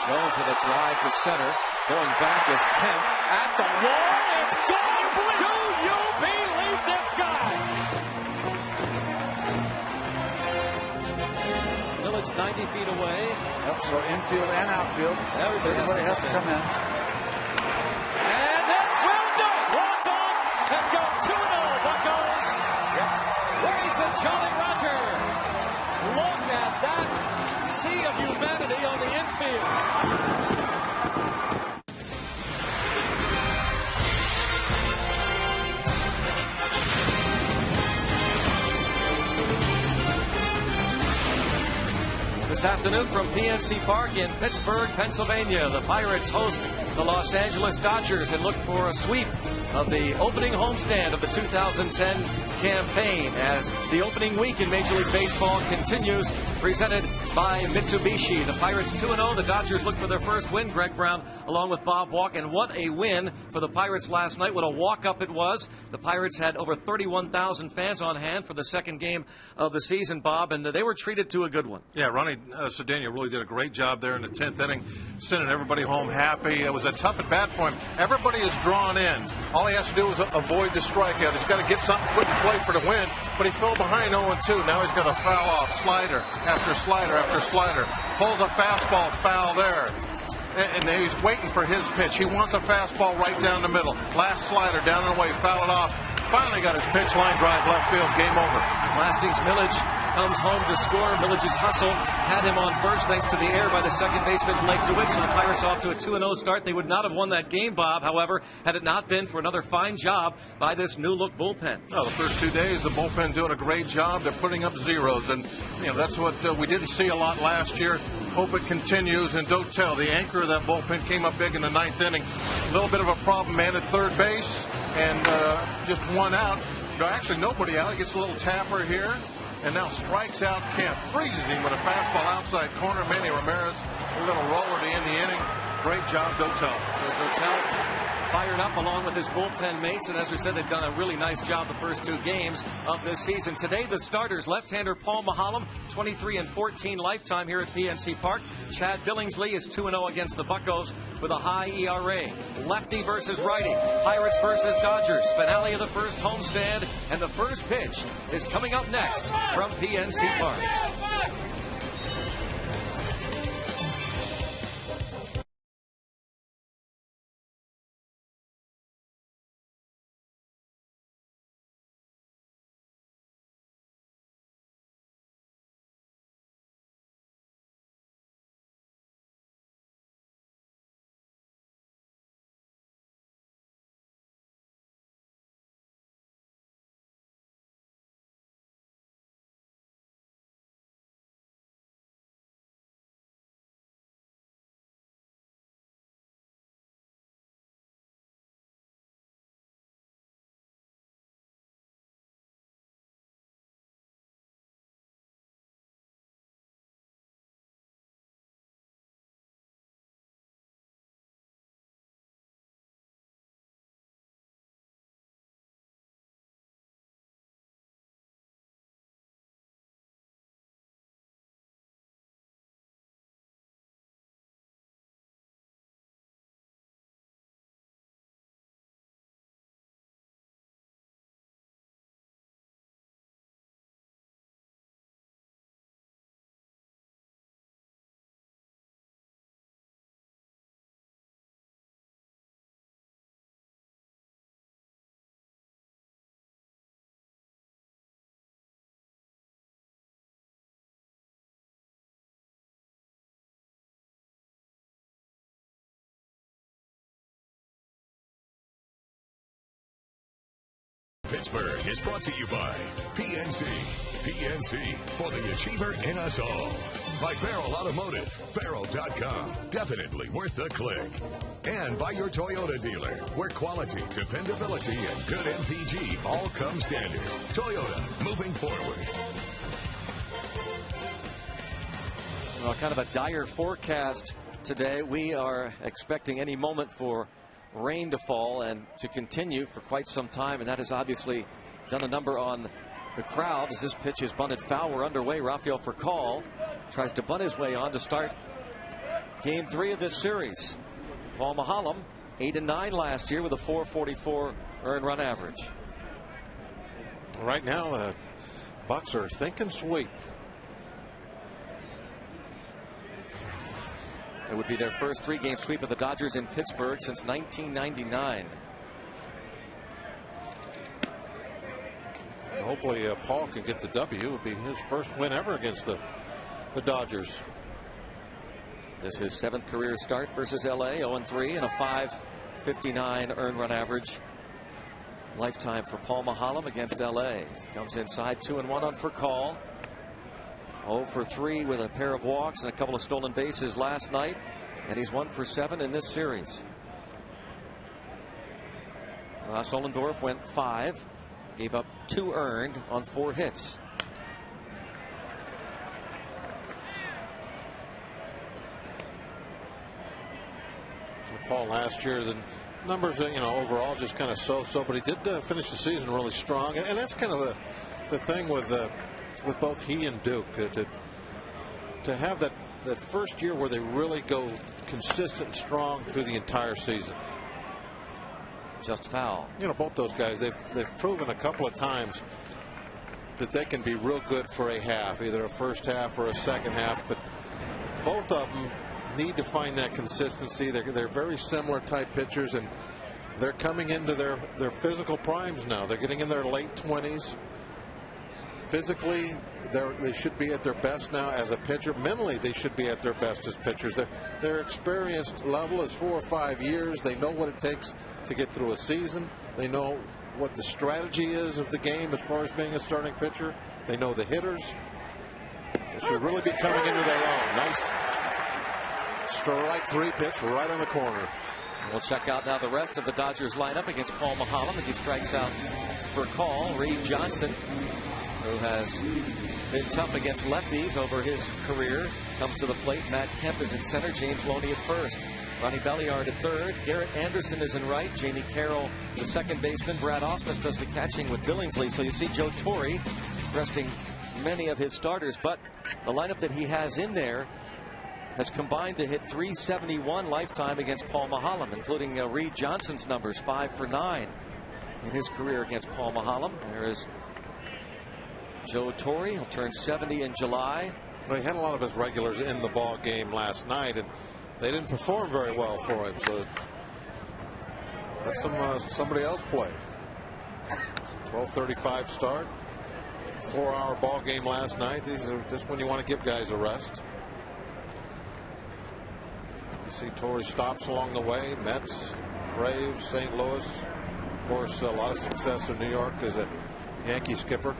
Jones with a drive to center. Going back is Kemp at the wall. It's gone. Do you believe this guy? Village 90 feet away. Yep, so infield and outfield. Everybody has to come in. And this will do it. Walk off and go 2-0 Buccos. Where's the Jolly Roger? Look at that sea of humanity on the infield. This afternoon from PNC Park in Pittsburgh, Pennsylvania, the Pirates host the Los Angeles Dodgers and look for a sweep of the opening homestand of the 2010 campaign as the opening week in Major League Baseball continues, presented by Mitsubishi. The Pirates 2-0. The Dodgers look for their first win. Greg Brown along with Bob Walk. And what a win for the Pirates last night. What a walk-up it was. The Pirates had over 31,000 fans on hand for the second game of the season, Bob, and they were treated to a good one. Yeah, Ronnie Cedeno really did a great job there in the 10th inning, sending everybody home happy. It was a tough at-bat for him. Everybody is drawn in. All he has to do is avoid the strikeout. He's got to get something put in play for the win, but he fell behind 0-2. Now he's got a foul off, slider after slider after slider. Pulls a fastball, foul there. And he's waiting for his pitch. He wants a fastball right down the middle. Last slider down and away, foul it off. Finally got his pitch, line drive, left field, game over. Blasting's Millage comes home to score. Millage's hustle had him on first thanks to the error by the second baseman Blake DeWitt. So the Pirates off to a 2-0 start. They would not have won that game, Bob, however, had it not been for another fine job by this new-look bullpen. Well, the first 2 days, the bullpen doing a great job. They're putting up zeros, and that's what we didn't see a lot last year. Hope it continues, and don't tell. The anchor of that bullpen came up big in the 9th inning. A little bit of a problem man at third base, and just one out. No, actually, nobody out. He gets a little tapper here, and now strikes out Kemp. Freezes him with a fastball outside corner. Manny Ramirez, a little roller to end the inning. Great job, Dotel. So Dotel fired up along with his bullpen mates, and as we said, they've done a really nice job the first 2 games of this season. Today, the starters, left-hander Paul Mahalem, 23-14 lifetime here at PNC Park. Chad Billingsley is 2-0 against the Buccos with a high ERA. Lefty versus righty, Pirates versus Dodgers, finale of the first homestand, and the first pitch is coming up next from PNC Park. Pittsburgh is brought to you by PNC. PNC, for the achiever in us all. By Barrel Automotive, Barrel.com, definitely worth the click. And by your Toyota dealer, where quality, dependability, and good MPG all come standard. Toyota, moving forward. Well, kind of a dire forecast today. We are expecting any moment for rain to fall and to continue for quite some time, and that has obviously done a number on the crowd as this pitch is bunted foul. We're underway. Rafael Furcal tries to bunt his way on to start Game 3 of this series. Paul Mahallam, 8-9 last year with a .444 earned run average. Right now, the Bucks are thinking sweep. It would be their first 3-game sweep of the Dodgers in Pittsburgh since 1999. Hopefully Paul can get the W. It would be his first win ever against the Dodgers. This is 7th career start versus LA, 0-3 and a .559 earned run average. Lifetime for Paul Mahallam against LA. He comes inside 2-1 on for call. 0 for 3 with a pair of walks and a couple of stolen bases last night, and he's 1 for 7 in this series. Ross Ollendorf went 5, gave up 2 earned on 4 hits. Paul last year, the numbers, overall just kind of so-so, but he did finish the season really strong, and that's kind of the thing with both he and Duke, to have that first year where they really go consistent and strong through the entire season. Just foul. Both those guys, they've proven a couple of times that they can be real good for a half, either a first half or a second half, but both of them need to find that consistency. They're very similar type pitchers, and they're coming into their physical primes now. They're getting in their late 20s. Physically, they should be at their best now as a pitcher. Mentally, they should be at their best as pitchers. Their experienced level is 4 or 5 years. They know what it takes to get through a season. They know what the strategy is of the game as far as being a starting pitcher. They know the hitters. They should really be coming into their own. Nice strike 3 pitch right on the corner. We'll check out now the rest of the Dodgers lineup against Paul Mahallam as he strikes out for call. Reed Johnson, who has been tough against lefties over his career, comes to the plate. Matt Kemp is in center. James Loney at first. Ronnie Belliard at third. Garrett Anderson is in right. Jamie Carroll, the second baseman. Brad Ausmus does the catching with Billingsley. So you see Joe Torre resting many of his starters, but the lineup that he has in there has combined to hit .371 lifetime against Paul Mahallam, including Reed Johnson's numbers, 5 for 9 in his career against Paul Mahallam. There is Joe Torre. He'll turn 70 in July. Well, he had a lot of his regulars in the ball game last night, and they didn't perform very well for him. So let somebody else play. 12:35 start. 4-hour ball game last night. These are just when you want to give guys a rest. You see Torrey stops along the way. Mets, Braves, St. Louis. Of course, a lot of success in New York as a Yankee skipper.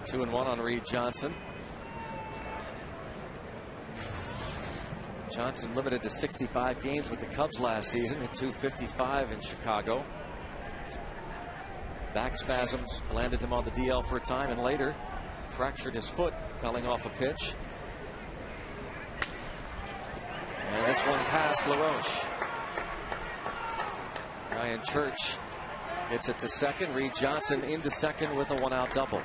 2-1 on Reed Johnson. Johnson limited to 65 games with the Cubs last season, hit .255 in Chicago. Back spasms landed him on the DL for a time, and later fractured his foot, fouling off a pitch. And this one past LaRoche. Ryan Church gets it to second. Reed Johnson into second with a 1-out double.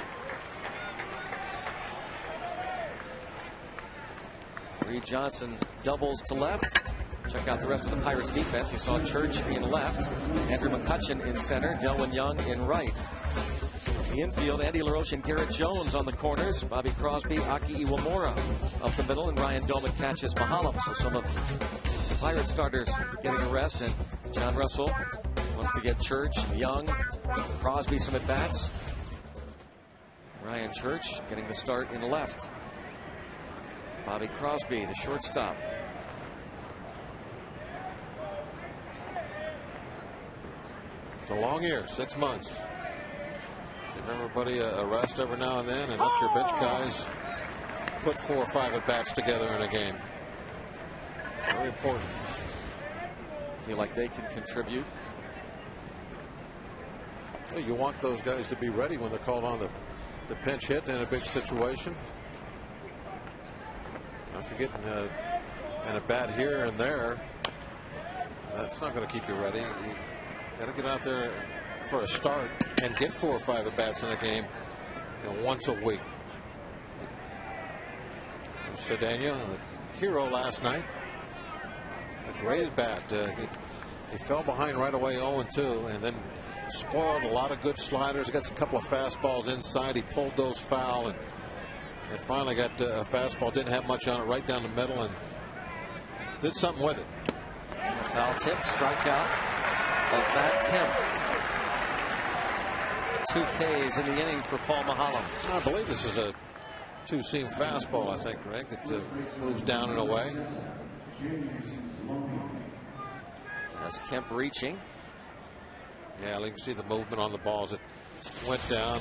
Reed Johnson doubles to left. Check out the rest of the Pirates defense. You saw Church in left, Andrew McCutchen in center, Delwyn Young in right. The infield, Andy LaRoche and Garrett Jones on the corners. Bobby Crosby, Aki Iwamura up the middle, and Ryan Domick catches Mahallam. So some of the Pirate starters getting a rest, and John Russell wants to get Church, Young, Crosby some at bats. Ryan Church getting the start in left. Bobby Crosby, the shortstop. It's a long year, 6 months. Give everybody a rest every now and then, and let your bench guys put 4 or 5 at bats together in a game. Very important. Feel like they can contribute. Well, you want those guys to be ready when they're called on the pinch hit in a big situation. If you're getting a bat here and there, that's not going to keep you ready. You got to get out there for a start and get 4 or 5 at bats in a game, once a week. Cedeno, a hero last night. A great at bat. He fell behind right away 0-2 and then spoiled a lot of good sliders. Got a couple of fastballs inside. He pulled those foul and finally got a fastball. Didn't have much on it, right down the middle, and did something with it. A foul tip, strikeout of Matt Kemp. 2 Ks in the inning for Paul Maholm. I believe this is a two-seam fastball, I think, Greg, that moves down and away. That's Kemp reaching. Yeah, you can see the movement on the ball as it went down.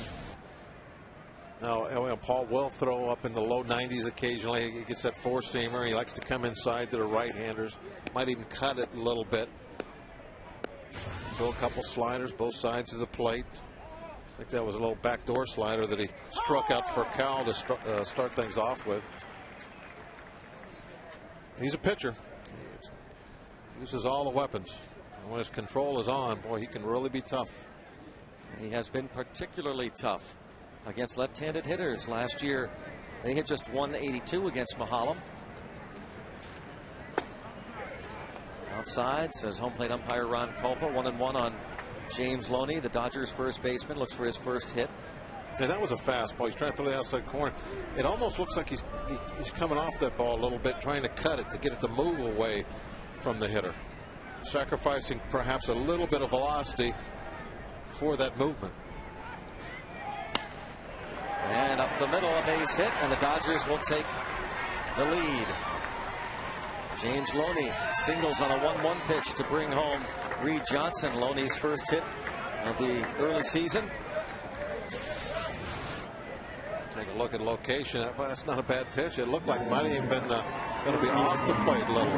Now, Paul will throw up in the low 90s occasionally. He gets that four-seamer. He likes to come inside to the right-handers. Might even cut it a little bit. Throw a couple sliders both sides of the plate. I think that was a little backdoor slider that he struck out for Cal to start things off with. He's a pitcher. He uses all the weapons. And when his control is on, boy, he can really be tough. He has been particularly tough against left-handed hitters. Last year, they hit just 182 against Maholm. Outside, says home plate umpire Ron Culpa. 1-1 on James Loney, the Dodgers first baseman, looks for his first hit. Yeah, that was a fastball. He's trying to throw the outside corner. It almost looks like he's coming off that ball a little bit, trying to cut it to get it to move away from the hitter, sacrificing perhaps a little bit of velocity for that movement. And up the middle, a base hit, and the Dodgers will take the lead. James Loney singles on a 1-1 pitch to bring home Reed Johnson. Loney's first hit of the early season. Take a look at location. That's not a bad pitch. It looked like it might have even been going to be off the plate a little.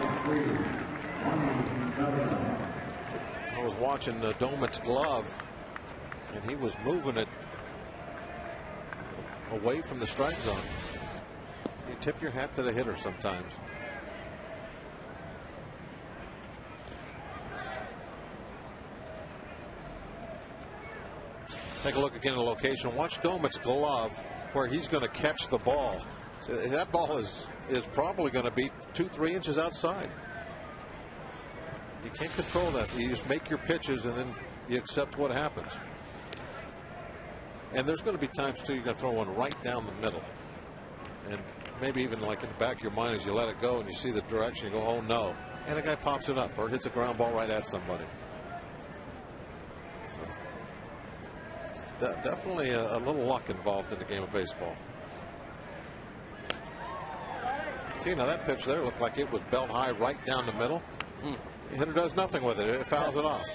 I was watching Domit's glove, and he was moving it away from the strike zone. You tip your hat to the hitter sometimes. Take a look again at the location. Watch Domit's glove where he's going to catch the ball. So that ball is probably going to be 2-3 inches outside. You can't control that. You just make your pitches and then you accept what happens. And there's going to be times too you're going to throw one right down the middle, and maybe even like in the back of your mind as you let it go and you see the direction, you go, oh no, and a guy pops it up or hits a ground ball right at somebody. So definitely a little luck involved in the game of baseball. See, now that pitch there looked like it was belt high right down the middle. The hitter does nothing with it. It fouls it off.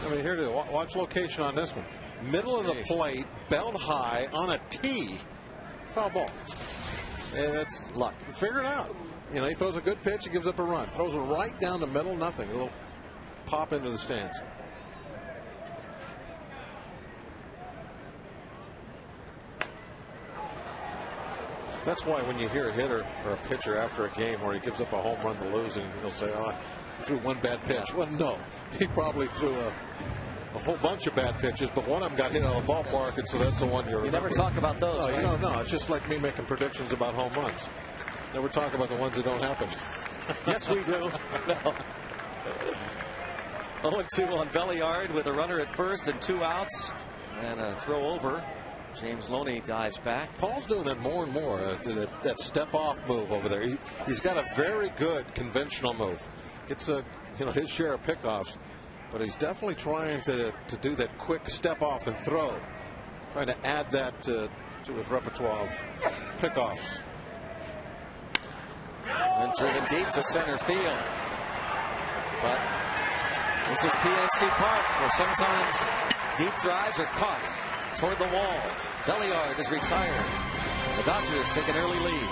I mean, here it is. Watch location on this one. Middle of the plate, belt high on a tee, foul ball. And that's luck. Figure it out. You know, he throws a good pitch, he gives up a run. Throws one right down the middle, nothing. A little pop into the stands. That's why when you hear a hitter or a pitcher after a game where he gives up a home run to lose, and he'll say, oh, I threw one bad pitch. Well, no, he probably threw a whole bunch of bad pitches, but one of them got hit out of the ballpark, and so that's the one you're. You never talk about those. No, right? you don't know. It's just like me making predictions about home runs. Never talk about the ones that don't happen. Yes, we do. No. 0-2 on Belliard with a runner at first and 2 outs, and a throw over. James Loney dives back. Paul's doing that more and more. That step off move over there. He's got a very good conventional move. Gets his share of pickoffs, but he's definitely trying to do that quick step off and throw. Trying to add that to his repertoire of pickoffs. And driven deep to center field. But this is PNC Park, where sometimes deep drives are caught toward the wall. Belliard is retired. The Dodgers take an early lead.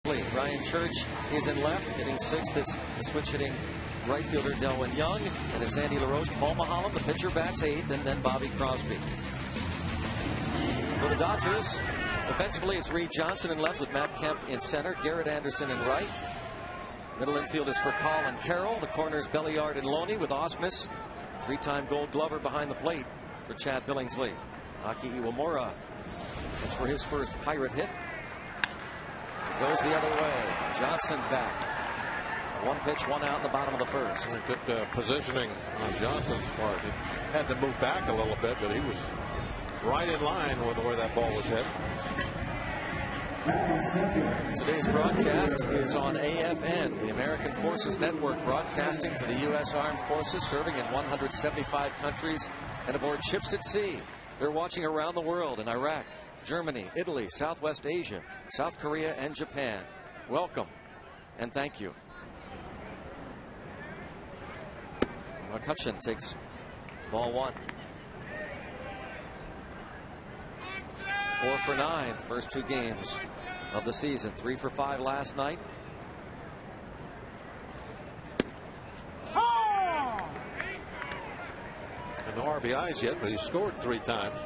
Ryan Church is in left, hitting sixth. It's the switch hitting right fielder Delwyn Young, and it's Andy LaRoche. Paul Maholm, the pitcher, bats eighth, and then Bobby Crosby. For the Dodgers, offensively, it's Reed Johnson in left with Matt Kemp in center, Garrett Anderson in right. Middle infielders for Colin Carroll. The corners Belliard and Loney with Ausmus, three-time Gold Glover behind the plate for Chad Billingsley. Aki Iwamura, that's for his first Pirate hit. It goes the other way. Johnson back. One pitch, one out in the bottom of the first. Good positioning on Johnson's part. He had to move back a little bit, but he was right in line with where that ball was hit. Today's broadcast is on AFN, the American Forces Network, broadcasting to the U.S. Armed Forces, serving in 175 countries and aboard ships at sea. They're watching around the world in Iraq, Germany, Italy, Southwest Asia, South Korea, and Japan. Welcome and thank you. McCutcheon takes ball one. 4 for 9, first two games of the season. 3 for 5 last night. And no RBIs yet, but he scored 3 times.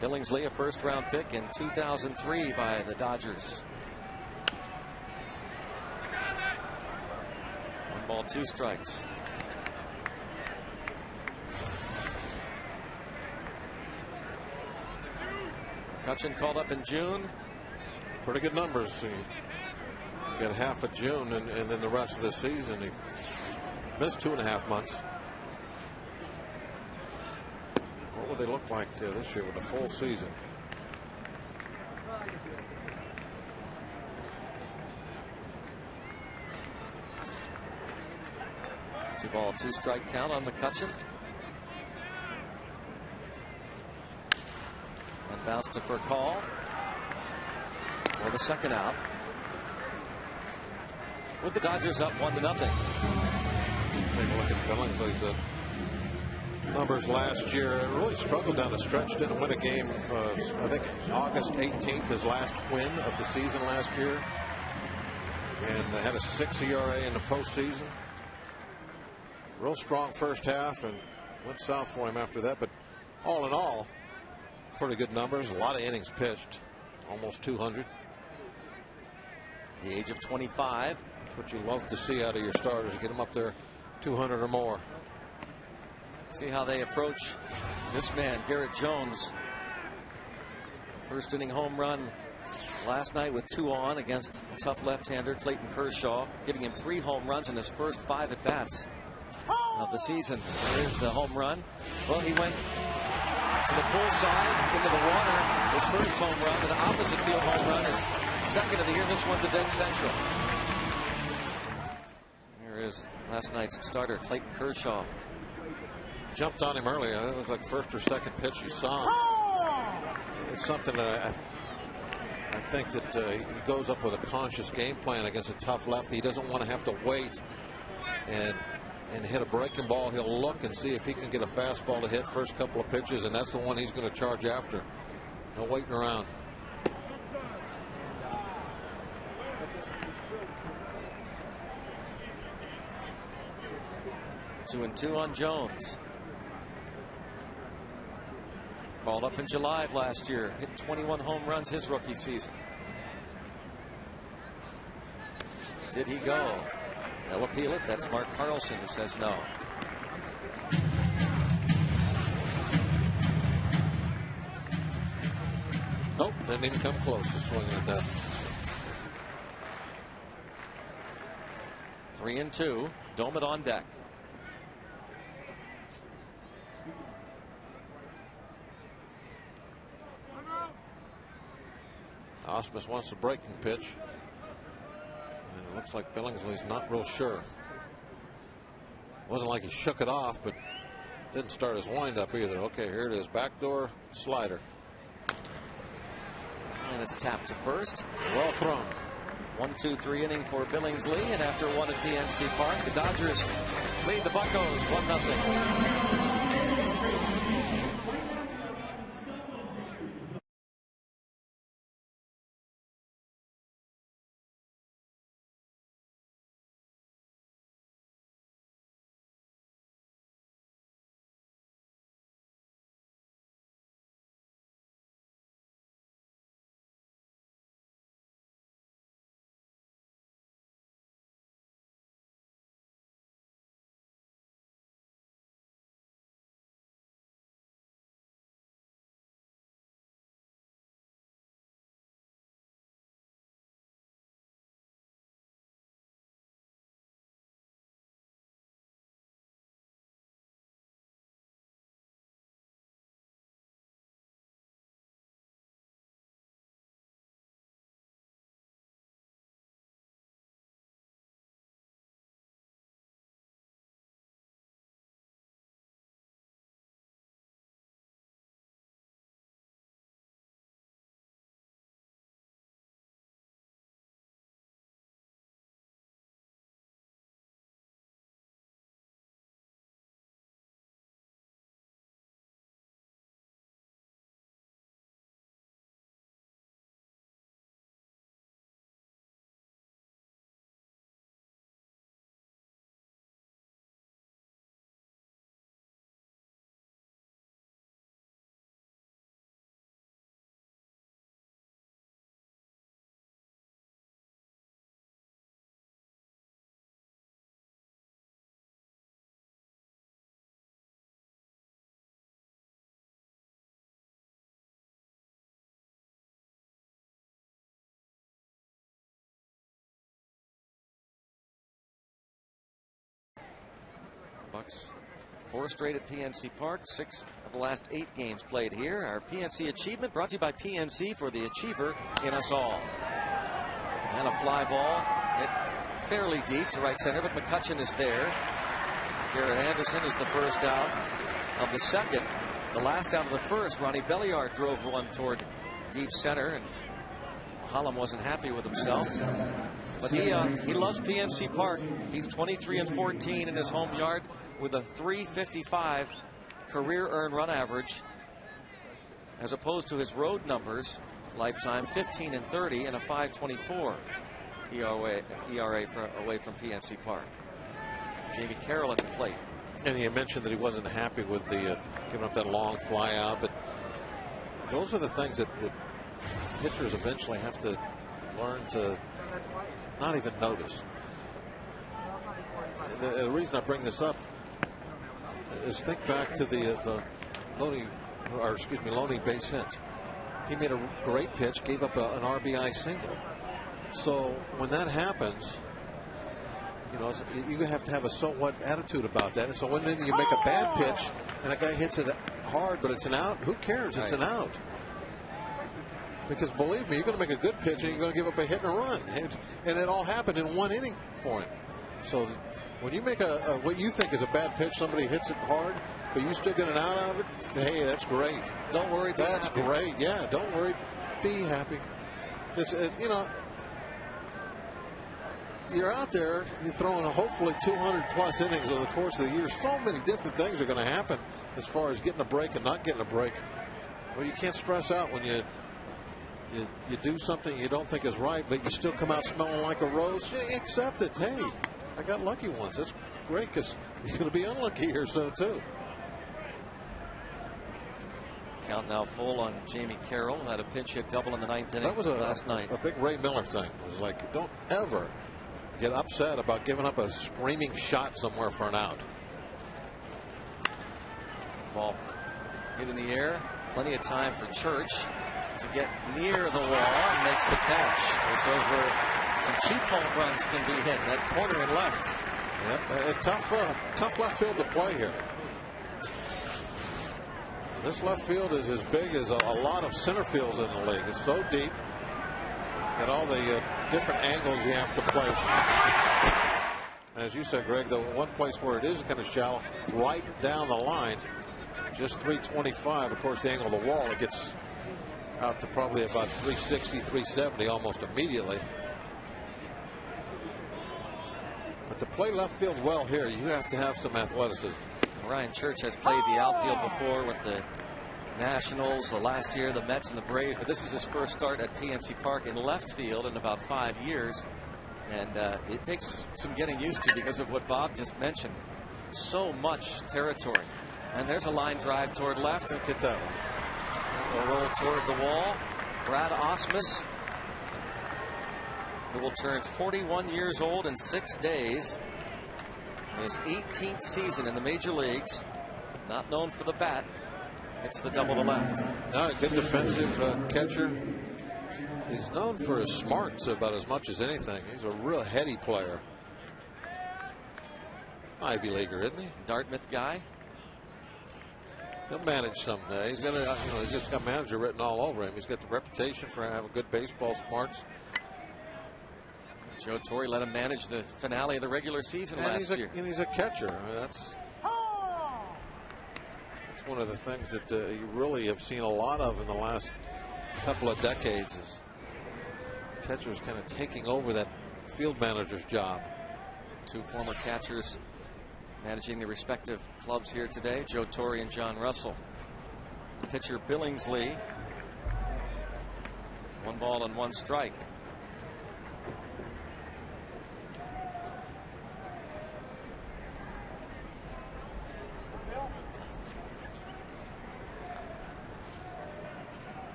Billingsley, a first-round pick in 2003 by the Dodgers. 1 ball, 2 strikes. McCutcheon called up in June. Pretty good numbers. He got half of June and then the rest of the season. He missed 2.5 months. What would they look like this year with a full season? Two ball, 2 strike count on McCutcheon. And bounced to for call for the second out. With the Dodgers up 1-0. Take a look at Billingsley's numbers last year. Really struggled down the stretch. Didn't win a game. I think August 18th, his last win of the season last year. And they had a 6 ERA in the postseason. Real strong first half and went south for him after that. But all in all, pretty good numbers. A lot of innings pitched. Almost 200. The age of 25. That's what you love to see out of your starters. Get them up there 200 or more. See how they approach this man, Garrett Jones. First inning home run last night with 2 on against a tough left-hander, Clayton Kershaw, giving him 3 home runs in his first 5 at-bats of the season. Here's the home run. Well, he went to the pull side, into the water. His first home run, an opposite field home run, his second of the year. This one to dead central. Here is last night's starter, Clayton Kershaw. Jumped on him early. It was like first or second pitch you saw him. It's something that I think that he goes up with a conscious game plan against a tough lefty. He doesn't want to have to wait and hit a breaking ball. He'll look and see if he can get a fastball to hit first couple of pitches, and that's the one he's going to charge after. No waiting around. Two and 2 on Jones. Called up in July of last year. Hit 21 home runs his rookie season. Did he go? They'll appeal it. That's Mark Carlson who says no. Nope, didn't even come close to swinging at that. 3 and 2. Dome it on deck. Ausmus wants a breaking pitch. And it looks like Billingsley's not real sure. Wasn't like he shook it off, but didn't start his windup either. Okay, here it is. Backdoor slider. And it's tapped to first. Well thrown. 1-2-3 inning for Billingsley. And after 1 at PNC Park, the Dodgers lead the Buccos 1-0. Hawks 4 straight at PNC Park, 6 of the last 8 games played here. Our PNC achievement brought to you by PNC, for the achiever in us all. And a fly ball hit fairly deep to right center, but McCutcheon is there. Garrett Anderson is the first out of the second. The last out of the first, Ronnie Belliard drove one toward deep center, and Holland wasn't happy with himself. But he loves PNC Park. He's 23-14 in his home yard with a .355 career earned run average, as opposed to his road numbers lifetime 15-30 and a .524 ERA away from PNC Park. Jamie Carroll at the plate. And you mentioned that he wasn't happy with the giving up that long fly out, but those are the things that pitchers eventually have to learn to not even notice. The reason I bring this up is think back to the Loney base hit. He made a great pitch, gave up an RBI single. So when that happens, you know, you have to have a so what attitude about that. And so when then you make a bad pitch and a guy hits it hard, but it's an out, who cares? It's an out. Because believe me, you're going to make a good pitch and you're going to give up a hit and a run. And it all happened in one inning for him. So when you make what you think is a bad pitch, somebody hits it hard, but you still get an out of it, hey, that's great. Don't worry. That's great. Yeah, don't worry. Be happy. You know, you're out there, you're throwing hopefully 200 plus innings over the course of the year. So many different things are going to happen as far as getting a break and not getting a break. Well, you can't stress out when you do something you don't think is right, but you still come out smelling like a rose. Accept it. Hey, I got lucky once. That's great, because you're going to be unlucky here soon too. Count now full on Jamie Carroll. Had a pinch hit double in the 9th inning. That was last night. A big Ray Miller thing. It was like, don't ever get upset about giving up a screaming shot somewhere for an out. Ball hit in the air. Plenty of time for Church to get near the wall and makes the catch. This shows where some cheap home runs can be hit. That corner and left. Yep, tough left field to play here. This left field is as big as a lot of center fields in the league. It's so deep. Got all the different angles you have to play. And as you said, Greg, the one place where it is kind of shallow, right down the line, just 325. Of course, the angle of the wall, it gets out to probably about 360, 370 almost immediately. But to play left field well here, you have to have some athleticism. Ryan Church has played the outfield before with the Nationals, the last year, the Mets and the Braves, but this is his first start at PNC Park in left field in about 5 years. And it takes some getting used to because of what Bob just mentioned. So much territory. And there's a line drive toward left. Don't get that one. A roll toward the wall. Brad Ausmus, who will turn 41 years old in 6 days. His 18th season in the major leagues. Not known for the bat. It's the double to left. A good defensive catcher. He's known for his smarts about as much as anything. He's a real heady player. Ivy Leaguer, isn't he? Dartmouth guy. He'll manage someday. He's got he's just got manager written all over him. He's got the reputation for having good baseball smarts. Joe Torre let him manage the finale of the regular season last year. And he's a catcher. I mean, that's one of the things that you really have seen a lot of in the last couple of decades, is catchers kind of taking over that field manager's job. Two former catchers managing the respective clubs here today, Joe Torre and John Russell. Pitcher Billingsley, 1 ball and 1 strike.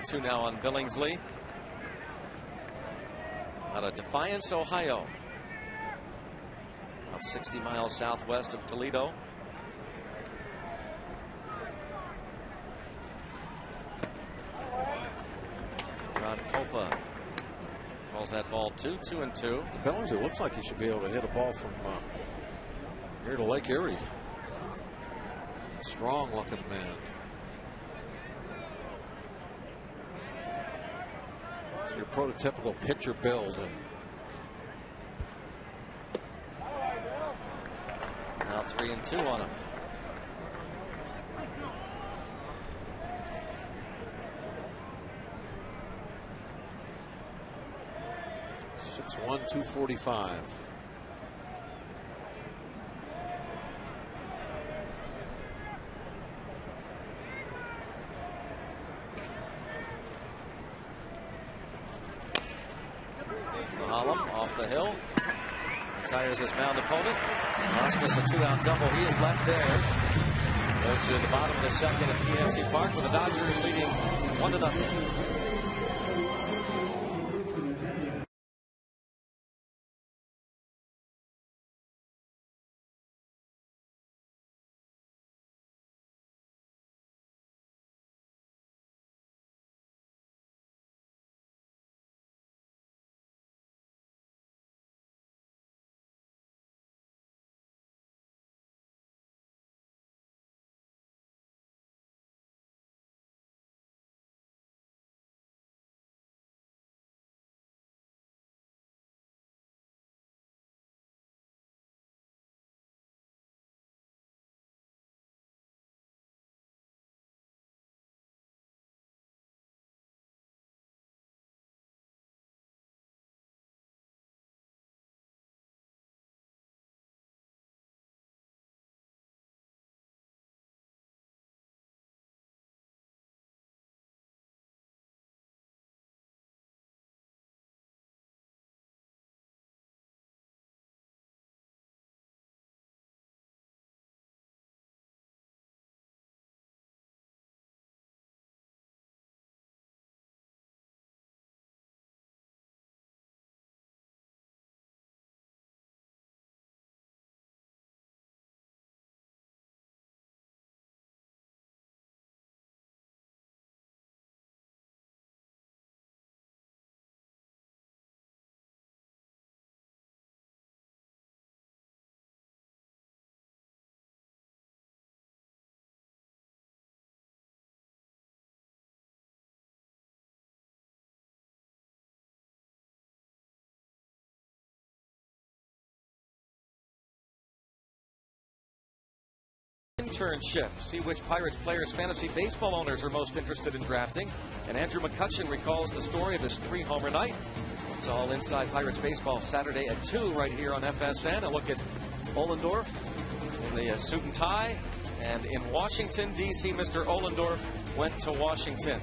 Two now on Billingsley out of Defiance, Ohio, about 60 miles southwest of Toledo. Ron Hofa calls that ball 2-2. Billingsley looks like he should be able to hit a ball from here to Lake Erie. Strong looking man. It's your prototypical pitcher build. Now 3-2 on him. .6'1", 245. Mahalam off the hill. Retires his mound opponent. Osmus a 2-out double. He is left there. Go to the bottom of the second at PNC Park with the Dodgers leading 1-0. Internship. See which Pirates players fantasy baseball owners are most interested in drafting. And Andrew McCutcheon recalls the story of his 3-homer night. It's all inside Pirates baseball Saturday at 2 right here on FSN. A look at Ohlendorf in the suit and tie. And in Washington, D.C., Mr. Ohlendorf went to Washington.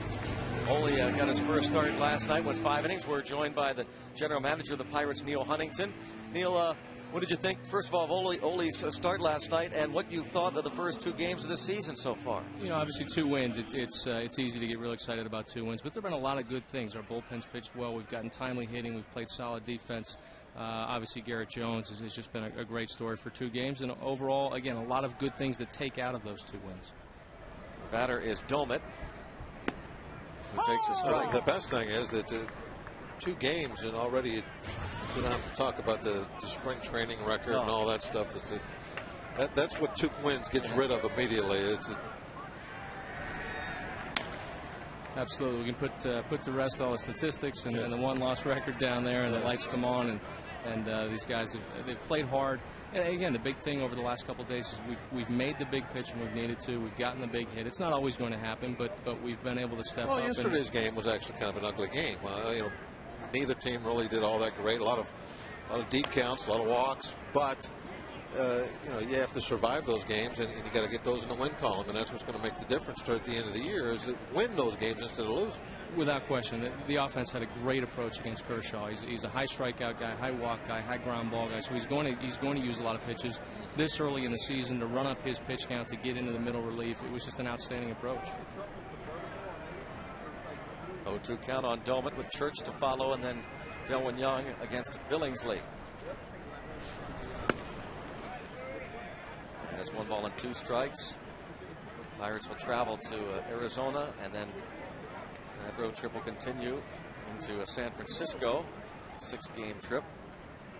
Ole got his first start last night, went 5 innings. We're joined by the general manager of the Pirates, Neil Huntington. Neil, what did you think, first of all, of Ole's start last night and what you've thought of the first 2 games of this season so far? You know, obviously 2 wins. It's easy to get real excited about 2 wins, but there have been a lot of good things. Our bullpen's pitched well. We've gotten timely hitting. We've played solid defense. Obviously, Garrett Jones has just been a great story for 2 games. And overall, again, a lot of good things to take out of those 2 wins. The batter is Domet, who takes a strike. The best thing is that 2 games and already you don't have to talk about the spring training record and all that stuff. That's what 2 wins gets rid of immediately. Absolutely, we can put to rest all the statistics and the 1-loss record down there, and the lights come on, and these guys they've played hard. And again, the big thing over the last couple of days is we've made the big pitch when we've needed to. We've gotten the big hit. It's not always going to happen, but we've been able to step up. Well, yesterday's game was actually kind of an ugly game. Neither team really did all that great. A lot of deep counts, a lot of walks, but you have to survive those games, and you got to get those in the win column, and that's what's going to make the difference toward the end of the year is that win those games instead of losing. Without question, the offense had a great approach against Kershaw. He's a high strikeout guy, high walk guy, high ground ball guy. So he's going to use a lot of pitches this early in the season to run up his pitch count to get into the middle relief. It was just an outstanding approach. 0-2 count on Domet with Church to follow, and then Delwyn Young against Billingsley. And it's 1 ball and 2 strikes. Pirates will travel to Arizona, and then that road trip will continue into a San Francisco 6-game trip.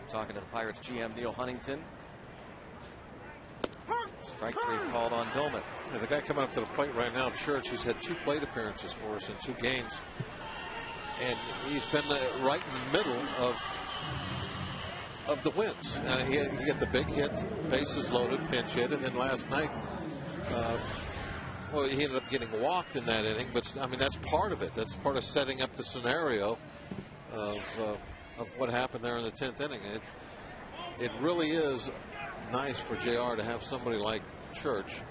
Talking to the Pirates GM Neil Huntington. Strike 3 called on Doman. Yeah, the guy coming up to the plate right now, Church, he's had 2 plate appearances for us in 2 games. And he's been right in the middle of the wins. He got the big hit, bases loaded, pinch hit, and then last night, well, he ended up getting walked in that inning. But I mean, that's part of it. That's part of setting up the scenario of what happened there in the 10th inning. It really is nice for JR to have somebody like Church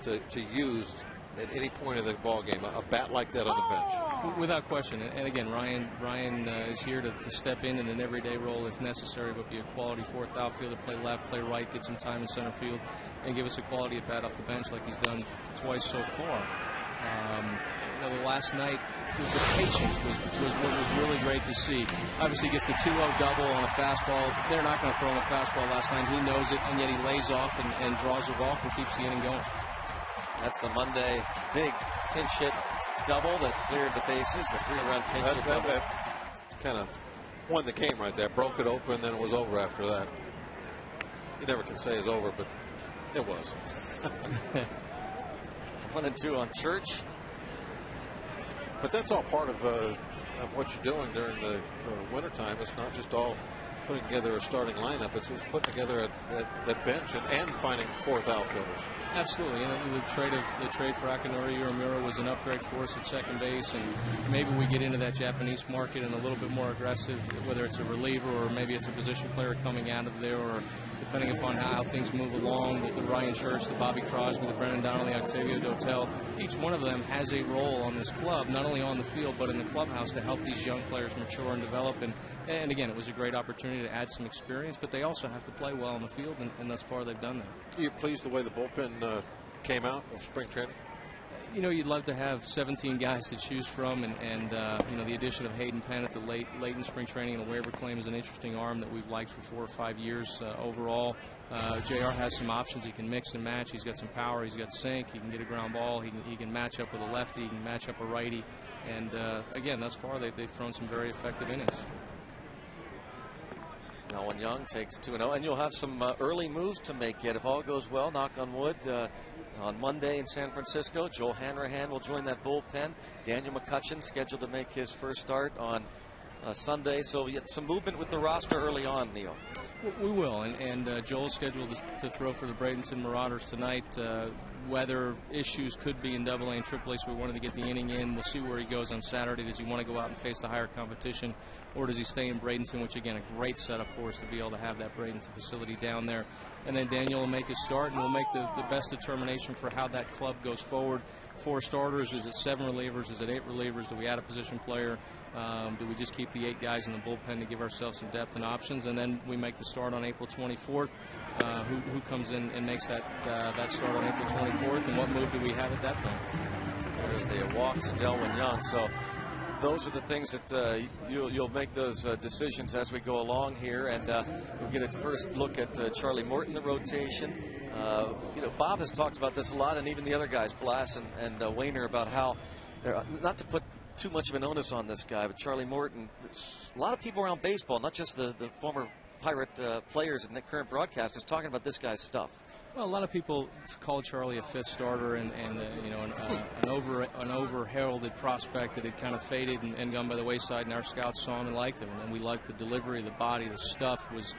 to use at any point of the ball game, a bat like that on the bench. Without question. And again, Ryan is here to step in an everyday role if necessary, but be a quality 4th outfielder, play left, play right, get some time in center field, and give us a quality at bat off the bench like he's done twice so far. The last night, the patience was what was really great to see. Obviously, he gets the 2-0 double on a fastball. They're not going to throw him a fastball last night. He knows it, and yet he lays off and draws a walk and keeps the inning going. That's the Monday big pinch hit double that cleared the bases, the 3-run pinch hit double. That kind of won the game right there. Broke it open, then it was over after that. You never can say it's over, but it was. 1-2 on Church. But that's all part of what you're doing during the wintertime. It's not just all putting together a starting lineup. It's putting together that bench and finding 4th outfielders. Absolutely. The trade for Akinori Uemura was an upgrade for us at second base, and maybe we get into that Japanese market and a little bit more aggressive, whether it's a reliever or maybe it's a position player coming out of there, or depending upon how things move along, the Ryan Church, the Bobby Crosby, the Brendan Donnelly, Octavio Dotel, each one of them has a role on this club, not only on the field but in the clubhouse, to help these young players mature and develop. And again, it was a great opportunity to add some experience, but they also have to play well on the field, and thus far they've done that. Are you pleased the way the bullpen came out of spring training? You know, you'd love to have 17 guys to choose from, and the addition of Hayden Penn at the late in spring training and a waiver claim is an interesting arm that we've liked for 4 or 5 years overall. JR has some options. He can mix and match. He's got some power. He's got sink. He can get a ground ball. He can match up with a lefty. He can match up a righty. And again, thus far they've thrown some very effective innings. Nolan Young takes 2-0, and you'll have some early moves to make yet if all goes well. Knock on wood. On Monday in San Francisco, Joel Hanrahan will join that bullpen. Daniel McCutcheon scheduled to make his first start on Sunday. So we get some movement with the roster early on, Neil. We will, and Joel's scheduled to throw for the Bradenton Marauders tonight. Weather issues could be in AA and AAA, so we wanted to get the inning in. We'll see where he goes on Saturday. Does he want to go out and face the higher competition, or does he stay in Bradenton, which, again, a great setup for us to be able to have that Bradenton facility down there. And then Daniel will make his start, and we'll make the best determination for how that club goes forward. 4 starters, is it 7 relievers, is it 8 relievers, do we add a position player, do we just keep the 8 guys in the bullpen to give ourselves some depth and options, and then we make the start on April 24th. Who comes in and makes that start on April 24th, and what move do we have at that point? There's the walk to Delwyn Young. So those are the things that you'll make those decisions as we go along here, and we'll get a first look at Charlie Morton, the rotation. Bob has talked about this a lot, and even the other guys, Blass and Wayner, about how, not to put too much of an onus on this guy, but Charlie Morton, a lot of people around baseball, not just the former Pirate players and the current broadcasters, talking about this guy's stuff. Well, a lot of people call Charlie a 5th starter and an over-heralded prospect that had kind of faded and gone by the wayside, and our scouts saw him and liked him. And we liked the delivery, the body, the stuff was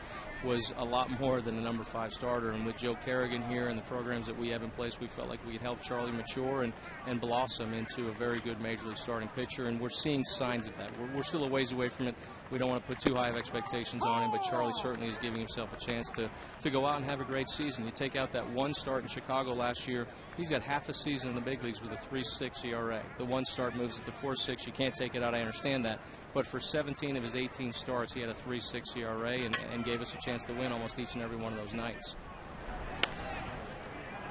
a lot more than a number 5 starter. And with Joe Kerrigan here and the programs that we have in place, we felt like we could help Charlie mature and blossom into a very good major league starting pitcher. And we're seeing signs of that. We're still a ways away from it. We don't want to put too high of expectations on him, but Charlie certainly is giving himself a chance to go out and have a great season. You take out that 1 start in Chicago last year, he's got half a season in the big leagues with a 3.6 ERA. The 1 start moves it to 4.6. You can't take it out. I understand that. But for 17 of his 18 starts, he had a 3.6 ERA and gave us a chance to win almost each and every one of those nights.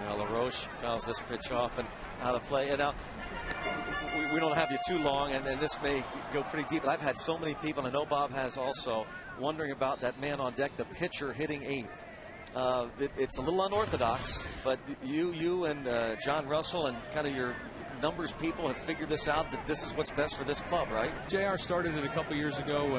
Now LaRoche fouls this pitch off and out of play. And now we don't have you too long, and this may go pretty deep. But I've had so many people, and I know Bob has also, wondering about that man on deck, the pitcher hitting 8th. It's a little unorthodox, but you and John Russell and kind of your numbers people have figured this out, that this is what's best for this club, right? JR started it a couple years ago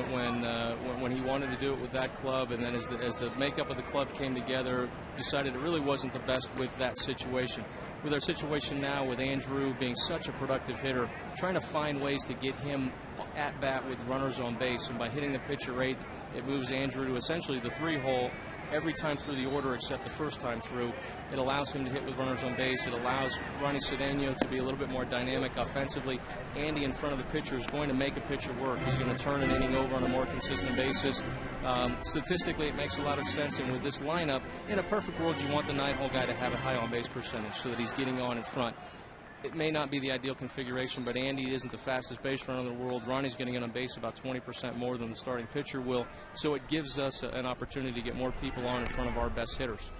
when he wanted to do it with that club, and then as the makeup of the club came together, decided it really wasn't the best with that situation. With our situation now, with Andrew being such a productive hitter, trying to find ways to get him at bat with runners on base, and by hitting the pitcher rate, it moves Andrew to essentially the 3-hole every time through the order except the first time through. It allows him to hit with runners on base. It allows Ronnie Cedeno to be a little bit more dynamic offensively. Andy in front of the pitcher is going to make a pitcher work. He's going to turn an inning over on a more consistent basis. Statistically, it makes a lot of sense, and with this lineup, in a perfect world, you want the 9-hole guy to have a high on-base percentage so that he's getting on in front. It may not be the ideal configuration, but Andy isn't the fastest base runner in the world. Ronnie's getting on base about 20% more than the starting pitcher will, so it gives us an opportunity to get more people on in front of our best hitters.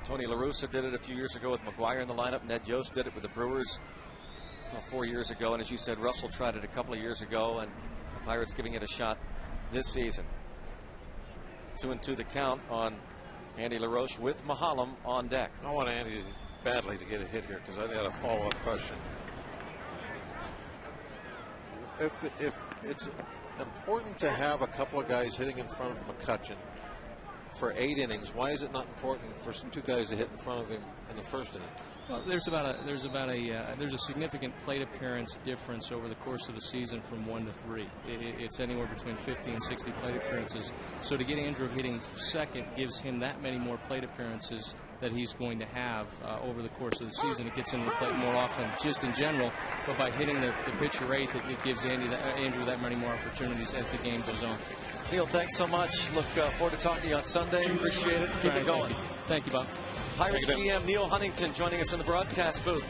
Tony La Russa did it a few years ago with McGuire in the lineup. Ned Yost did it with the Brewers 4 years ago, and as you said, Russell tried it a couple of years ago, and the Pirates giving it a shot this season. 2-2 the count on Andy LaRoche with Mahalam on deck. I want Andy badly to get a hit here because I got a follow-up question. If it's important to have a couple of guys hitting in front of McCutchen for 8 innings, why is it not important for 2 guys to hit in front of him in the first inning? Well, there's a significant plate appearance difference over the course of the season from 1 to 3. It's anywhere between 50 and 60 plate appearances. So to get Andrew hitting second gives him that many more plate appearances that he's going to have over the course of the season. It gets him to the plate more often, just in general. But by hitting the pitcher rate, it gives Andrew that many more opportunities as the game goes on. Neil, thanks so much. Look forward to talking to you on Sunday. Appreciate it. Keep it going. Thank you, Bob. Pirates GM Neil Huntington joining us in the broadcast booth.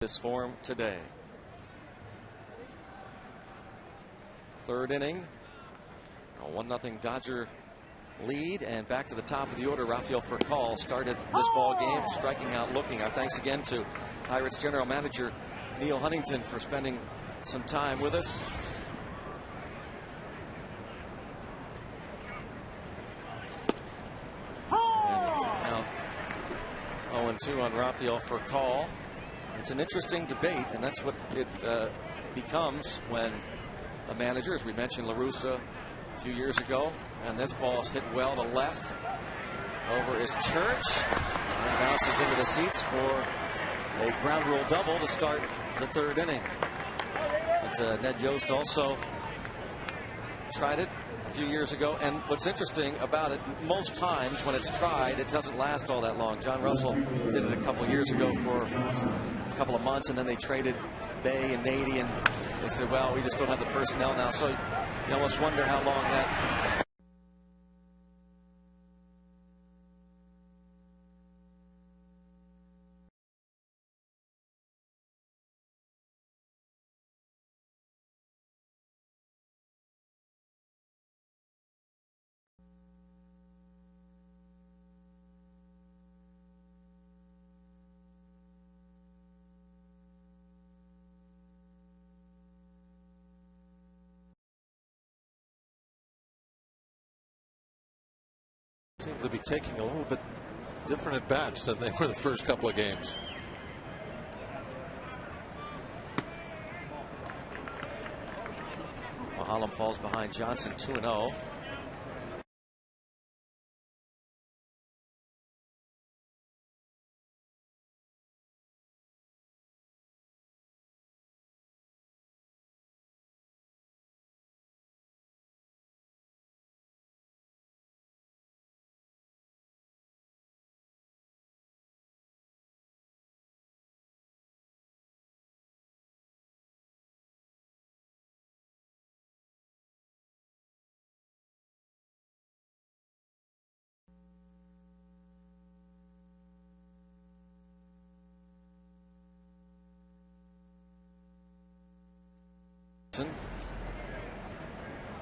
This form today. 3rd inning. A 1-0 Dodger lead, and back to the top of the order. Rafael Furcal started this ball game, striking out looking. Our thanks again to Pirates General Manager Neil Huntington for spending some time with us. And now 0-2 on Rafael Furcal. It's an interesting debate, and that's what it becomes when a manager, as we mentioned, La Russa a few years ago, and this ball is hit well to left. Over is Church, and bounces into the seats for a ground rule double to start the 3rd inning. But Ned Yost also tried it a few years ago, and what's interesting about it, most times when it's tried, it doesn't last all that long. John Russell did it a couple of years ago for a couple of months, and then they traded Bay and Nady, and they said, well, we just don't have the personnel now. So you almost wonder how long that seem to be taking a little bit different at bats than they were the first couple of games. Mahalam falls behind Johnson 2-0.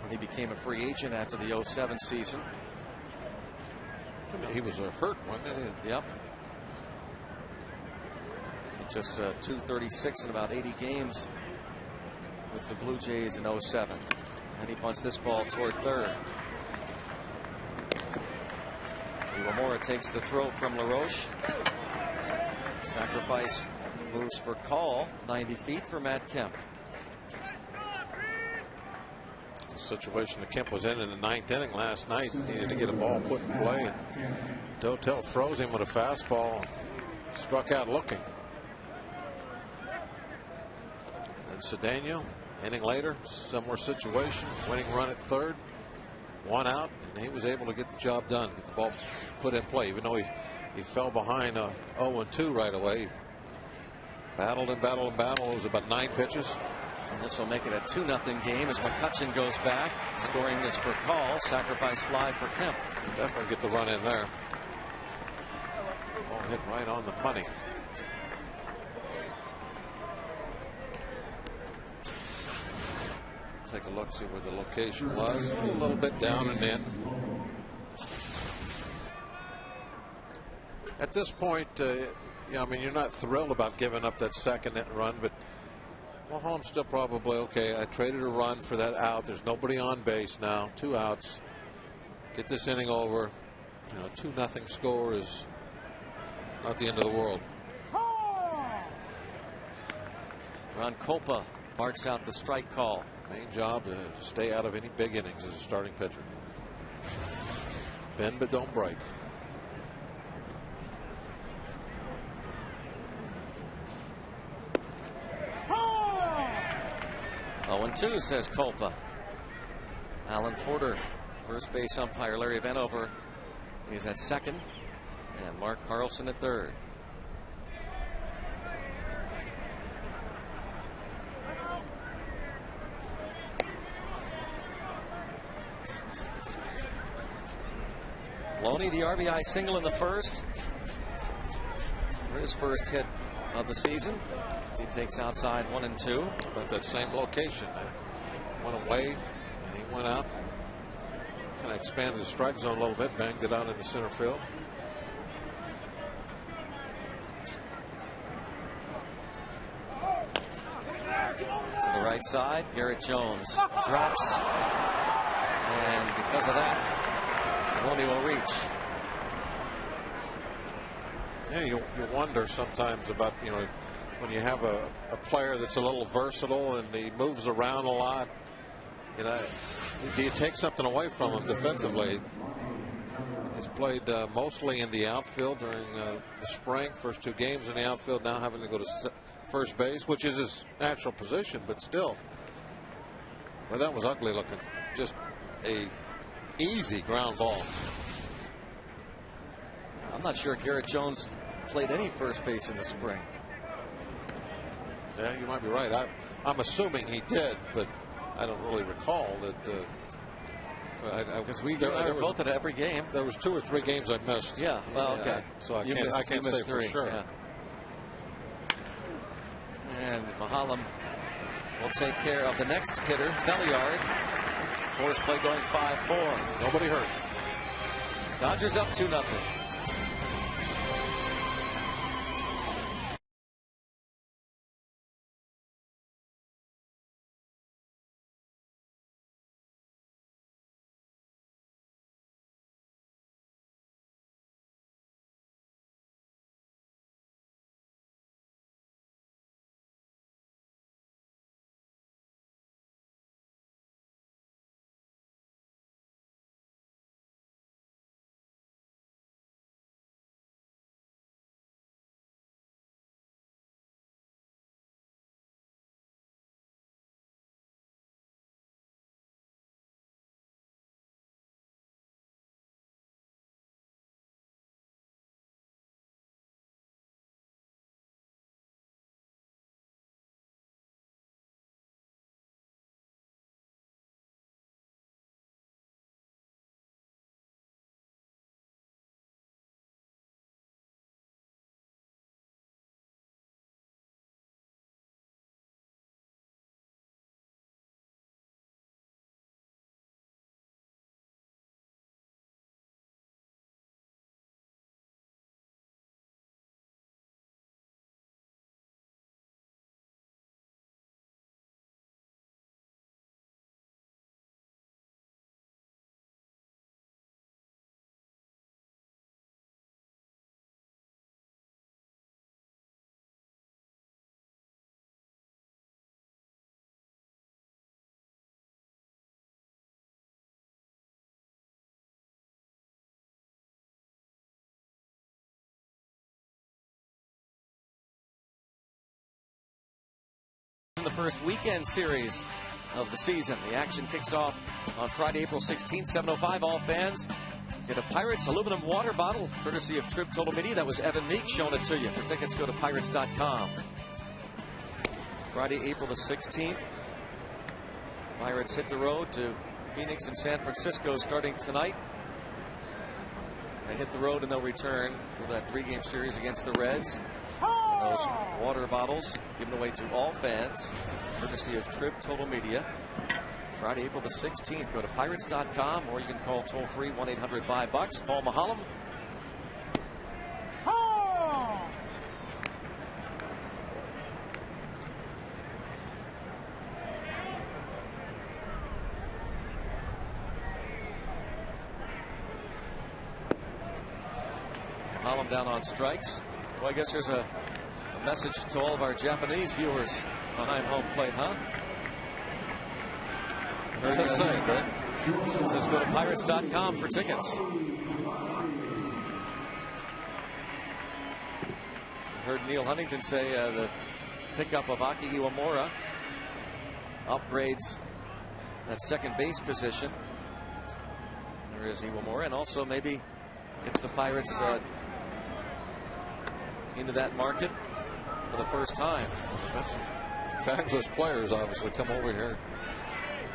When he became a free agent after the 07 season. I mean, he was a hurt one. Yep. Just 236 in about 80 games with the Blue Jays in 07. And he punts this ball toward third. Iwamura takes the throw from LaRoche. Sacrifice moves for call. 90 feet for Matt Kemp. Situation that Kemp was in the ninth inning last night. Needed to get a ball put in play, and Dotel froze him with a fastball. Struck out looking. And Cedeno, inning later, similar situation, winning run at third, 1 out, and he was able to get the job done, get the ball put in play, even though he fell behind 0-2 right away. Battled and battled and battled. It was about 9 pitches. And this will make it a 2-0 game as McCutcheon goes back. Scoring this for call. Sacrifice fly for Kemp. Definitely get the run in there. Ball hit right on the money. Take a look, see where the location was. A little bit down and in. At this point, I mean, you're not thrilled about giving up that second run, but Mahomes still probably, okay, I traded a run for that out. There's nobody on base now. 2 outs. Get this inning over. 2-0 score is not the end of the world. Ron Copa barks out the strike call. Main job to stay out of any big innings as a starting pitcher. Bend but don't break. 0-2, says Culpa. Alan Porter, first base umpire. Larry Vanover is at second, and Mark Carlson at third. Loney, the RBI single in the first. For his first hit of the season. He takes outside 1 and 2. But that same location. Went away and he went out. Kind of expanded the strike zone a little bit. Banged it out in the center field. To the right side, Garrett Jones drops. And because of that, Loney will reach. Yeah, you wonder sometimes about, when you have a player that's a little versatile and he moves around a lot, do you take something away from him defensively? He's played mostly in the outfield during the spring, first 2 games in the outfield, now having to go to first base, which is his natural position, but still. Well, that was ugly looking. Just a easy ground ball. I'm not sure Garrett Jones played any first base in the spring. Yeah, you might be right. I'm assuming he did, but I don't really recall that. Because we were both at every game. There was 2 or 3 games I missed. Yeah, well, okay. So I can't say for sure. Yeah. And Mahalam will take care of the next hitter, Belliard. Force play going 5-4. Nobody hurt. Dodgers up 2-0. in the first weekend series of the season. The action kicks off on Friday, April 16th, 7:05. All fans get a Pirates aluminum water bottle, courtesy of Trib Total Media. That was Evan Meek showing it to you. For tickets, go to Pirates.com. Friday, April the 16th. Pirates hit the road to Phoenix and San Francisco starting tonight. They hit the road and they'll return for that 3-game series against the Reds. And those water bottles given away to all fans, courtesy of Trib Total Media. Friday, April the 16th. Go to Pirates.com or you can call toll-free 1-800-BUY-BUCKS. Paul Mahallam. Mahallam down on strikes. Well, I guess there's a message to all of our Japanese viewers behind home plate, huh? What's that saying, Greg? It says go to Pirates.com for tickets. I heard Neil Huntington say the pickup of Aki Iwamura upgrades that second base position. There is Iwamura, and also maybe gets the Pirates into that market for the first time. That's fabulous players, obviously, come over here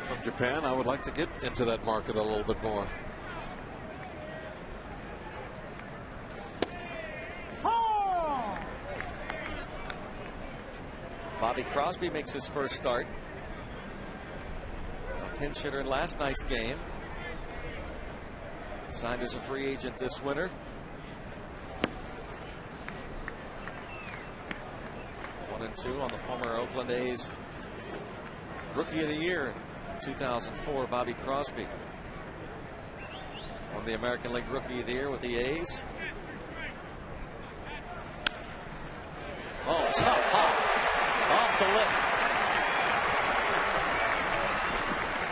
from Japan. I would like to get into that market a little bit more. Bobby Crosby makes his first start. A pinch hitter in last night's game. Signed as a free agent this winter. One and two on the former Oakland A's Rookie of the Year in 2004, Bobby Crosby. Won the American League Rookie of the Year with the A's. Oh, tough hop off the lip.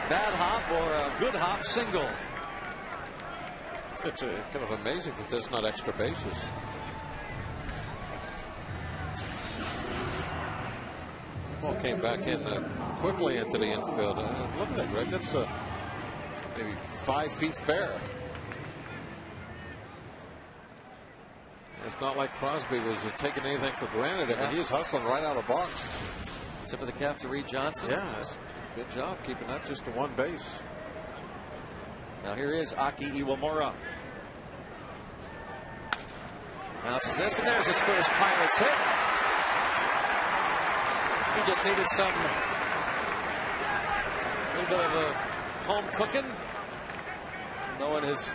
Bad hop or a good hop single. It's kind of amazing that there's not extra bases. Ball came back in quickly into the infield. Look at that, Greg. That's maybe 5 feet fair. It's not like Crosby was taking anything for granted. I mean, he's hustling right out of the box. Tip of the cap to Reed Johnson. Yeah, good job keeping that just to one base. Now here is Aki Iwamura. Bounces this, and there's his first Pirates hit. He just needed some little bit of a home cooking, knowing his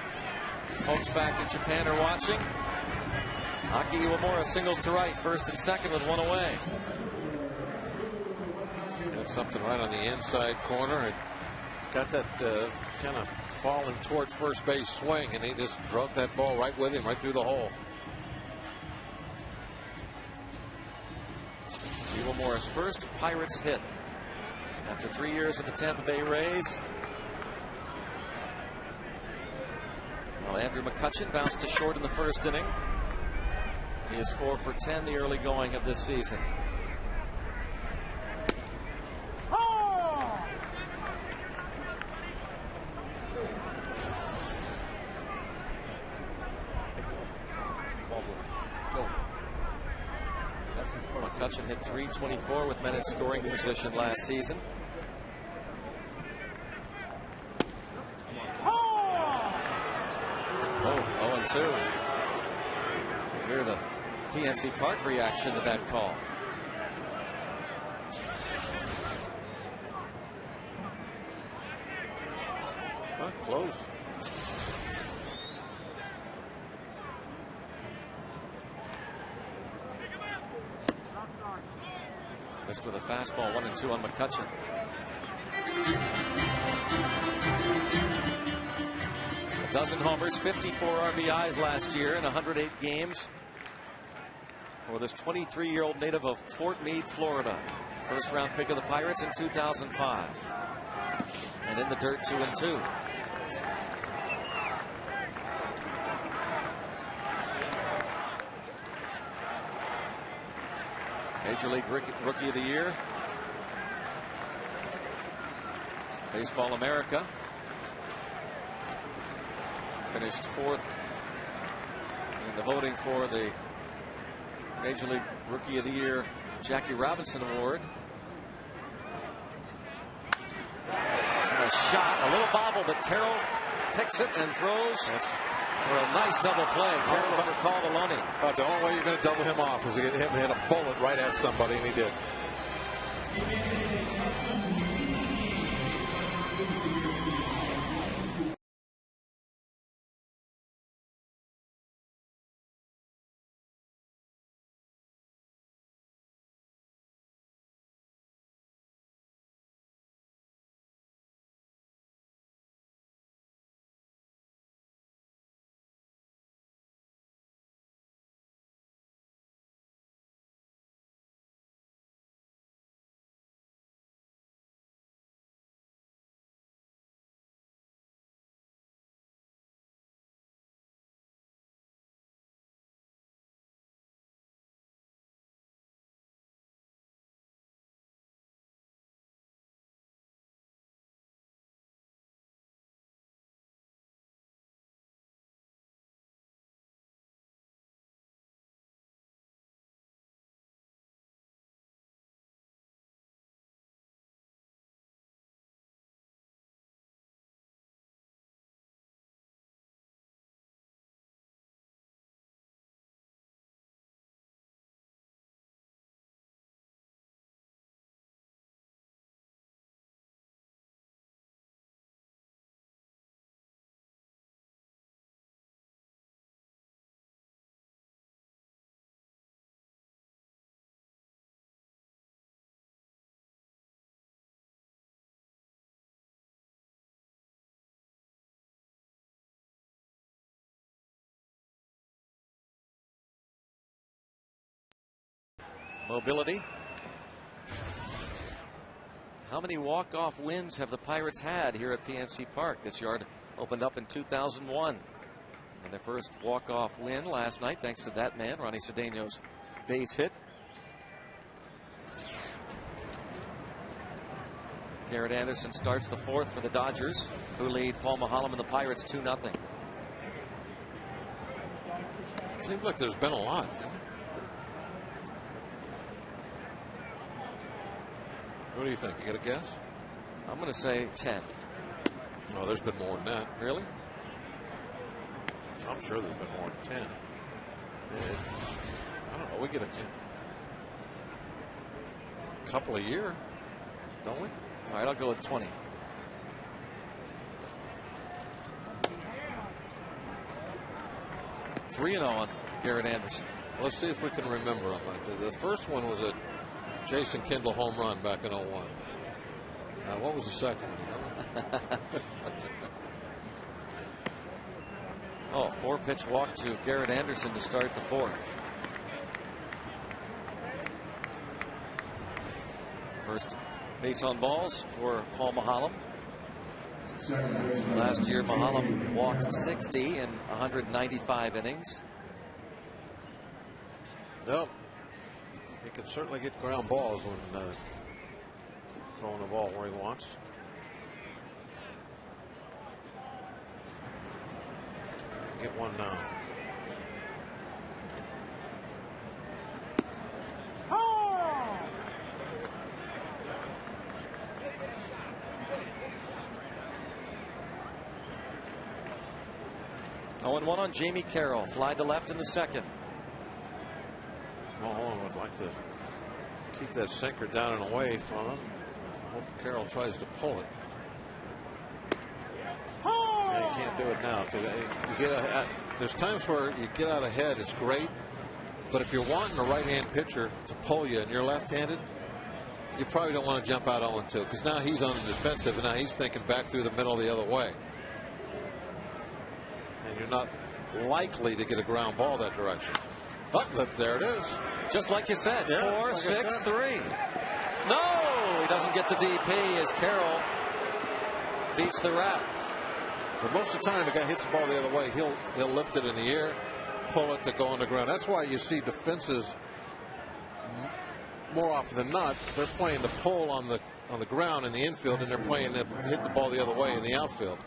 folks back in Japan are watching. Aki Iwamura singles to right, first and second with one away. Got something right on the inside corner. And got that kind of falling towards first base swing, and he just drove that ball right with him, right through the hole. Iwamura's first Pirates hit after 3 years with the Tampa Bay Rays. Well, Andrew McCutchen bounced to short in the first inning. He is 4 for 10 the early going of this season. McCutchen hit .324 with men in scoring position last season. Oh, 0-2. Hear the PNC Park reaction to that call. Not close. Missed with a fastball, 1-2 on McCutchen. A dozen homers, 54 RBIs last year in 108 games for this 23-year-old native of Fort Meade, Florida. First round pick of the Pirates in 2005. And in the dirt, 2-2. Major League Rookie of the Year Baseball America finished 4th in the voting for the Major League Rookie of the Year Jackie Robinson Award. And a shot, a little bobble, but Carroll picks it and throws for a nice double play. Carroll for Calderoni. But the only way you're going to double him off is to get him to hit a bullet right at somebody, and he did. Mobility. How many walk-off wins have the Pirates had here at PNC Park? This yard opened up in 2001. And their first walk-off win last night, thanks to that man, Ronnie Cedeno's base hit. Garrett Anderson starts the 4th for the Dodgers, who lead Paul Maholm and the Pirates 2-0. Seems like there's been a lot. What do you think? You got a guess? I'm going to say 10. Oh, there's been more than that. Really? I'm sure there's been more than 10. I don't know. We get a couple a year, don't we? All right, I'll go with 20. Three and on Garrett Anderson. Let's see if we can remember them. The first one was a Jason Kendall home run back in 01. What was the second one? Oh, 4-pitch walk to Garrett Anderson to start the 4th. First base on balls for Paul Maholm. Last year, Maholm walked 60 in 195 innings. Well, he can certainly get ground balls when throwing the ball where he wants. Get one now. Oh! 0-1 on Jamie Carroll. Fly to left in the 2nd. Maholm would like to keep that sinker down and away from him. Hope Carroll tries to pull it. And he can't do it now because you get there's times where you get out ahead. It's great, but if you're wanting a right-hand pitcher to pull you and you're left-handed, you probably don't want to jump out 0-2 because now he's on the defensive and now he's thinking back through the middle the other way, and you're not likely to get a ground ball that direction. Oh, there it is. Just like you said, yeah, 4, like 6, 3. No, he doesn't get the DP as Carroll beats the wrap. So most of the time, the guy hits the ball the other way. He'll lift it in the air, pull it to go on the ground. That's why you see defenses more often than not, they're playing to pull on the ground in the infield, and they're playing to hit the ball the other way in the outfield.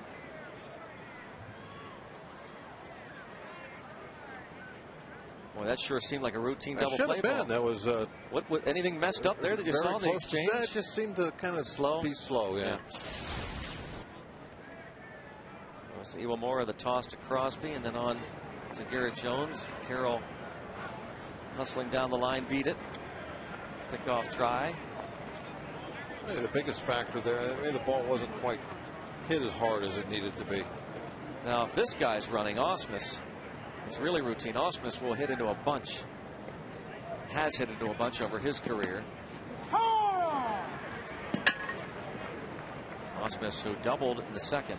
Boy, that sure seemed like a routine That double should play have been. ball. That was What anything messed up there that you saw in the exchange? It just seemed to kind of Slow? be slow. Yeah. We'll see one more of the toss to Crosby, and then on to Garrett Jones. Carroll hustling down the line, beat it. Pickoff try. Maybe the biggest factor there, maybe the ball wasn't quite hit as hard as it needed to be. Now, if this guy's running, Ausmus, it's really routine. Ausmus will hit into a bunch. Has hit into a bunch over his career. Ausmus, who doubled in the second.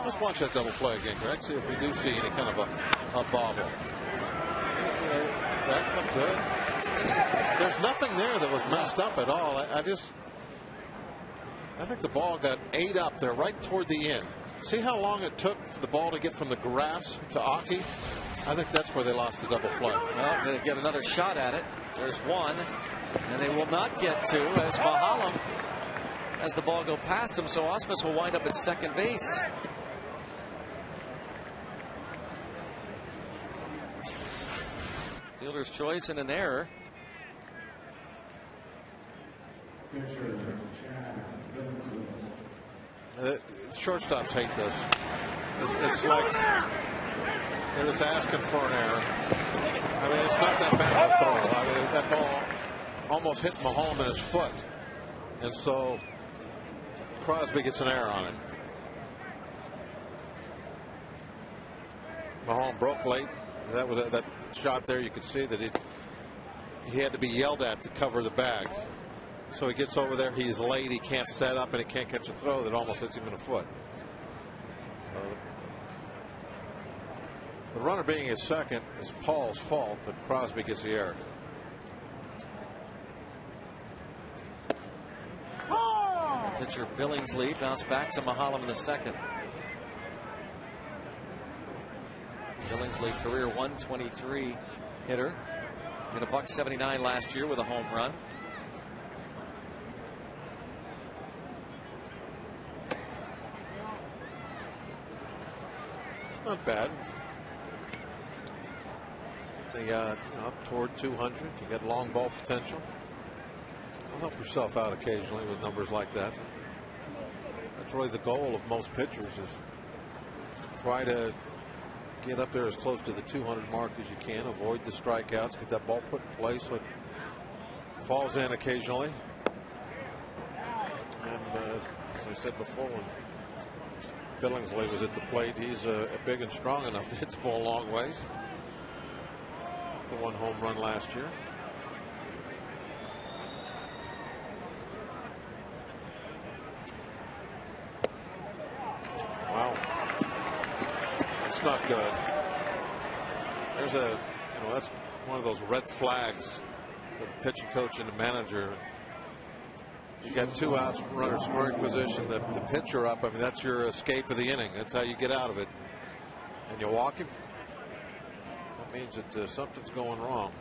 Let's watch that double play again, Greg. See if we do see any kind of a bobble. That looked good. There's nothing there that was messed up at all. I think the ball got ate up there right toward the end. See how long it took for the ball to get from the grass to Aki? I think that's where they lost the double play. Well, going to get another shot at it. There's one, and they will not get two as Mahalam has the ball go past him, so Ausmus will wind up at second base. Fielder's choice and an error. Shortstops hate this. It's like they're just asking for an error. I mean, it's not that bad of a throw. I mean, that ball almost hit Mahomes in his foot, and so Crosby gets an error on it. Mahomes broke late. That was that shot there. You could see that he had to be yelled at to cover the bag. So he gets over there. He's late. He can't set up, and he can't catch a throw that almost hits him in the foot. The runner being his second is Paul's fault, but Crosby gets the error. Pitcher Billingsley bounced back to Mahalam in the second. Billingsley, career 123 hitter. Hit a $179 last year with a home run. It's not bad. Up toward 200. You got long ball potential. You'll help yourself out occasionally with numbers like that. That's really the goal of most pitchers, is try to get up there as close to the 200 mark as you can. Avoid the strikeouts. Get that ball put in place so it falls in occasionally. And as I said before, when Billingsley was at the plate, he's big and strong enough to hit the ball a long ways. The one home run last year. Wow. That's not good. There's that's one of those red flags for the pitching coach and the manager. You got two outs, runner scoring position, the pitcher up. I mean, that's your escape of the inning. That's how you get out of it. And you walk him. That means that something's going wrong.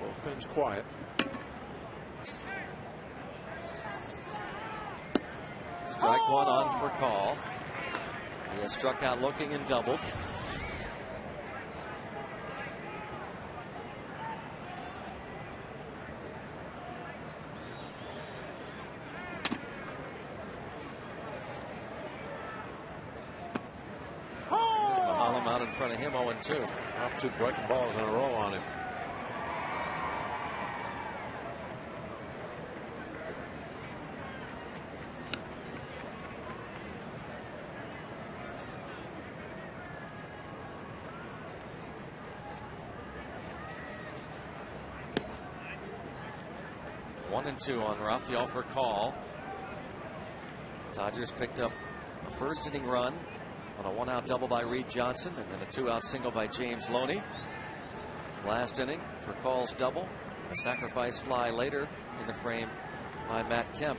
Bullpen's quiet. Strike one on for call. He has struck out looking and doubled. Mahalam out in front of him, 0-2. Up two breaking balls in a row on him. One and two on Rafael for call. Dodgers picked up A first inning run on a 1-out double by Reed Johnson, and then a 2-out single by James Loney. Last inning for Call's double. A sacrifice fly later in the frame by Matt Kemp.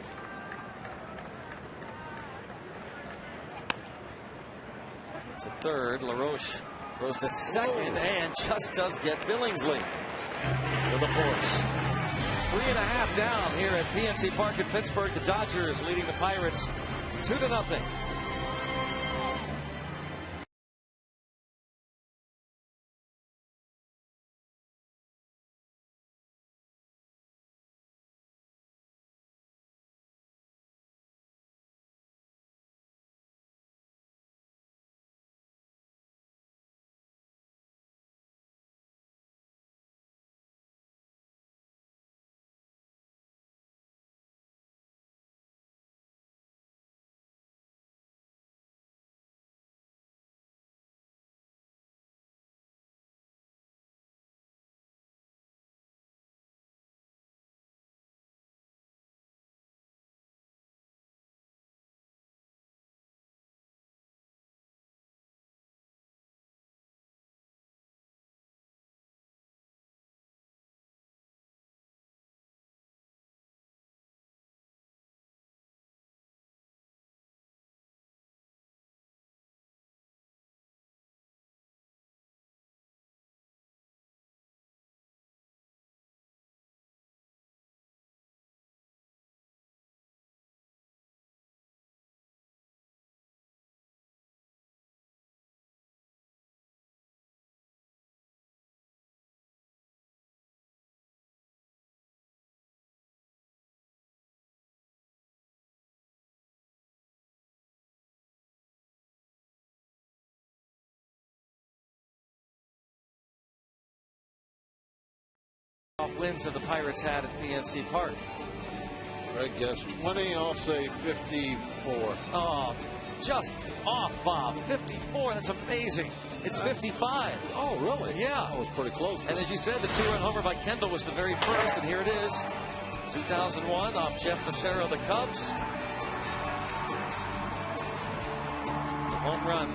To third, LaRoche throws to second and just does get Billingsley with the force. 3.5 down here at PNC Park in Pittsburgh. The Dodgers leading the Pirates 2-0. Wins of the Pirates had at PNC Park. Greg guessed 20. I'll say 54. Oh, just off, Bob. 54. That's amazing. It's 55. Oh, really? Yeah. That was pretty close. And as you said, the 2-run homer by Kendall was the very first, and here it is. 2001 off Jeff Facero of the Cubs. The home run.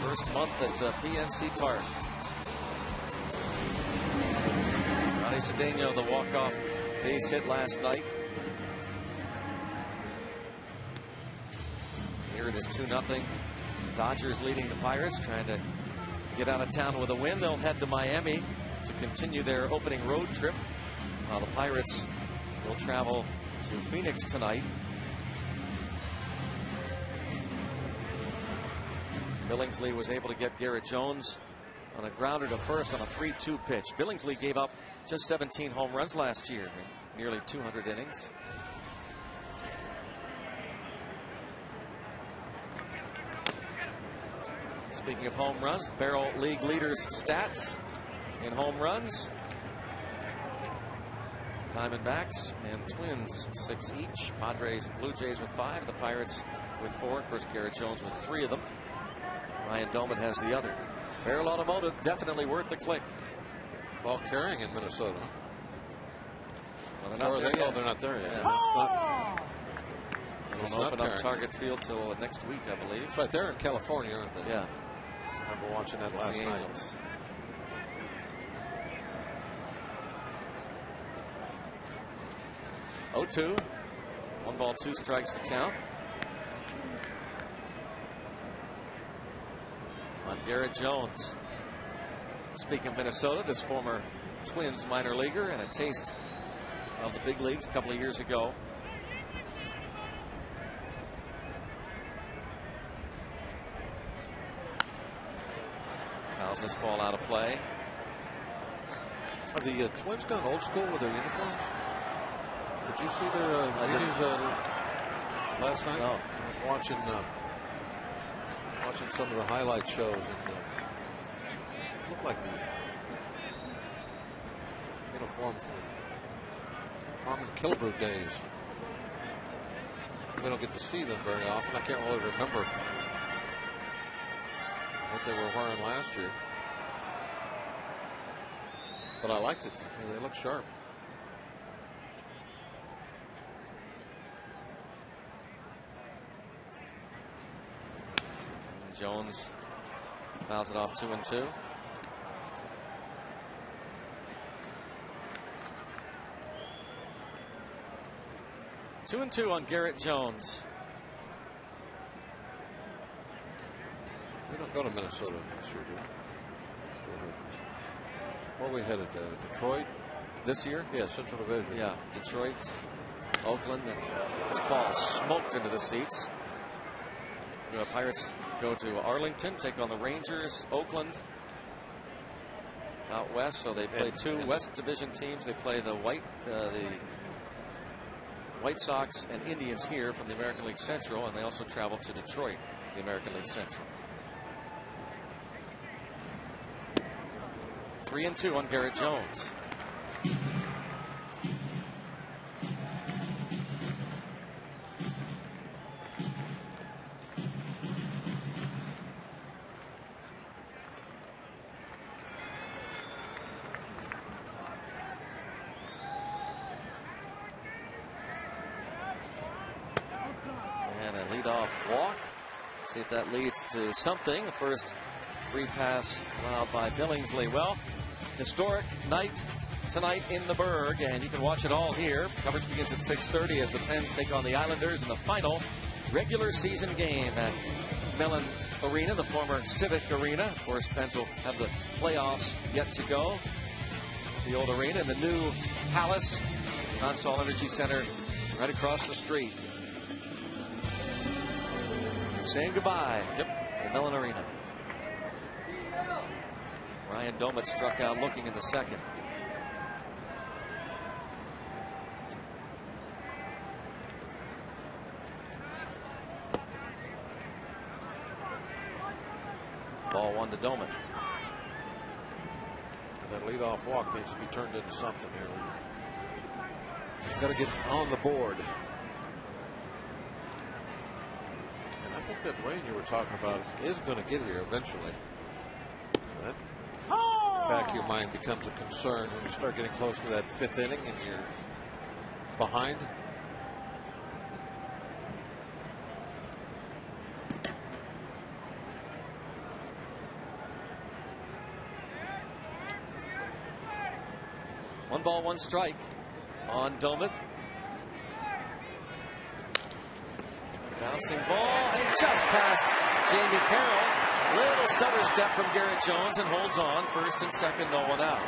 First month at PNC Park. Ronnie Cedeno, the walk-off base hit last night. Here it is 2-0. Dodgers leading the Pirates, trying to get out of town with a win. They'll head to Miami to continue their opening road trip, while the Pirates will travel to Phoenix tonight. Billingsley was able to get Garrett Jones on a grounder to first on a 3-2 pitch. Billingsley gave up just 17 home runs last year, nearly 200 innings. Speaking of home runs, Barrel League leaders stats in home runs. Diamondbacks and Twins 6 each. Padres and Blue Jays with 5. The Pirates with 4. Of course, Garrett Jones with 3 of them. Ryan Doman has the other. Barrel Automotive, definitely worth the click. Ball carrying in Minnesota. Well, they're not there yet. They're not there yet. Yeah. It's They'll open not up Target Field till next week, I believe. It's right there in California, aren't they? Yeah. I remember watching that last the night. Angels. Oh, 2. 1 ball, 2 strikes to count. On Garrett Jones. Speaking of Minnesota, this former Twins minor leaguer and a taste of the big leagues a couple of years ago. Fouls this ball out of play. Have the Twins gone old school with their uniforms? Did you see their videos last night? No. I was watching some of the highlight shows, and it looked like the uniform from Harmon Killebrew days. We don't get to see them very often. I can't really remember what they were wearing last year, but I liked it. They look sharp. Jones fouls it off 2-2. Two and two on Garrett Jones. We don't go to Minnesota this year, do we? Where are we headed? Detroit? This year? Yeah, Central Division. Yeah, Detroit, Oakland. This ball smoked into the seats. The Pirates go to Arlington, take on the Rangers. Oakland out west, so they play two West Division teams. They play the White Sox and Indians here from the American League Central, and they also travel to Detroit, the American League Central. 3-2 on Garrett Jones. And a leadoff walk. See if that leads to something. The first free pass allowed by Billingsley. Well, historic night tonight in the Berg, and you can watch it all here. Coverage begins at 6:30 as the Pens take on the Islanders in the final regular season game at Mellon Arena, the former Civic Arena. Of course, Pens will have the playoffs yet to go. The old arena and the new Palace Consol Energy Center right across the street. Saying goodbye. Yep. The Mellon Arena. Ryan Domet struck out looking in the second. Ball one to Domet. That leadoff walk needs to be turned into something here. You've got to get on the board. And I think that rain you were talking about is going to get here eventually. That back of your mind becomes a concern when you start getting close to that fifth inning and you're behind. One ball, one strike on Domet. Bouncing ball and just past Jamie Carroll. Little stutter step from Garrett Jones and holds on. First and second, no one out.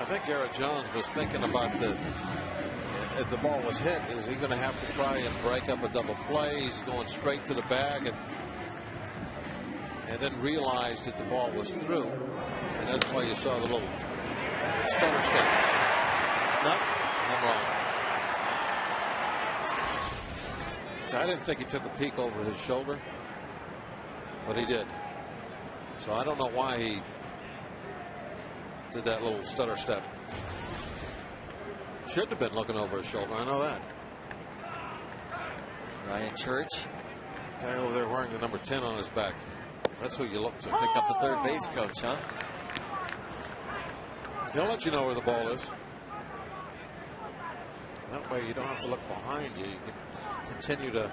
I think Garrett Jones was thinking about if the ball was hit, is he going to have to try and break up a double play? He's going straight to the bag and then realized that the ball was through. And that's why you saw the little stutter step. No, I'm wrong. I didn't think he took a peek over his shoulder, but he did. So I don't know why he did that little stutter step. Shouldn't have been looking over his shoulder. I know that. Ryan Church. Guy over there wearing the number 10 on his back. That's who you look to. Pick up the third base coach, huh? He'll let you know where the ball is. That way you don't have to look behind you. You can continue to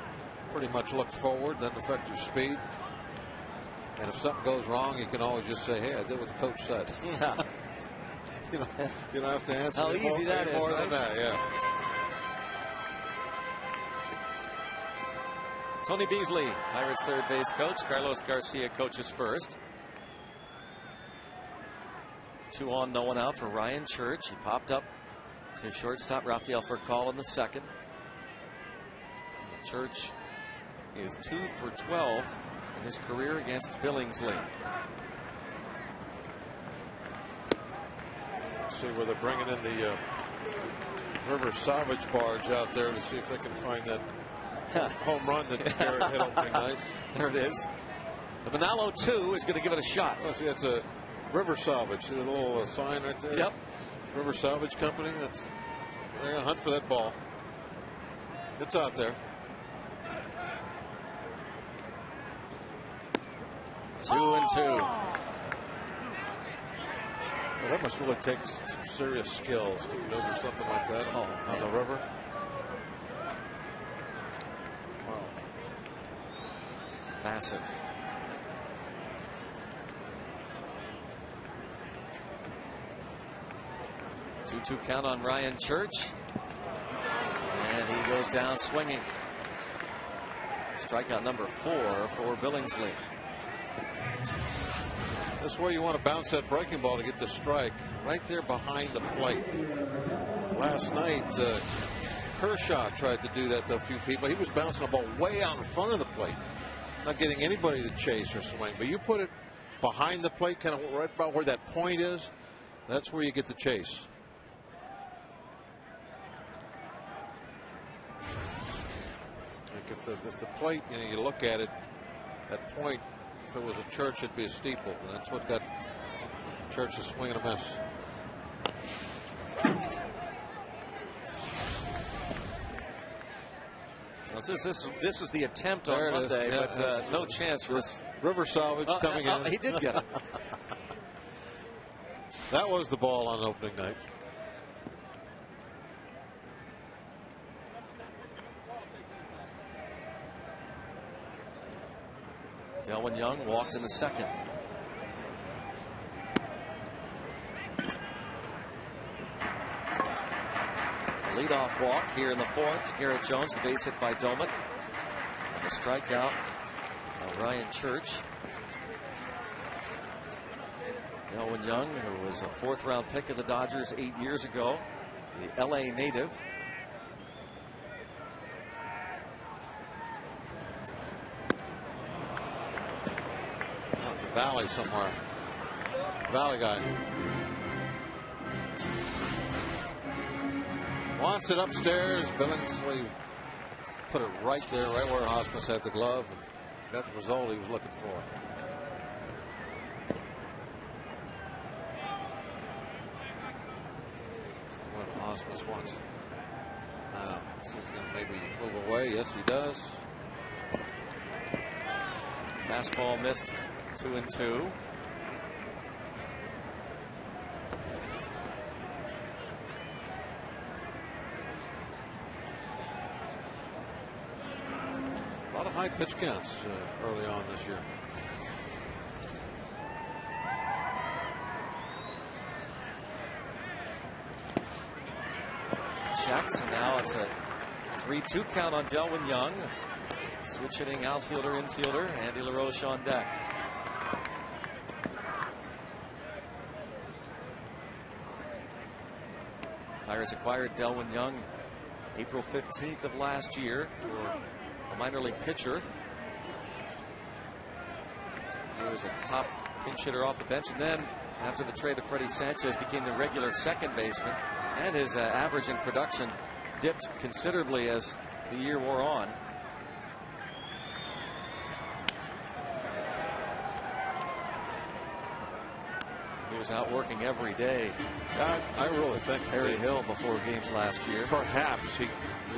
pretty much look forward, doesn't affect your speed. And if something goes wrong, you can always just say, hey, I did what the coach said. Yeah. You don't have to answer how easy that is, more right? than that, yeah. Tony Beasley, Pirates third base coach. Carlos Garcia coaches first. 2 on, no one out for Ryan Church. He popped up to shortstop Rafael Furcal in the second. Church is 2 for 12 in his career against Billingsley. See where they're bringing in the River Salvage barge out there to see if they can find that home run that Garrett hit opening night. There it is. The Manalo 2 is going to give it a shot. Well, see, that's a River Salvage. See the little sign right there? Yep. River Salvage Company. They're going to hunt for that ball. It's out there. 2-2. Well, that must really take some serious skills to maneuver something like that on the river. Wow. defensive. 2-2 count on Ryan Church. And he goes down swinging. Strikeout number 4 for Billingsley. That's where you want to bounce that breaking ball to get the strike. Right there behind the plate. Last night, Kershaw tried to do that to a few people. He was bouncing the ball way out in front of the plate. Not getting anybody to chase or swing. But you put it behind the plate, kind of right about where that point is. That's where you get the chase. Like if the plate, you look at it, that point, if it was a church, it'd be a steeple. And that's what got Church's swing and a miss. This was the attempt on Monday, yeah, but no chance for this. River salvage coming in. He did get it. That was the ball on opening night. Delwyn Young walked in the second. A leadoff walk here in the fourth to Garrett Jones. The base hit by Doman. And a strikeout by Ryan Church. Delwyn Young, who was a 4th-round pick of the Dodgers 8 years ago, the LA native. Valley somewhere. Valley guy. Wants it upstairs. Billingsley put it right there, right where Hospice had the glove, and got the result he was looking for. So what Hospice wants it. Now, so he's going to maybe move away. Yes, he does. Fastball missed. 2-2. A lot of high pitch counts early on this year. Checks, and now it's a 3-2 count on Delwyn Young. Switch hitting outfielder, infielder, Andy LaRoche on deck. Pirates acquired Delwyn Young April 15th of last year for a minor league pitcher. He was a top pinch hitter off the bench, and then after the trade of Freddie Sanchez became the regular second baseman, and his average in production dipped considerably as the year wore on. He was out working every day. I really think Perry Hill before games last year. Perhaps he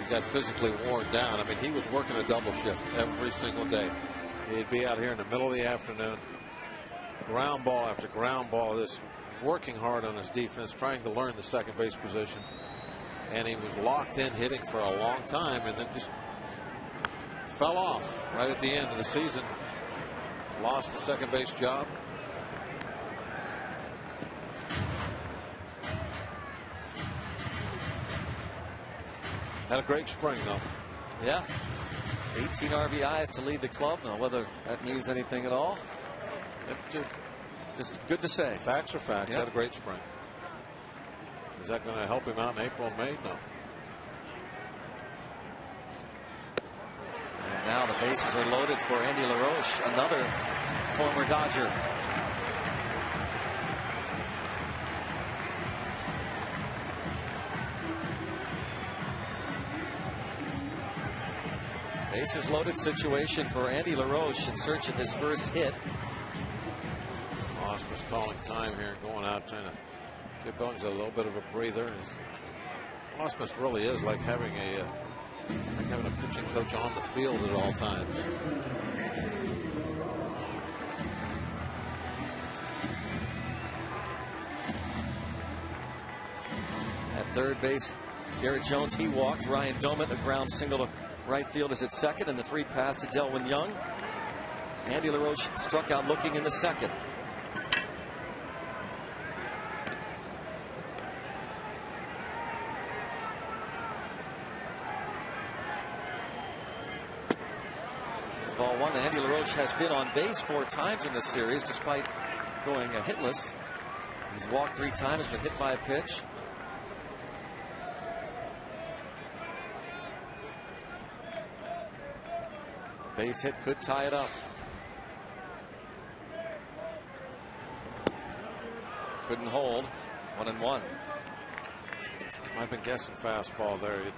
got physically worn down. I mean, he was working a double shift every single day. He'd be out here in the middle of the afternoon, ground ball after ground ball, this working hard on his defense, trying to learn the second base position. And he was locked in hitting for a long time, and then just fell off right at the end of the season. Lost the second base job. Had a great spring, though. Yeah. 18 RBIs to lead the club. Now, whether that means anything at all, just good to say. Facts are facts. Yep. Had a great spring. Is that going to help him out in April and May? No. And now the bases are loaded for Andy LaRoche, another former Dodger. Bases loaded situation for Andy LaRoche in search of his first hit. Moss was calling time here, going out trying to give Billings a little bit of a breather. Hospice really is like having a pitching coach on the field at all times. At third base, Garrett Jones, he walked. Ryan Doman, a ground single to right field, is at second, and the free pass to Delwyn Young. Andy LaRoche struck out looking in the second. Ball one. Andy LaRoche has been on base 4 times in this series, despite going hitless. He's walked 3 times, been hit by a pitch. A base hit could tie it up. Couldn't hold. 1-1. I've been guessing fastball there.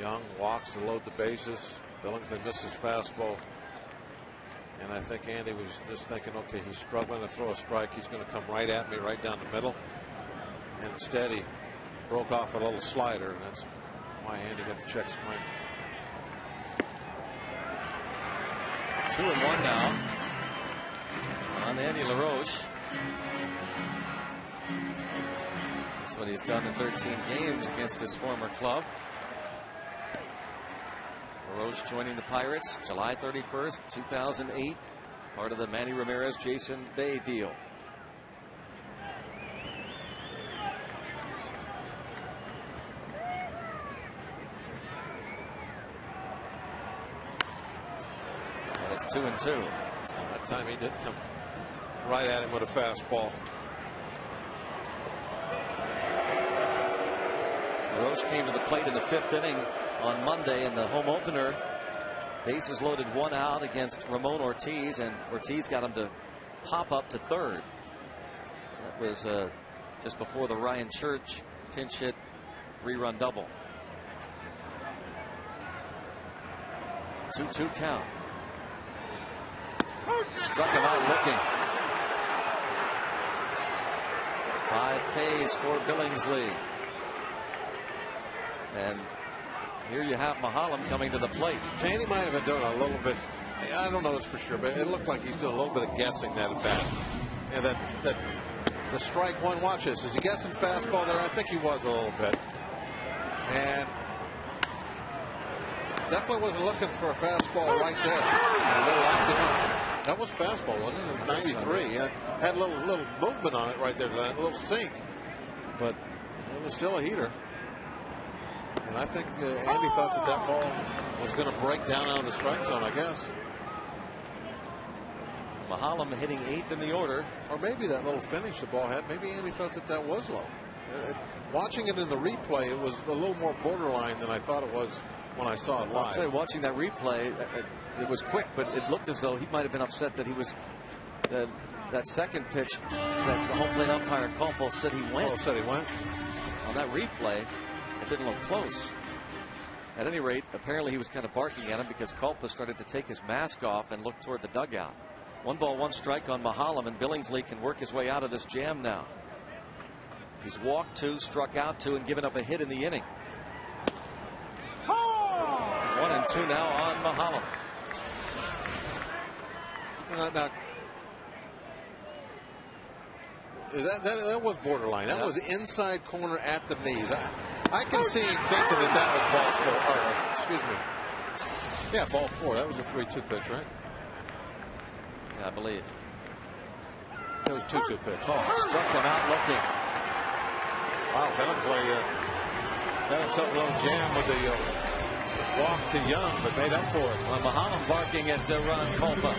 Young walks to load the bases. Billingsley misses fastball. And I think Andy was just thinking, okay, he's struggling to throw a strike. He's going to come right at me, right down the middle. And instead, he broke off a little slider, and that's why Andy got the check swing. 2-1 now on Andy LaRoche. That's what he's done in 13 games against his former club. LaRoche joining the Pirates July 31st, 2008, part of the Manny Ramirez, Jason Bay deal. And it's 2-2. That time he did come right at him with a fastball. LaRoche came to the plate in the 5th inning on Monday in the home opener. Bases loaded, 1 out against Ramon Ortiz, and Ortiz got him to hop up to 3rd. That was just before the Ryan Church pinch hit 3-run double. 2-2 count. Struck him out looking. 5 Ks for Billingsley. And here you have Mahalam coming to the plate. Taney might have been doing a little bit. I don't know this for sure, but it looked like he's doing a little bit of guessing that at bat. And that the strike one. Watch this. Is he guessing fastball there? I think he was a little bit. And definitely wasn't looking for a fastball right there. A little active up. That was fastball, wasn't it? It was 93. He had a little movement on it right there, a little sink. But it was still a heater. And I think Andy thought that ball was going to break down out of the strike zone, I guess. Mahalam hitting 8th in the order. Or maybe that little finish the ball had, maybe Andy thought that was low. Watching it in the replay, it was a little more borderline than I thought it was when I saw it live. I'll tell you, watching that replay, it was quick, but it looked as though he might have been upset that he was that second pitch that the home plate umpire Colpo said he went. Oh, said he went? On that replay, it didn't look close. At any rate, apparently he was kind of barking at him because Culpa started to take his mask off and look toward the dugout. 1 ball, 1 strike on Mahalam, and Billingsley can work his way out of this jam now. He's walked 2, struck out 2, and given up a hit in the inning. 1-2 now on Mahalam. Now, that was borderline. That was inside corner at the knees. I can see him thinking that was ball 4. Excuse me. Yeah, ball 4. That was a 3-2 pitch, right? Yeah, I believe. It was 2-2 pitch. Oh, struck him out looking. Wow, Billingsley got himself a little jam with the walk to Young, but made up for it. Well, Mahalam barking at Ron Culpa.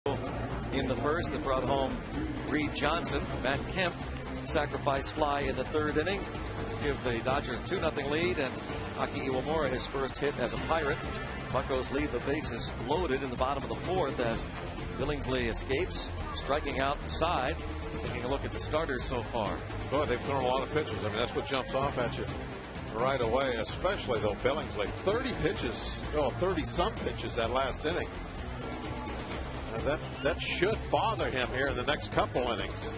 in the first that brought home Reed Johnson. Matt Kemp sacrifice fly in the third inning. Give the Dodgers 2-0 lead, and Aki Iwamura his first hit as a Pirate. Buccos leave the bases loaded in the bottom of the fourth as Billingsley escapes, striking out the side. Taking a look at the starters so far. Boy, they've thrown a lot of pitches. I mean, that's what jumps off at you right away, especially though Billingsley. 30 pitches, 30-some pitches that last inning. That should bother him here in the next couple innings.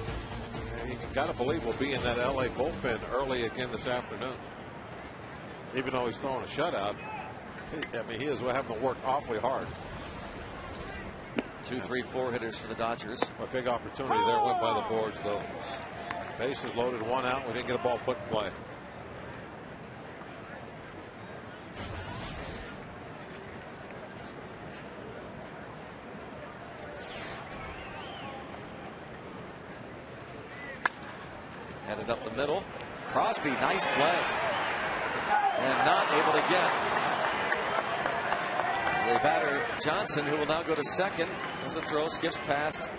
And you got to believe we'll be in that LA bullpen early again this afternoon. Even though he's throwing a shutout, he is having to work awfully hard. 2, 3, 4 hitters for the Dodgers. A big opportunity there, went by the boards though. Bases loaded, 1 out. We didn't get a ball put in play. Headed up the middle. Crosby, nice play. And not able to get the batter Johnson, who will now go to second. As the throw skips past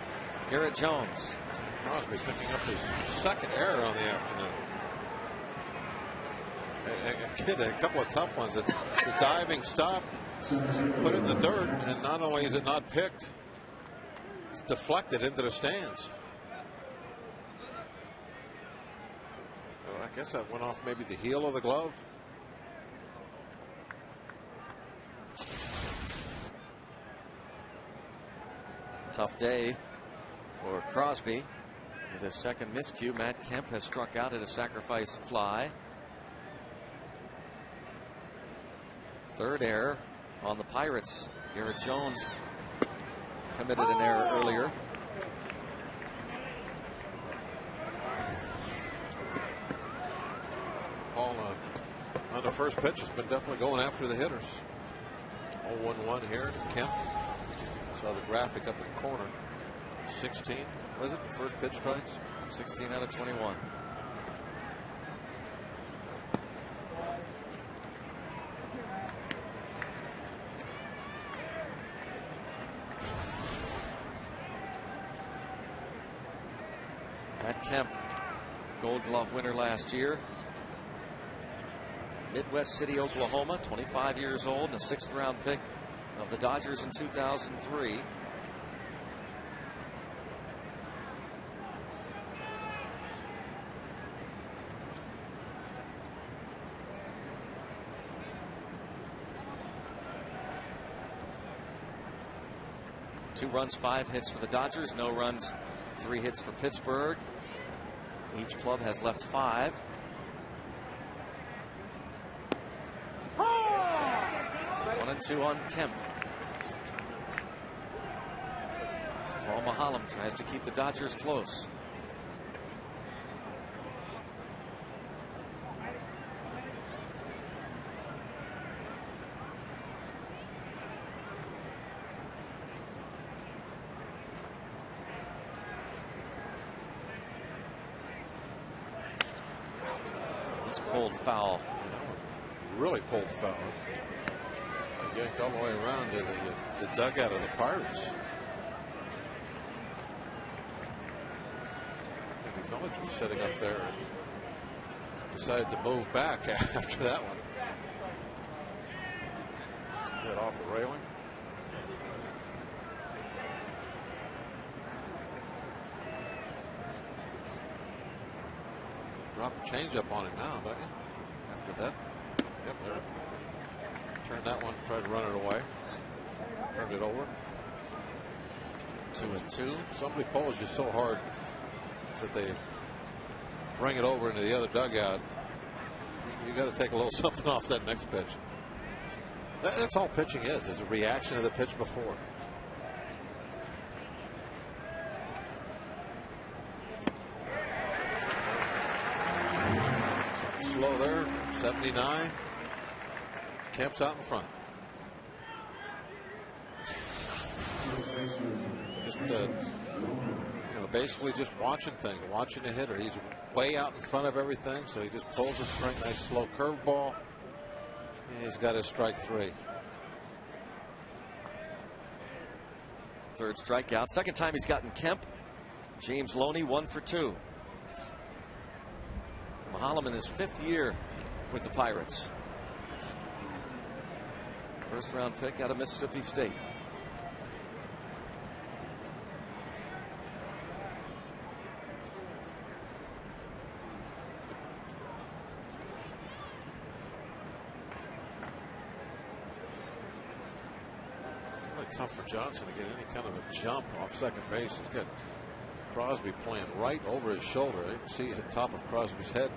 Garrett Jones. Crosby picking up his second error on the afternoon. A couple of tough ones. The diving stop, put it in the dirt, and not only is it not picked, it's deflected into the stands. I guess that went off maybe the heel of the glove. Tough day for Crosby. With his second miscue, Matt Kemp has struck out at a sacrifice fly. Third error on the Pirates. Garrett Jones committed an error earlier. Paul on the first pitch has been definitely going after the hitters. 0-1-1 here. Kemp. Saw the graphic up in the corner. 16 was it? First pitch strikes. 16 out of 21. Matt Kemp, Gold Glove winner last year. Midwest City, Oklahoma, 25 years old, and a 6th round pick of the Dodgers in 2003. Two runs, 5 hits for the Dodgers. No runs, 3 hits for Pittsburgh. Each club has left 5. One and 2 on Kemp. Paul Mahalem tries to keep the Dodgers close. It's pulled foul. Really pulled foul. Yanked all the way around to the dugout of the Pirates. The College was sitting up there and decided to move back after that one. Hit off the railing. Drop a changeup on him now, don't you? After that. Yep, there. Turned that one, tried to run it away. Turned it over. 2-2. Somebody pulls you so hard that they bring it over into the other dugout. You got to take a little something off that next pitch. That's all pitching is a reaction to the pitch before. Slow there, 79. Kemp's out in front. Just basically just watching things, watching the hitter. He's way out in front of everything, so he just pulls the string. Nice slow curveball. And he's got his strike 3. Third strikeout. Second time he's gotten Kemp. James Loney 1 for 2. Mahalam in his 5th year with the Pirates. First round pick out of Mississippi State. Really tough for Johnson to get any kind of a jump off second base. He's got Crosby playing right over his shoulder. You can see the top of Crosby's head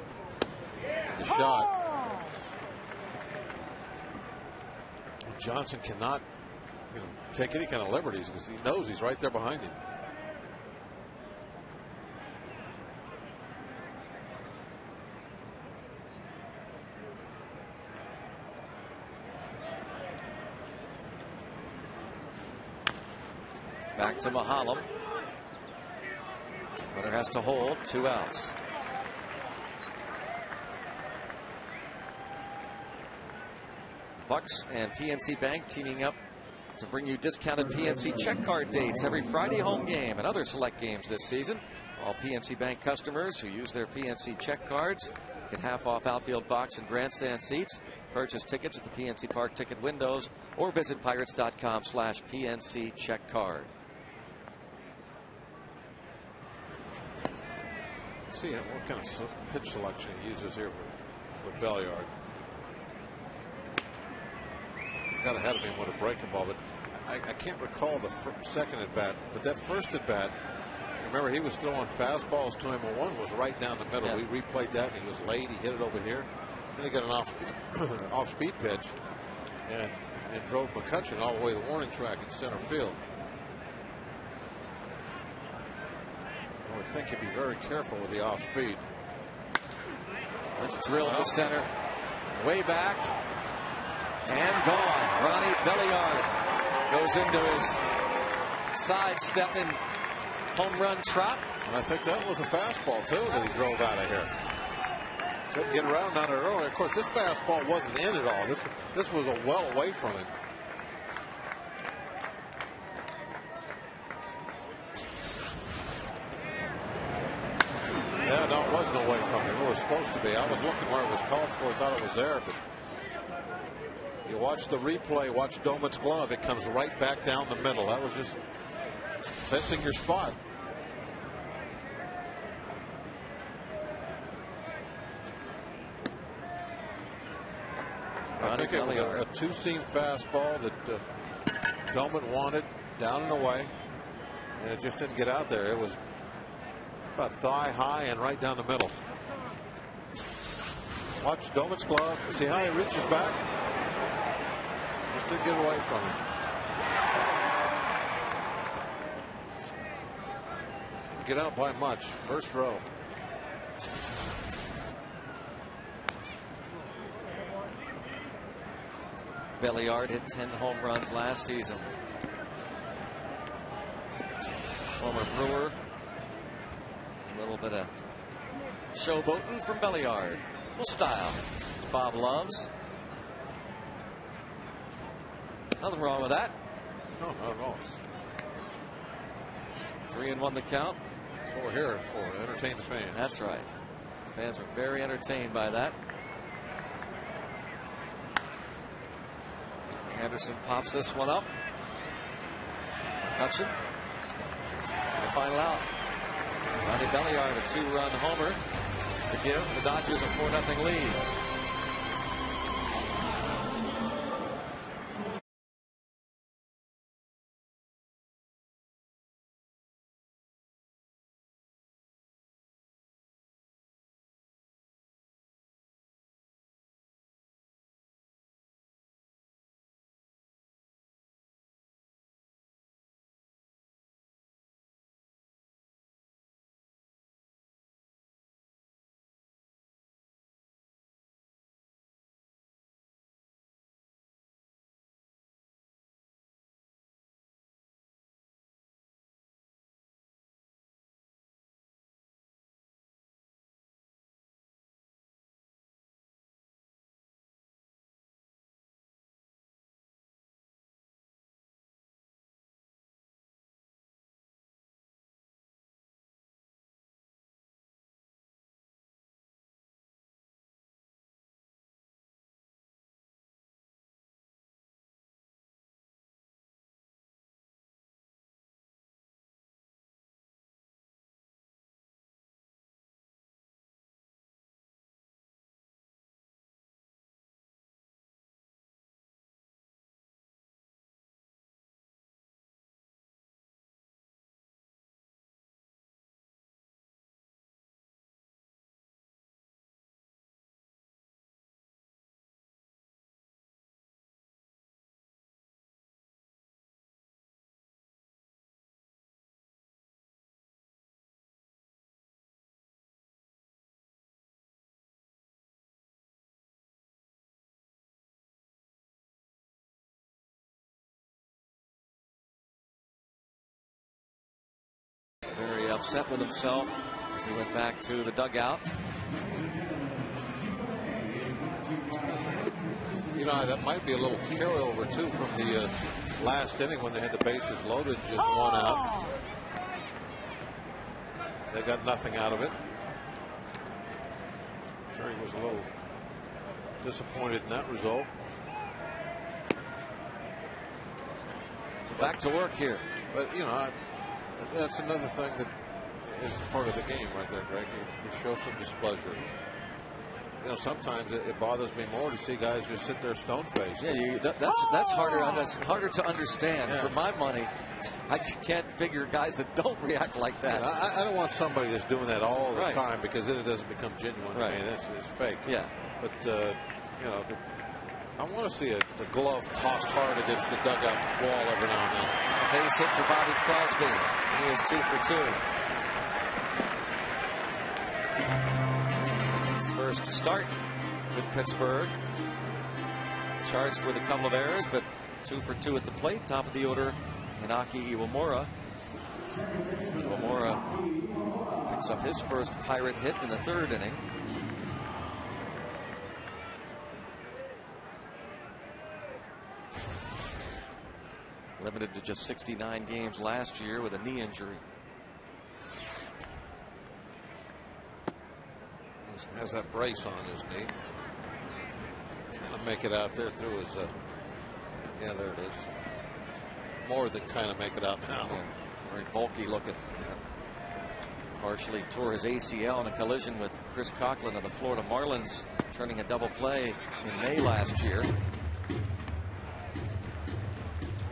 in the shot. Johnson cannot, take any kind of liberties because he knows he's right there behind him. Back to Mahalam. Runner has to hold. 2 outs. Bucks and PNC Bank teaming up to bring you discounted PNC check card dates every Friday home game and other select games this season. All PNC Bank customers who use their PNC check cards get half off outfield box and grandstand seats. Purchase tickets at the PNC Park ticket windows or visit pirates.com/PNC check card. See what kind of pitch selection he uses here with Belliard. Got ahead of him with a breaking ball, but I can't recall the second at bat, but that first at bat, remember he was throwing fastballs to him, and one was right down the middle. Yeah. We replayed that, and he was late. He hit it over here. Then he got an off speed pitch and drove McCutcheon all the way to the warning track in center field. I would think he'd be very careful with the off speed. Let's drill to center. Way back. And gone. Ronnie Belliard goes into his sidestepping home run trot. And I think that was a fastball, too, that he drove out of here. Couldn't get around on it earlier. Of course, this fastball wasn't in at all. This was a well away from him. Yeah, no, it wasn't away from him. It was supposed to be. I was looking where it was called for. I thought it was there, but you watch the replay, watch Doman's glove. It comes right back down the middle. That was just missing your spot. I think it was a two-seam fastball that Doman wanted down and away, and it just didn't get out there. It was about thigh high and right down the middle. Watch Doman's glove. See how he reaches back? Just didn't get away from him. Get out by much. First row. Belliard hit 10 home runs last season. Former Brewer. A little bit of showboating from Belliard. Full style. Bob loves. Nothing wrong with that. No, not at all. 3-1 the count. That's what we're here for. Entertain the fans. That's right. Fans were very entertained by that. Anderson pops this one up. McCutcheon. The final out. Ronnie Belliard, a 2-run homer to give the Dodgers a 4-0 lead. upset with himself as he went back to the dugout. You know, that might be a little carryover, too, from the last inning when they had the bases loaded, just one out. They got nothing out of it. I'm sure he was a little disappointed in that result. So back to work here. But, you know, that's another thing that is part of the game right there, Greg. You show some displeasure. You know, sometimes it bothers me more to see guys just sit there stone-faced. Yeah, that's harder. That's harder to understand. Yeah. For my money, I just can't figure guys that don't react like that. I don't want somebody that's doing that all the Right. time, because then it doesn't become genuine. Right. I mean, it's fake. Yeah. But you know, I want to see a glove tossed hard against the dugout wall every now and then. A base hit for Bobby Crosby. He is 2 for 2. His first start with Pittsburgh. Charged with a couple of errors, but 2 for 2 at the plate. Top of the order, Inaki Iwamura. Iwamura picks up his first Pirate hit in the 3rd inning. Limited to just 69 games last year with a knee injury. He has that brace on his knee. Kind of make it out there through his. Yeah, there it is. More than kind of make it out now. Yeah, very bulky looking. Partially tore his ACL in a collision with Chris Coughlin of the Florida Marlins, turning a double play in May last year.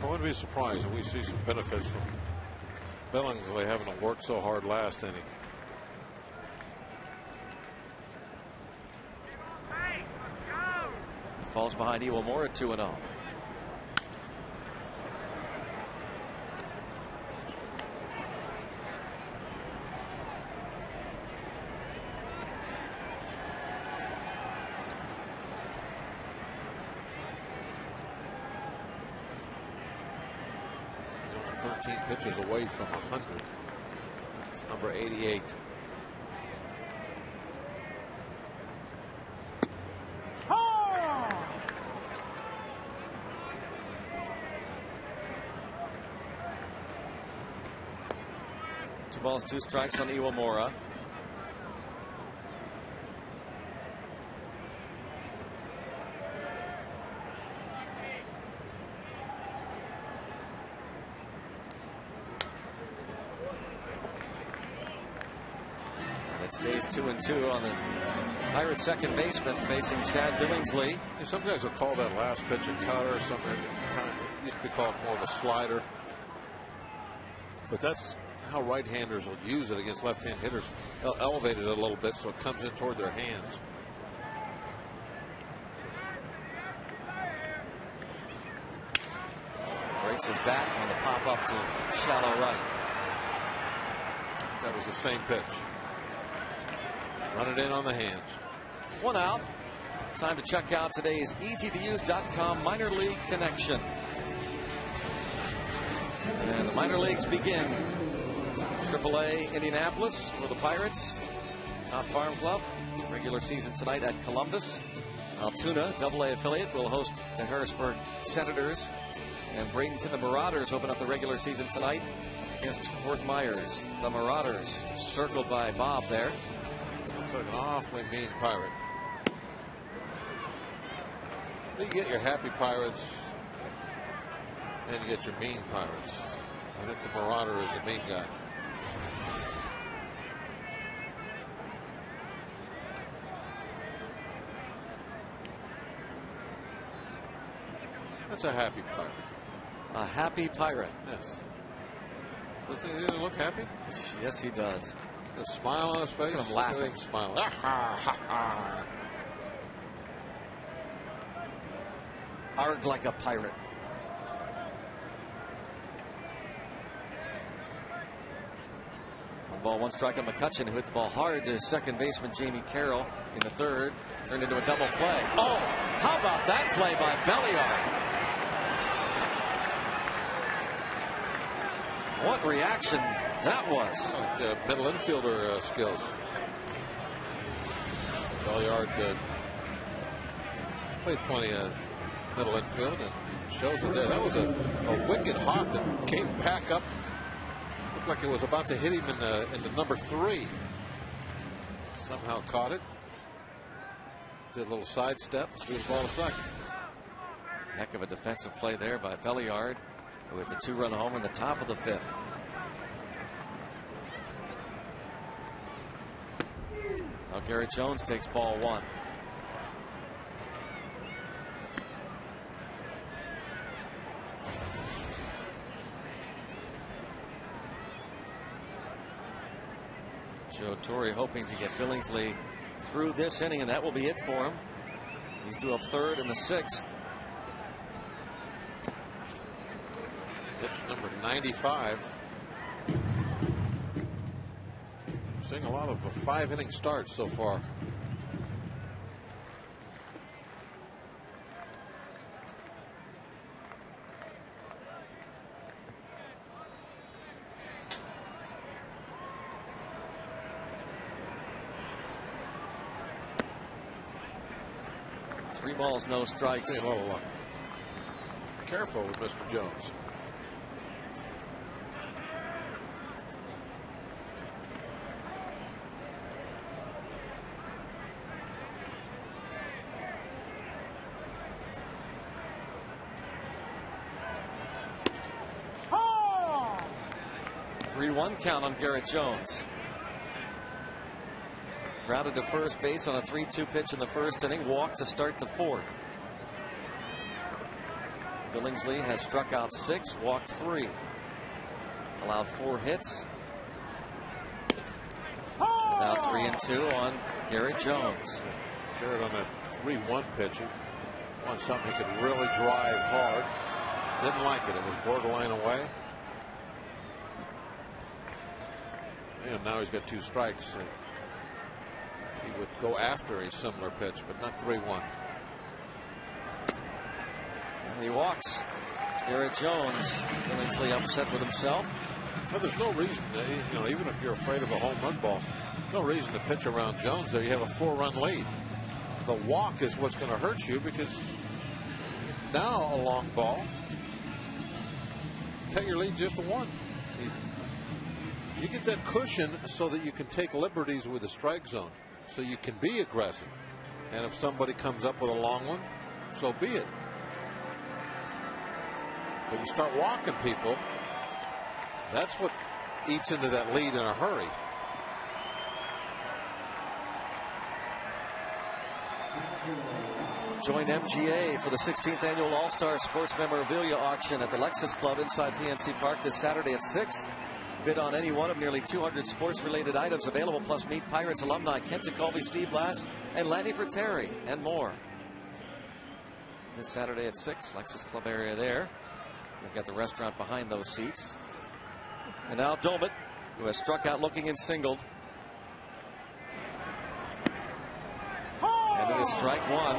I wouldn't be surprised if we see some benefits from Billingsley having to work so hard last inning. He falls behind Iwamura 2-0. He's only 13 pitches away from 100. It's number 88. Two balls, 2 strikes on Iwamura. And it stays 2-2 on the Pirates' second baseman facing Chad Billingsley. Some guys will call that last pitch a cutter or something. It used to be called more of a slider. But that's how right-handers will use it against left-hand hitters. They'll elevate it a little bit so it comes in toward their hands. Breaks his bat on the pop-up to shallow right. That was the same pitch. Run it in on the hands. 1 out. Time to check out today's easytouse.com minor league connection. And the minor leagues begin. AAA Indianapolis for the Pirates. Top Farm Club. Regular season tonight at Columbus. Altoona, AA affiliate, will host the Harrisburg Senators. And Bradenton, the Marauders, open up the regular season tonight against Fort Myers. The Marauders circled by Bob there. Looks like an awfully mean Pirate. You get your happy Pirates and you get your mean Pirates. I think the Marauder is the mean guy. That's a happy Pirate. A happy Pirate. Yes. Does he look happy? Yes, he does. A smile on his face. Look at him laughing. Look at him smiling. Ah, ha, ha, ha. Arg like a pirate. One ball, 1 strike on McCutcheon, who hit the ball hard to second baseman Jamie Carroll in the 3rd. Turned into a double play. Oh, how about that play by Belliard? What reaction that was. Like middle infielder skills. Belliard played plenty of middle infield and shows it there. That was a wicked hop that came back up. Looked like it was about to hit him in the number 3. Somehow caught it. Did a little sidestep. Threw the ball to second. Heck of a defensive play there by Belliard with the 2-run homer in the top of the 5th. Now Garrett Jones takes ball 1. Joe Torre hoping to get Billingsley through this inning, and that will be it for him. He's due up 3rd in the 6th. Pitch number 95. Seeing a lot of 5-inning starts so far. Three balls, no strikes. A little luck. Careful with Mr. Jones. Home! 3-1 count on Garrett Jones. Grounded to first base on a 3-2 pitch in the 1st inning. Walked to start the 4th. Billingsley has struck out 6, walked 3. Allowed 4 hits. And now 3-2 on Garrett Jones. Garrett on a 3-1 pitch. He wanted something he could really drive hard. Didn't like it. It was borderline away. And now he's got 2 strikes. He would go after a similar pitch, but not 3-1. And he walks. Garrett Jones. Billingsley upset with himself. So there's no reason, even if you're afraid of a home run ball, no reason to pitch around Jones there. You have a 4-run lead. The walk is what's going to hurt you, because now a long ball, cut your lead just to 1. You get that cushion so that you can take liberties with the strike zone, so you can be aggressive. And if somebody comes up with a long one, so be it. But you start walking people, that's what eats into that lead in a hurry. Join MGA for the 16th annual All-Star Sports Memorabilia Auction at the Lexus Club inside PNC Park this Saturday at 6. Bid on any one of nearly 200 sports-related items available, plus meet Pirates alumni Kent DeColby, Steve Blass, and Lanny Fratteri, and more. This Saturday at 6, Lexus Club area there. We've got the restaurant behind those seats. And now Domit, who has struck out looking and singled. And it is strike 1.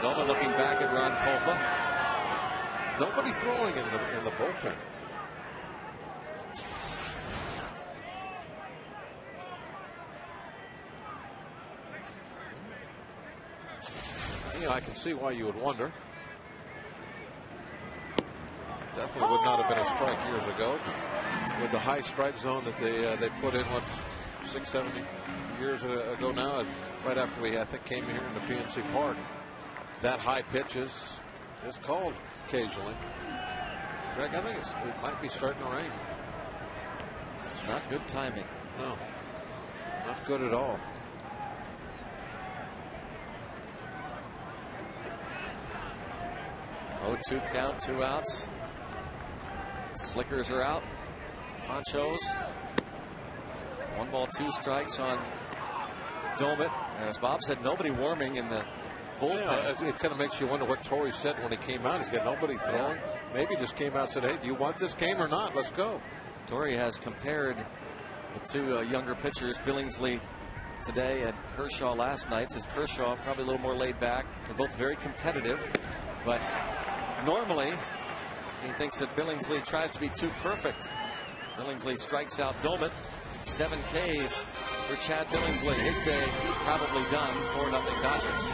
Domit looking back at Ron Kolpa. Nobody throwing in the bullpen. I can see why you would wonder. Definitely would not have been a strike years ago with the high strike zone that they put in 6-7 years ago now, and right after we I think came here in the PNC Park. That high pitch is called occasionally. Greg, I think it might be starting to rain. Not good timing. No, not good at all. Oh, 2 count, 2 outs. Slickers are out. Ponchos. 1 ball, 2 strikes on Domit. As Bob said, nobody warming in the bullpen. Yeah, it kind of makes you wonder what Torre said when he came out. He's got nobody throwing. Maybe just came out and said, hey, do you want this game or not? Let's go. Torre has compared the 2 younger pitchers, Billingsley today and Kershaw last night. Says Kershaw probably a little more laid back. They're both very competitive, but normally he thinks that Billingsley tries to be too perfect. Billingsley strikes out Gilman. 7 Ks for Chad Billingsley. His day probably done. 4-0 Dodgers.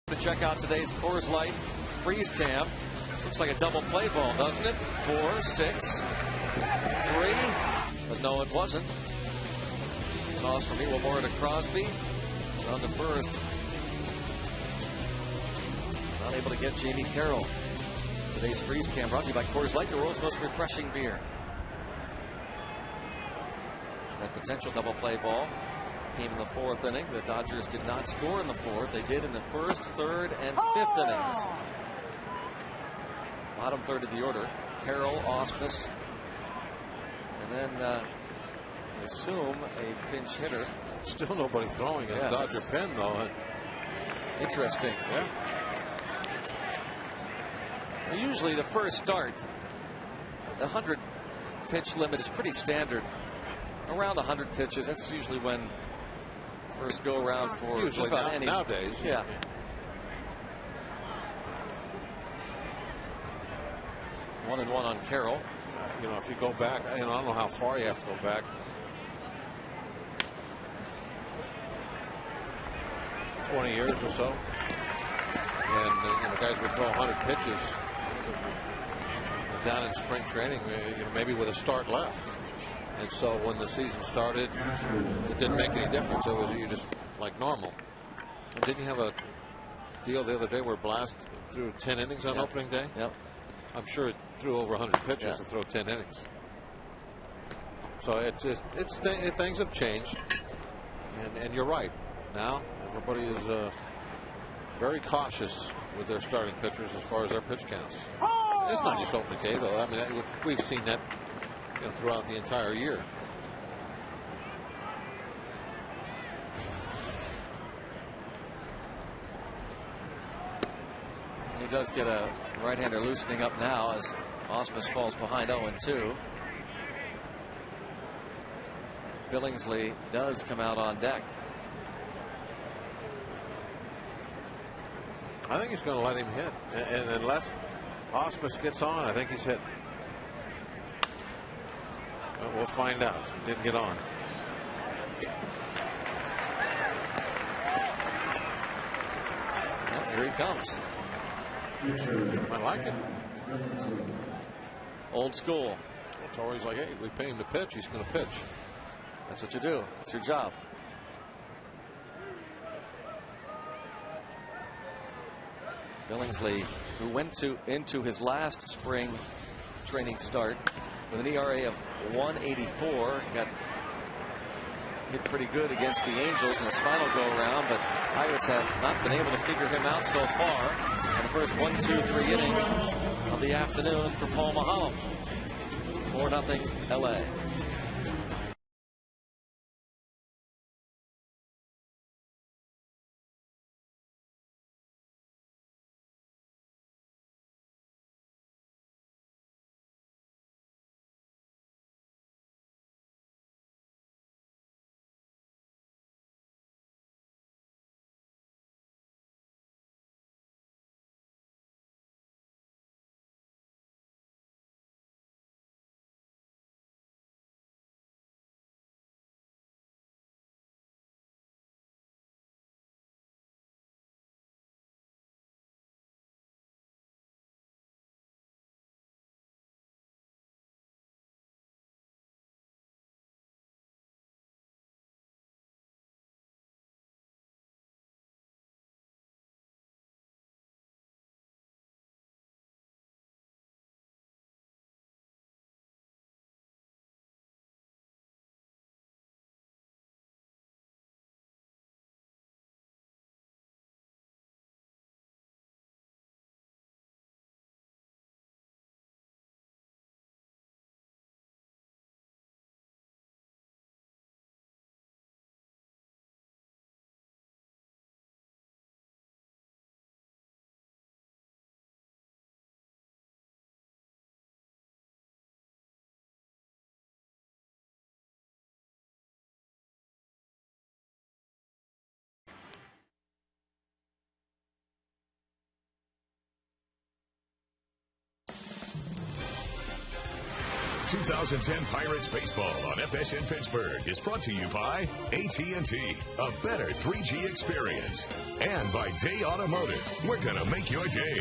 To check out today's Coors Light freeze cam. Looks like a double play ball, doesn't it? 4, 6, 3. But no, it wasn't. Toss from Iwamura to Crosby. On the first. Not able to get Jamie Carroll. Today's freeze cam brought to you by Coors Light, the world's most refreshing beer. That potential double play ball came in the 4th inning. The Dodgers did not score in the 4th. They did in the 1st, 3rd, and 5th innings. Bottom third of the order. Carroll, Ausmus, and then I assume a pinch hitter. Still nobody throwing at Dodger pen, though. Interesting. Yeah. Well, usually the first start, the 100 pitch limit is pretty standard. Around 100 pitches. That's usually when first go around for usually just about any nowadays. Yeah. One and one on Carroll. You know, if you go back, I don't know how far you have to go back. 20 years or so. And guys would throw 100 pitches down in spring training, maybe with a start left. And so when the season started, it didn't make any difference. It was you just like normal. And didn't you have a deal the other day where Blast threw 10 innings on opening day? Yep. I'm sure it threw over 100 pitches to throw 10 innings. So things have changed, and you're right. Now everybody is very cautious with their starting pitchers as far as their pitch counts. It's not just opening day, though. I mean, we've seen that throughout the entire year. He does get a right-hander loosening up now as Ausmus falls behind 0-2. Billingsley does come out on deck. I think he's going to let him hit, and unless Ausmus gets on, I think he's hit. We'll find out. He didn't get on. Well, here he comes. I like it. Old school. It's always like, hey, we pay him to pitch, he's going to pitch. That's what you do. It's your job. Billingsley, who went into his last spring training start with an ERA of 1.84, got hit pretty good against the Angels in his final go-around, but Pirates have not been able to figure him out so far in the first 1-2-3 inning of the afternoon for Paul Maholm. 4-0 LA. 2010 Pirates baseball on FSN Pittsburgh is brought to you by AT&T, a better 3G experience, and by Day Automotive. We're going to make your day.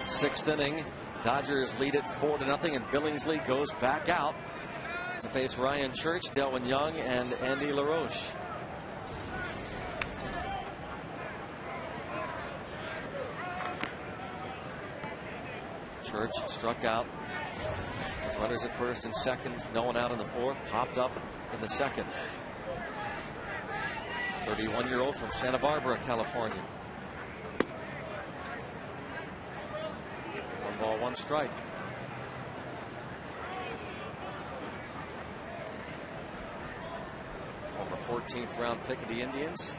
Sixth inning, Dodgers lead it 4-0, and Billingsley goes back out to face Ryan Church, Delwin Young, and Andy LaRoche. Church struck out. Runners at first and second. No one out in the fourth. Popped up in the second. 31-year-old from Santa Barbara, California. 1 ball, 1 strike. Former 14th round pick of the Indians.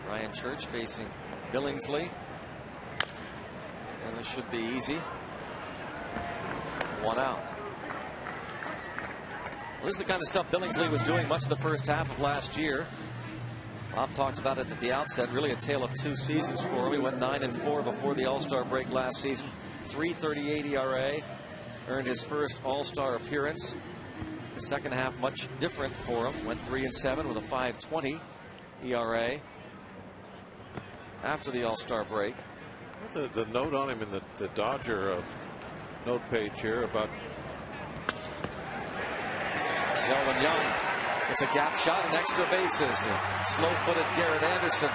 Ryan Church facing Billingsley. And this should be easy. 1 out. Well, this is the kind of stuff Billingsley was doing much of the first half of last year. Bob talked about it at the outset. Really a tale of 2 seasons for him. He went 9-4 before the All-Star break last season. 3.38 ERA. Earned his first All-Star appearance. The second half much different for him. Went 3-7 with a 5.20 ERA after the All-Star break. The note on him in the Dodger note page here about Delwin Young. It's a gap shot and extra bases. Slow-footed Garrett Anderson.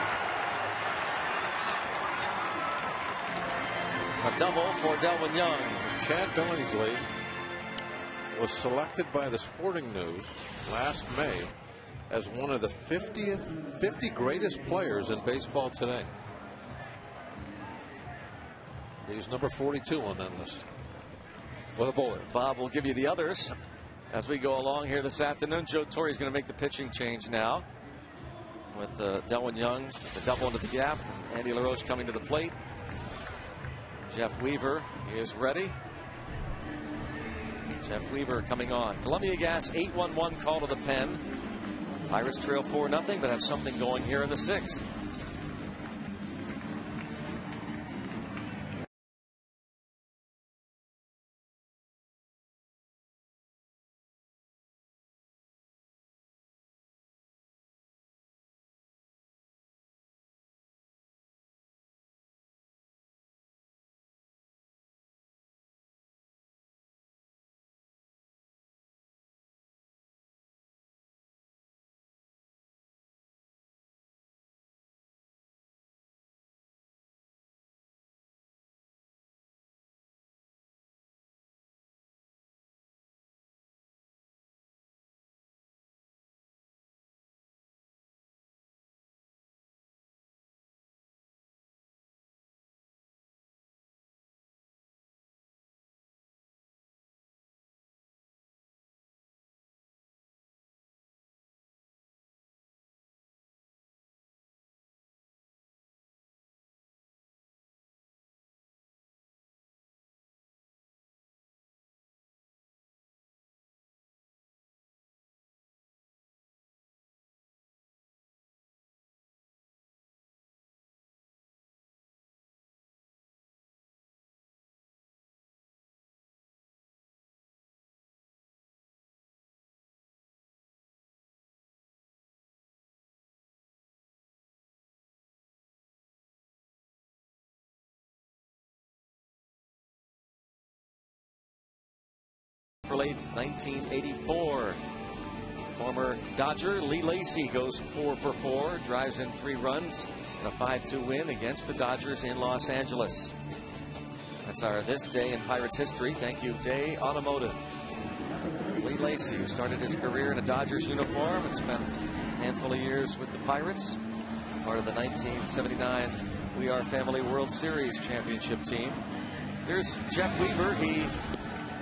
A double for Delwin Young. Chad Billingsley was selected by the Sporting News last May as one of the 50 greatest players in baseball today. He's number 42 on that list. With a bullet. Bob will give you the others as we go along here this afternoon. Joe Torre is going to make the pitching change now with Delwin Young, the double into the gap, and Andy LaRoche coming to the plate. Jeff Weaver is ready. Jeff Weaver coming on. Columbia Gas 8-1-1 call to the pen. Pirates trail 4-0, but have something going here in the 6th. Late 1984. Former Dodger Lee Lacy goes 4 for 4, drives in 3 runs in a 5-2 win against the Dodgers in Los Angeles. That's our This Day in Pirates history. Thank you, Day Automotive. Lee Lacy, who started his career in a Dodgers uniform and spent a handful of years with the Pirates, part of the 1979 We Are Family World Series championship team. Here's Jeff Weaver. He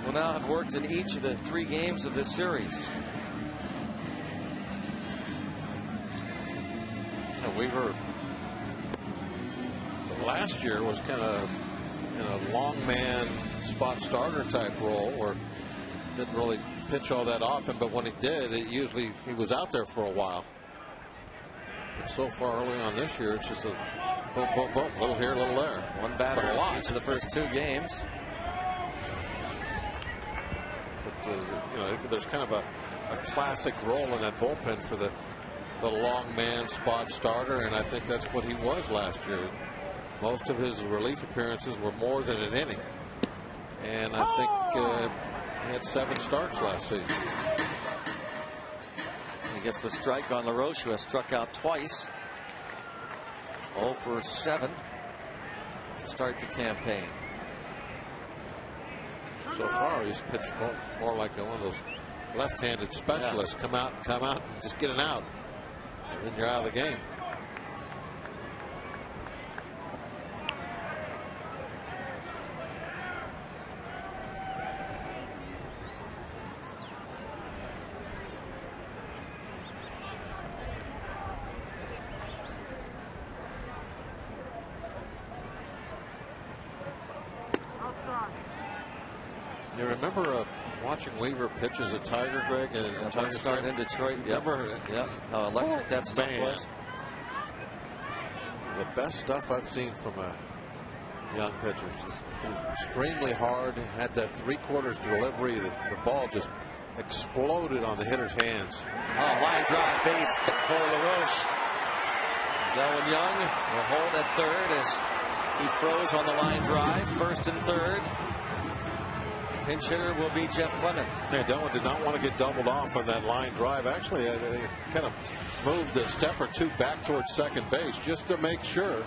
will now have worked in each of the 3 games of this series. Weaver last year was kind of in a long man spot starter type role, where didn't really pitch all that often, but when he did, he was out there for a while. But so far early on this year, it's just a boom, boom, boom, little here, little there. One batter each of the first 2 games. there's kind of a classic role in that bullpen for the long man spot starter, and I think that's what he was last year. Most of his relief appearances were more than an inning, and I think he had 7 starts last season. He gets the strike on LaRoche, who has struck out twice. 0 for 7 to start the campaign. So far, he's pitched more like one of those left-handed specialists. Come out, and just get an out, and then you're out of the game. You remember watching Weaver pitch as a Tiger, Greg? And Tiger started in Detroit. Remember? Yeah. How electric that stuff was. The best stuff I've seen from a young pitcher. Extremely hard. Had that 3/4 delivery. The ball just exploded on the hitter's hands. Oh, line drive base hit for LaRoche. Delwin Young will hold at third as he froze on the line drive. First and third. Pinch hitter will be Jeff Clement. Yeah, Delwin did not want to get doubled off on that line drive. Actually, they kind of moved a step or two back towards second base just to make sure.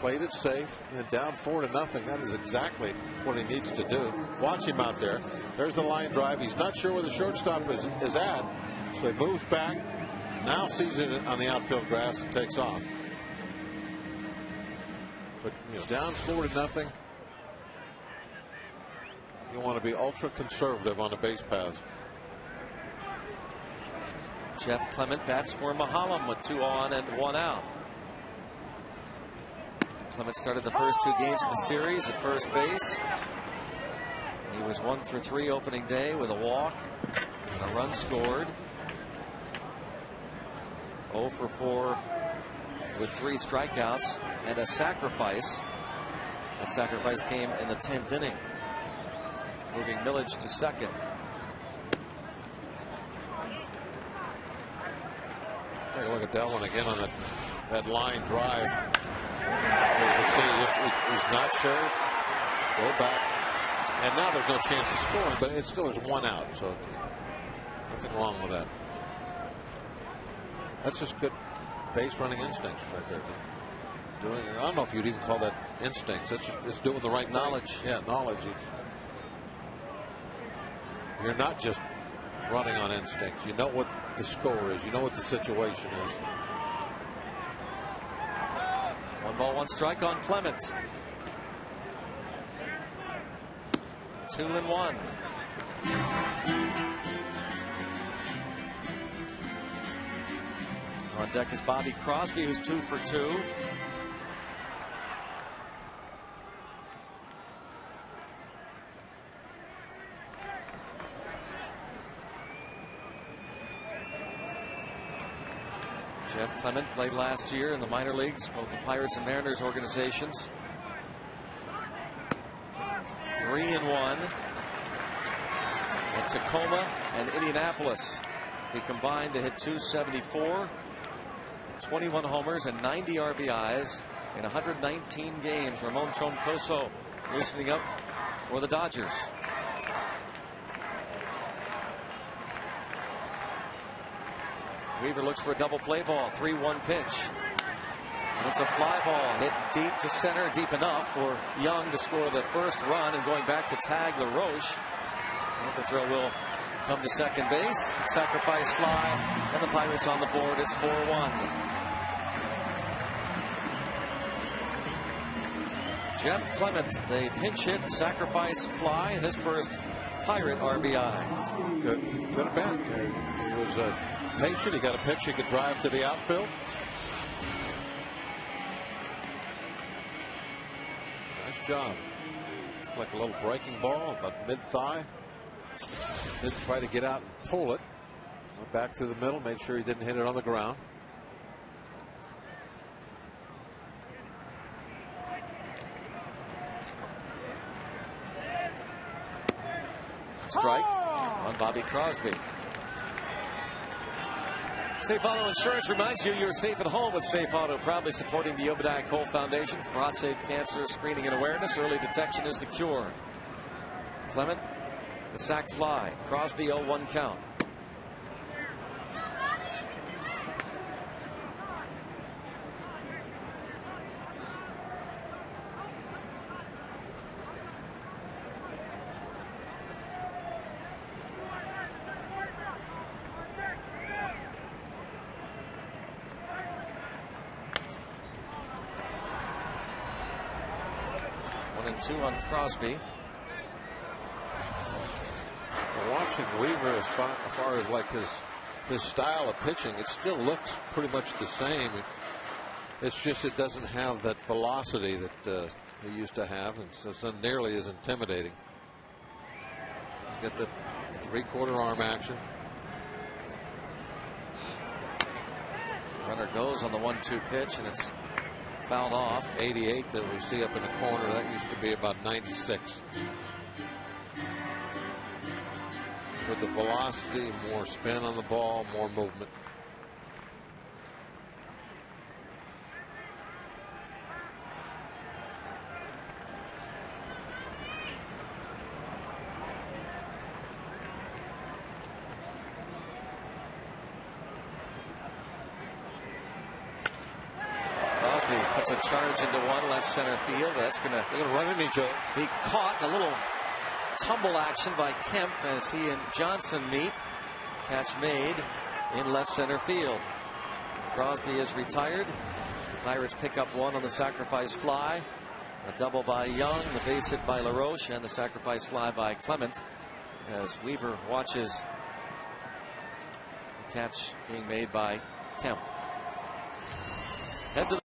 Played it safe and down 4-0. That is exactly what he needs to do. Watch him out there. There's the line drive. He's not sure where the shortstop is at, so he moves back. Now sees it on the outfield grass and takes off. But down 4-0. You want to be ultra conservative on the base paths. Jeff Clement bats for Mahalam with 2 on and 1 out. Clement started the first 2 games of the series at first base. He was 1 for 3 opening day with a walk and a run scored. 0 for 4 with 3 strikeouts and a sacrifice. That sacrifice came in the 10th inning, moving Millage to second. Take a look at Delwin again on that line drive. You can see he's not sure. Go back. And now there's no chance of scoring, but it still is 1 out. So nothing wrong with that. That's just good base running instincts right there. I don't know if you'd even call that instincts. It's doing the right knowledge. Yeah, knowledge. You're not just running on instincts. You know what the score is. You know what the situation is. 1 ball, 1 strike on Clement. 2-1. On deck is Bobby Crosby, who's 2 for 2. Jeff Clement played last year in the minor leagues, both the Pirates and Mariners organizations. 3-1 at Tacoma and Indianapolis. He combined to hit .274, 21 homers and 90 RBIs in 119 games. Ramon Troncoso loosening up for the Dodgers. Weaver looks for a double play ball. 3-1 pitch. And it's a fly ball hit deep to center, deep enough for Young to score the first run, and going back to tag LaRoche. And the throw will come to second base. Sacrifice fly, and the Pirates on the board. It's 4-1. Jeff Clement, the pinch hit sacrifice fly, and his first Pirate RBI. Good at bat. He was patient. He got a pitch he could drive to the outfield. Nice job. Like a little breaking ball, about mid-thigh. Didn't try to get out and pull it. Went back to the middle, made sure he didn't hit it on the ground. strike on Bobby Crosby. Safe Auto Insurance reminds you you're safe at home with Safe Auto, proudly supporting the Obadiah Cole Foundation for prostate cancer screening and awareness. Early detection is the cure. Clement, the sac fly. Crosby 0-1 count. Two on Crosby. Watching Weaver as far as like his style of pitching, it still looks pretty much the same. It's just it doesn't have that velocity that he used to have, and so it's not nearly as intimidating. He's got the 3/4 arm action. Runner goes on the 1-2 pitch, and it's fouled off. 88 that we see up in the corner, that used to be about 96. With the velocity, more spin on the ball, more movement. Puts a charge into one, left center field. That's going to run into each other. Be caught in a little tumble action by Kemp as he and Johnson meet. Catch made in left center field. Crosby is retired. The Pirates pick up one on the sacrifice fly. A double by Young, the base hit by LaRoche, and the sacrifice fly by Clement as Weaver watches the catch being made by Kemp. Head to the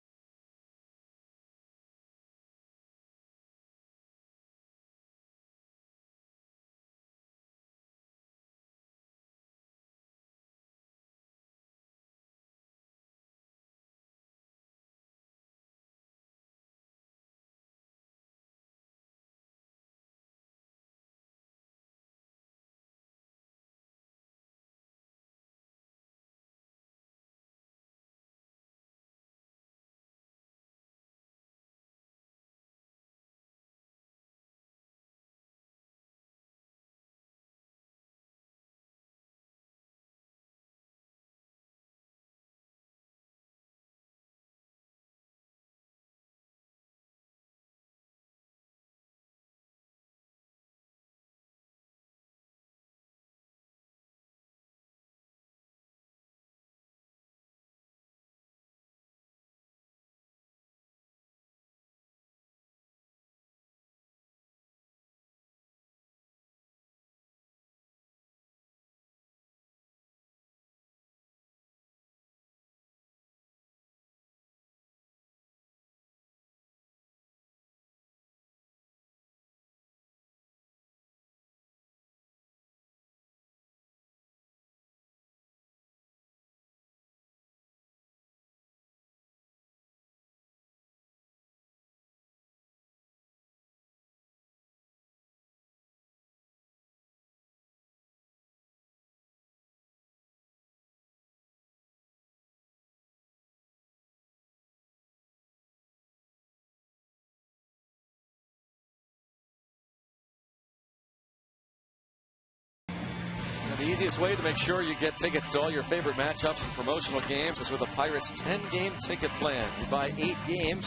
The easiest way to make sure you get tickets to all your favorite matchups and promotional games is with a Pirates 10-game ticket plan. You buy 8 games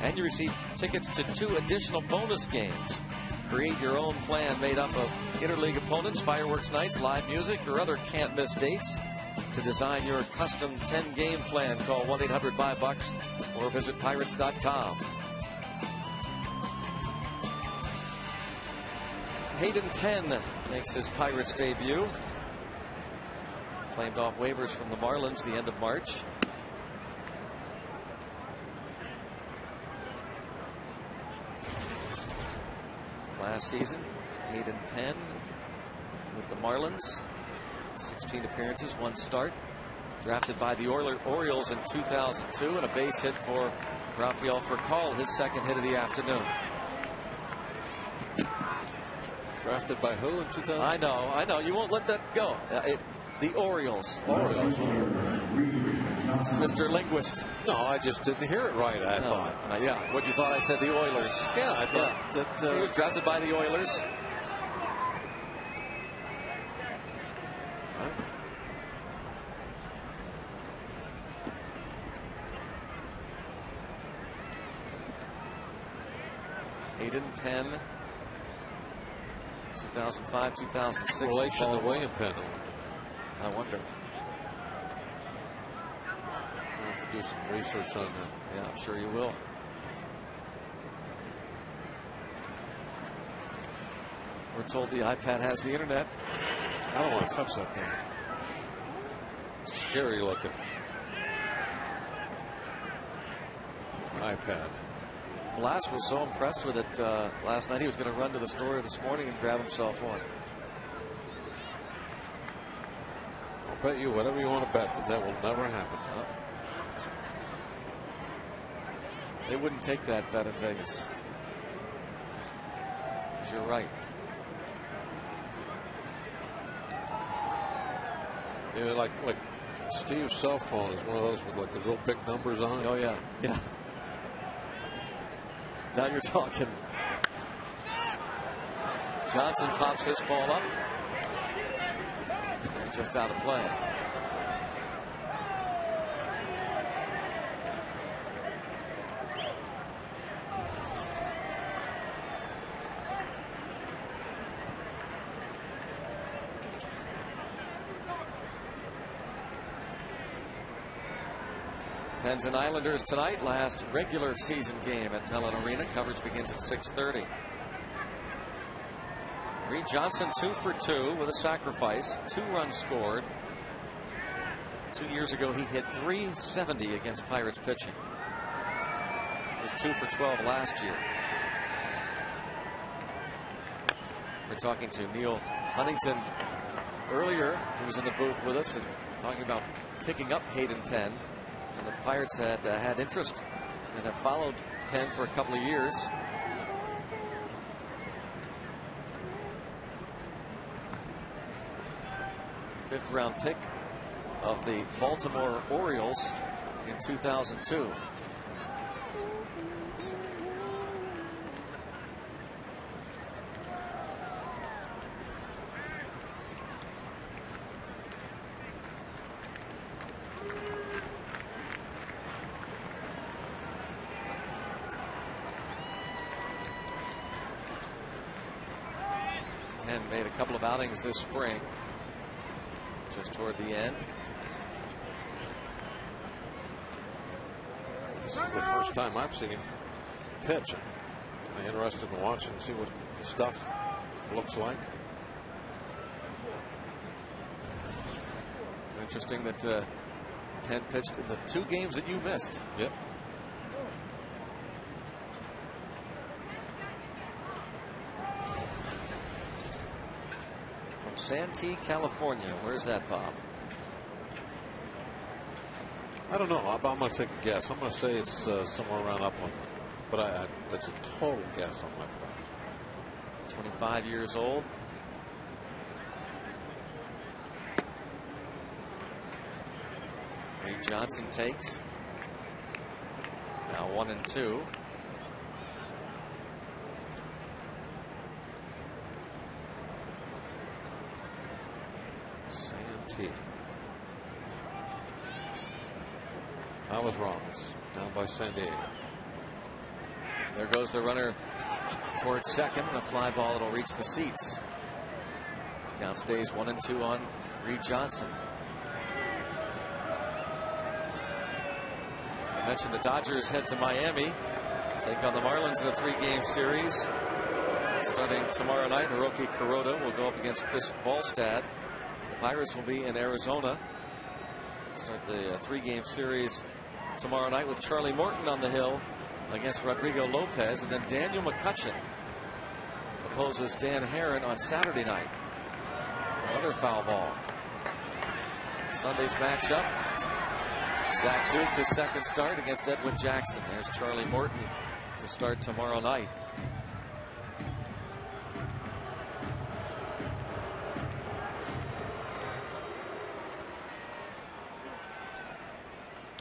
and you receive tickets to 2 additional bonus games. Create your own plan made up of interleague opponents, fireworks nights, live music, or other can't-miss dates. To design your custom 10-game plan, call 1-800-BUY-BUCKS or visit Pirates.com. Hayden Penn makes his Pirates debut. Claimed off waivers from the Marlins the end of March. Last season, Hayden Penn with the Marlins. 16 appearances, 1 start. Drafted by the Orioles in 2002, and a base hit for Rafael Furcal, his second hit of the afternoon. Drafted by who in 2000? I know. You won't let that go. The Orioles. Mr. Linguist. No, I just didn't hear it right, I thought. Yeah, what you thought I said, the Oilers. Yeah, I thought that... he was drafted by the Oilers. Hayden Penn, 2005, 2006. Relation to William Penn. I wonder. I'll have to do some research on that. Yeah, I'm sure you will. We're told the iPad has the internet. I don't want to touch that thing. It's scary looking. iPad. Glass was so impressed with it last night, he was going to run to the store this morning and grab himself one. I'll bet you whatever you want to bet that will never happen. They wouldn't take that bet in Vegas. You're right. Yeah, like Steve's cell phone is one of those with like the real big numbers on it. Oh yeah. Now you're talking. Johnson pops this ball up. And just out of play. Pens and Islanders tonight, last regular season game at Mellon Arena. Coverage begins at 6:30. Reed Johnson 2 for 2 with a sacrifice, 2 runs scored. 2 years ago he hit .370 against Pirates pitching. He was 2 for 12 last year. We're talking to Neil Huntington earlier, who was in the booth with us and talking about picking up Hayden Penn. And the Pirates had interest and have followed Penn for a couple of years. Fifth round pick of the Baltimore Orioles in 2002. Penn made a couple of outings this spring, just toward the end. This is the first time I've seen him pitch. I'm kind of interested in watching and see what the stuff looks like. Interesting that Penn pitched in the 2 games that you missed. Yep. Santee, California. Where's that, Bob? I don't know. I'm going to take a guess. I'm going to say it's somewhere around Upland. But that's a total guess on my part. 25 years old. Reed Johnson takes. Now 1-2. I was wrong. It's down by San Diego. There goes the runner towards second. A fly ball that'll reach the seats. Count stays 1-2 on Reed Johnson. I mentioned the Dodgers head to Miami, take on the Marlins in a 3-game series. Starting tomorrow night, Hiroki Kuroda will go up against Chris Volstad. The Pirates will be in Arizona. Start the 3-game series tomorrow night with Charlie Morton on the hill against Rodrigo Lopez, and then Daniel McCutcheon opposes Dan Herron on Saturday night. Another foul ball. Sunday's matchup. Zach Duke, his second start against Edwin Jackson. There's Charlie Morton to start tomorrow night.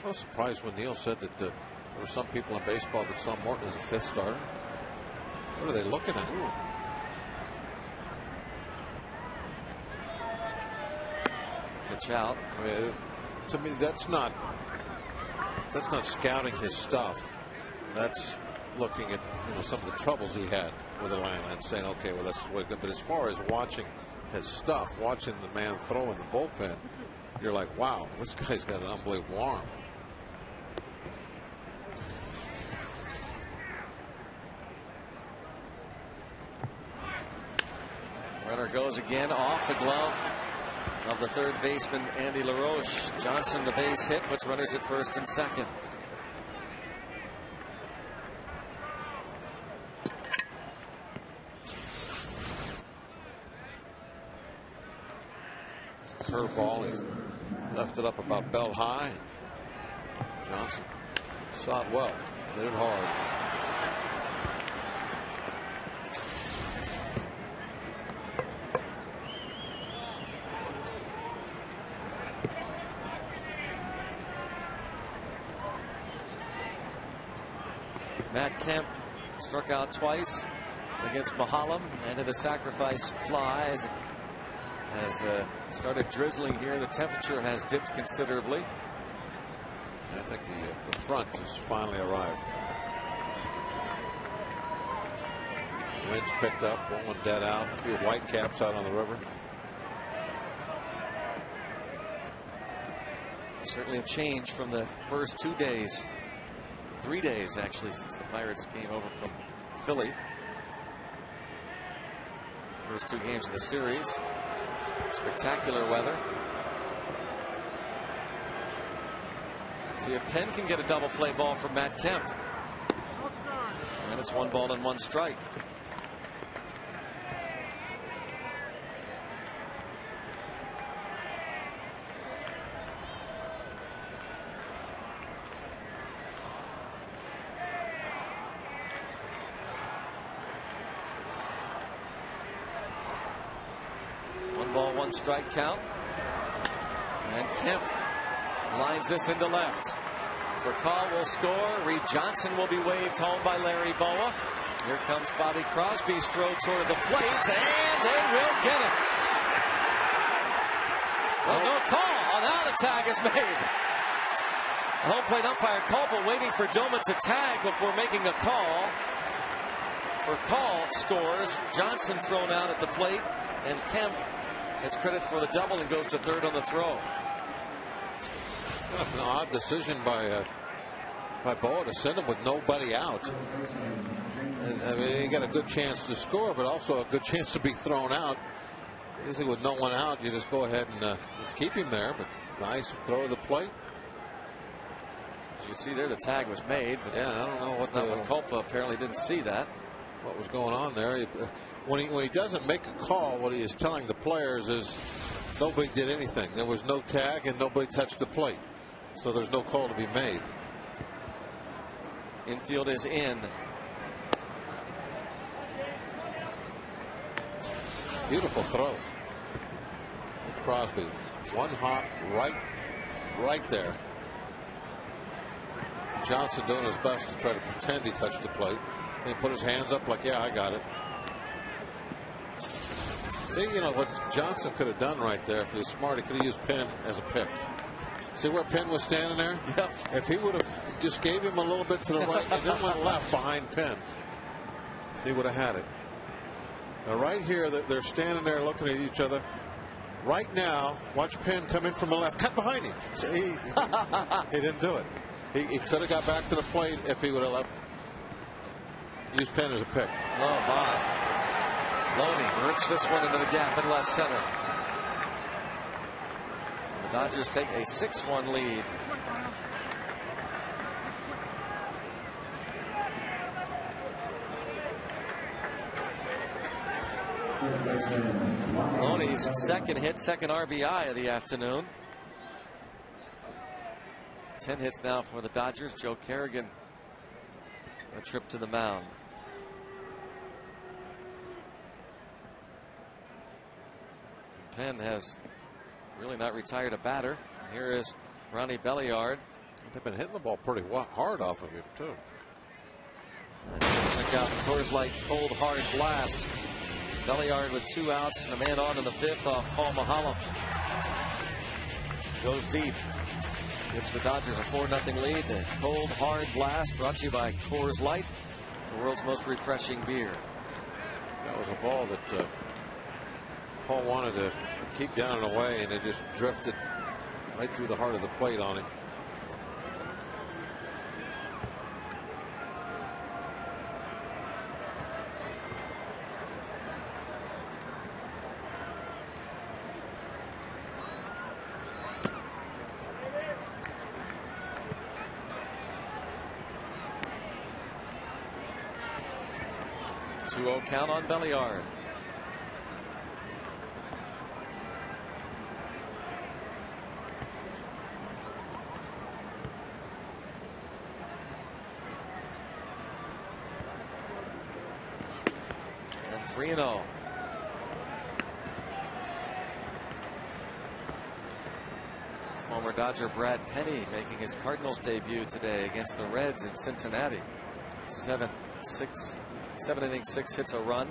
I was surprised when Neil said that there were some people in baseball that saw Morton as a 5th starter. What are they looking at? Ooh. Pitch out. I mean, to me, that's not scouting his stuff. That's looking at some of the troubles he had with the line and saying, okay, well, that's what good. But as far as watching his stuff, watching the man throw in the bullpen, you're like, wow, this guy's got an unbelievable arm. Runner goes again off the glove of the third baseman, Andy LaRoche. Johnson, the base hit, puts runners at first and second. Curveball, he left it up about belt high. Johnson saw it well, hit it hard. Matt Kemp struck out twice against Mahalam and hit a sacrifice fly as it has started drizzling here. The temperature has dipped considerably. I think the front has finally arrived. Wind's picked up, one dead out, a few white caps out on the river. Certainly a change from the first 2 days. 3 days actually since the Pirates came over from Philly. First 2 games of the series. Spectacular weather. See if Penn can get a double play ball from Matt Kemp. And it's 1 ball and 1 strike. Ball, 1 strike count. And Kemp lines this into left. Furcal will score. Reed Johnson will be waved home by Larry Boa. Here comes Bobby Crosby's throw toward the plate, and they will get him. Well, no call. Oh, now the tag is made. Home plate umpire Culpa waiting for Doman to tag before making a call. Furcal scores. Johnson thrown out at the plate, and Kemp gets credit for the double and goes to third on the throw. An odd decision by Boa to send him with nobody out. I mean, he got a good chance to score, but also a good chance to be thrown out. Usually with no one out, you just go ahead and keep him there. But nice throw to the plate. As you can see there, the tag was made. But yeah, I don't know what Culpa apparently didn't see that. What was going on there? When he doesn't make a call, what he is telling the players is nobody did anything. There was no tag and nobody touched the plate, so there's no call to be made. Infield is in. Beautiful throw. Crosby, 1 hop right there. Johnson doing his best to try to pretend he touched the plate. He put his hands up like, yeah, I got it. See, what Johnson could have done right there if he was smart, he could have used Penn as a pick. See where Penn was standing there? Yep. If he would have just gave him a little bit to the right and then went left behind Penn, he would have had it. Now right here, they're standing there looking at each other. Right now, watch Penn come in from the left, cut behind him. So he didn't do it. He could have got back to the plate if he would have left. Use Penn as a pick. Oh, my. Loney rips this one into the gap in left center. The Dodgers take a 6-1 lead. Loney's second hit, second RBI of the afternoon. 10 hits now for the Dodgers. Joe Kerrigan, a trip to the mound. Penn has really not retired a batter. Here is Ronnie Belliard. They've been hitting the ball pretty hard off of him, too. Check out Coors Light Cold Hard Blast. Belliard with 2 outs and a man on in the 5th off Paul Mahala. Goes deep. Gives the Dodgers a 4-0 lead. The Cold Hard Blast brought to you by Coors Light, the world's most refreshing beer. That was a ball that Paul wanted to keep down and away, and it just drifted right through the heart of the plate on him. Count on Belliard. And 3-0. Former Dodger Brad Penny making his Cardinals debut today against the Reds in Cincinnati. 7 innings, 6 hits, a run.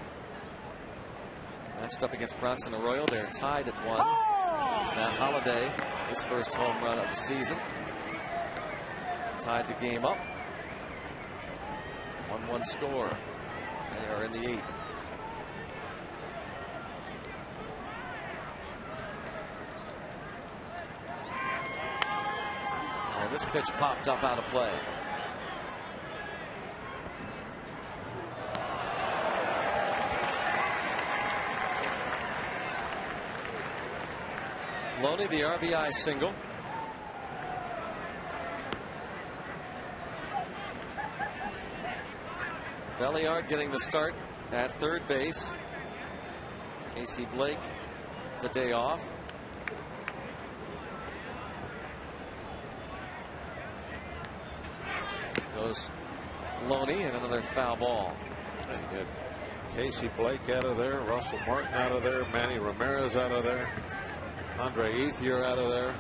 Matched up against Bronson Arroyo. They're tied at 1. Matt Holliday, his first home run of the season, tied the game up. 1-1 score. They are in the 8th. And this pitch popped up out of play. Loney, the RBI single. Belliard getting the start at third base. Casey Blake the day off. Goes Loney, and another foul ball. You got Casey Blake out of there, Russell Martin out of there, Manny Ramirez out of there, Andre Ethier out of there,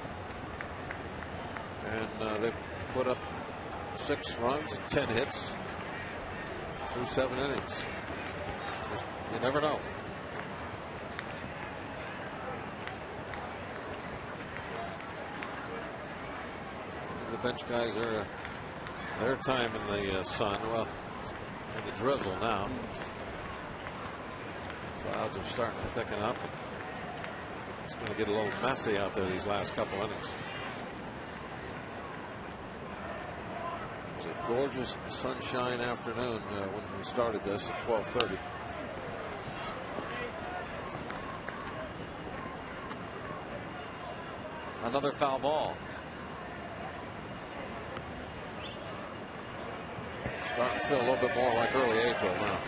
and they put up 6 runs and 10 hits through 7 innings. You never know. The bench guys are their time in the sun, well, in the drizzle now. Clouds are starting to thicken up. It's going to get a little messy out there these last couple innings. It was a gorgeous sunshine afternoon when we started this at 12:30. Another foul ball. Starting to feel a little bit more like early April now.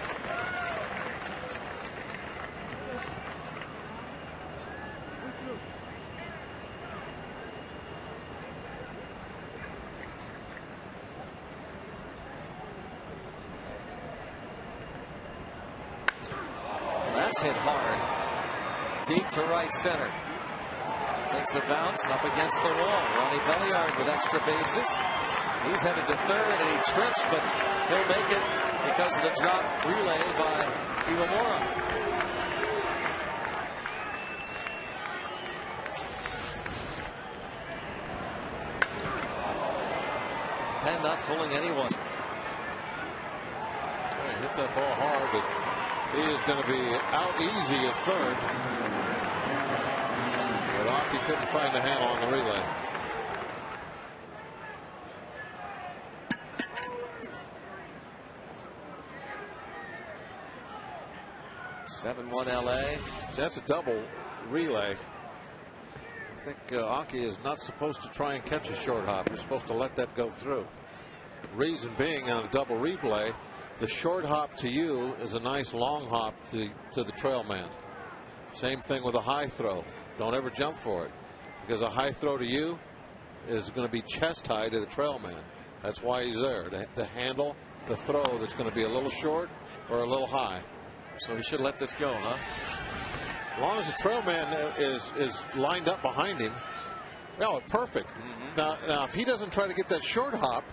That's hit hard. Deep to right center. Takes a bounce up against the wall. Ronnie Belliard with extra bases. He's headed to third and he trips, but he'll make it because of the drop relay by Iwamura. Penn not fooling anyone. He hit that ball hard, but he is going to be out easy at third. But Aki couldn't find a handle on the relay. (7-1) LA. That's a double relay. I think Aki is not supposed to try and catch a short hop. You're supposed to let that go through. Reason being, on a double replay, the short hop to you is a nice long hop to the trail man. Same thing with a high throw. Don't ever jump for it, because a high throw to you is going to be chest high to the trail man. That's why he's there, to handle the throw that's going to be a little short or a little high. So he should let this go, huh? As long as the trail man is lined up behind him Oh, perfect. Now, if he doesn't try to get that short hop,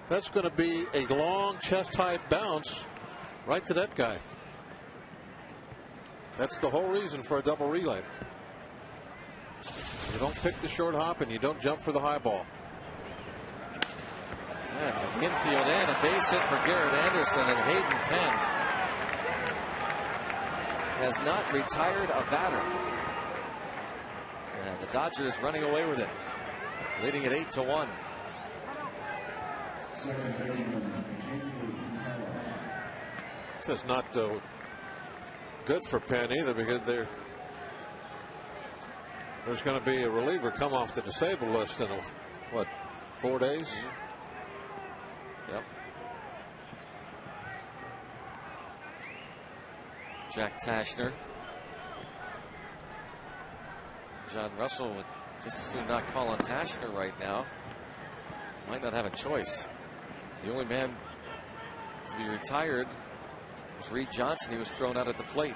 that's going to be a long chest-high bounce right to that guy. That's the whole reason for a double relay. You don't pick the short hop and you don't jump for the high ball. And infield and a base hit for Garrett Anderson, and Hayden Penn has not retired a batter. And the Dodgers running away with it, leading at 8-1. This is not good for Penn either, because there's going to be a reliever come off the disabled list in, what, 4 days? Yep. Jack Tashner. John Russell would just as soon not call on Tashner right now. Might not have a choice. The only man to be retired was Reed Johnson. He was thrown out at the plate.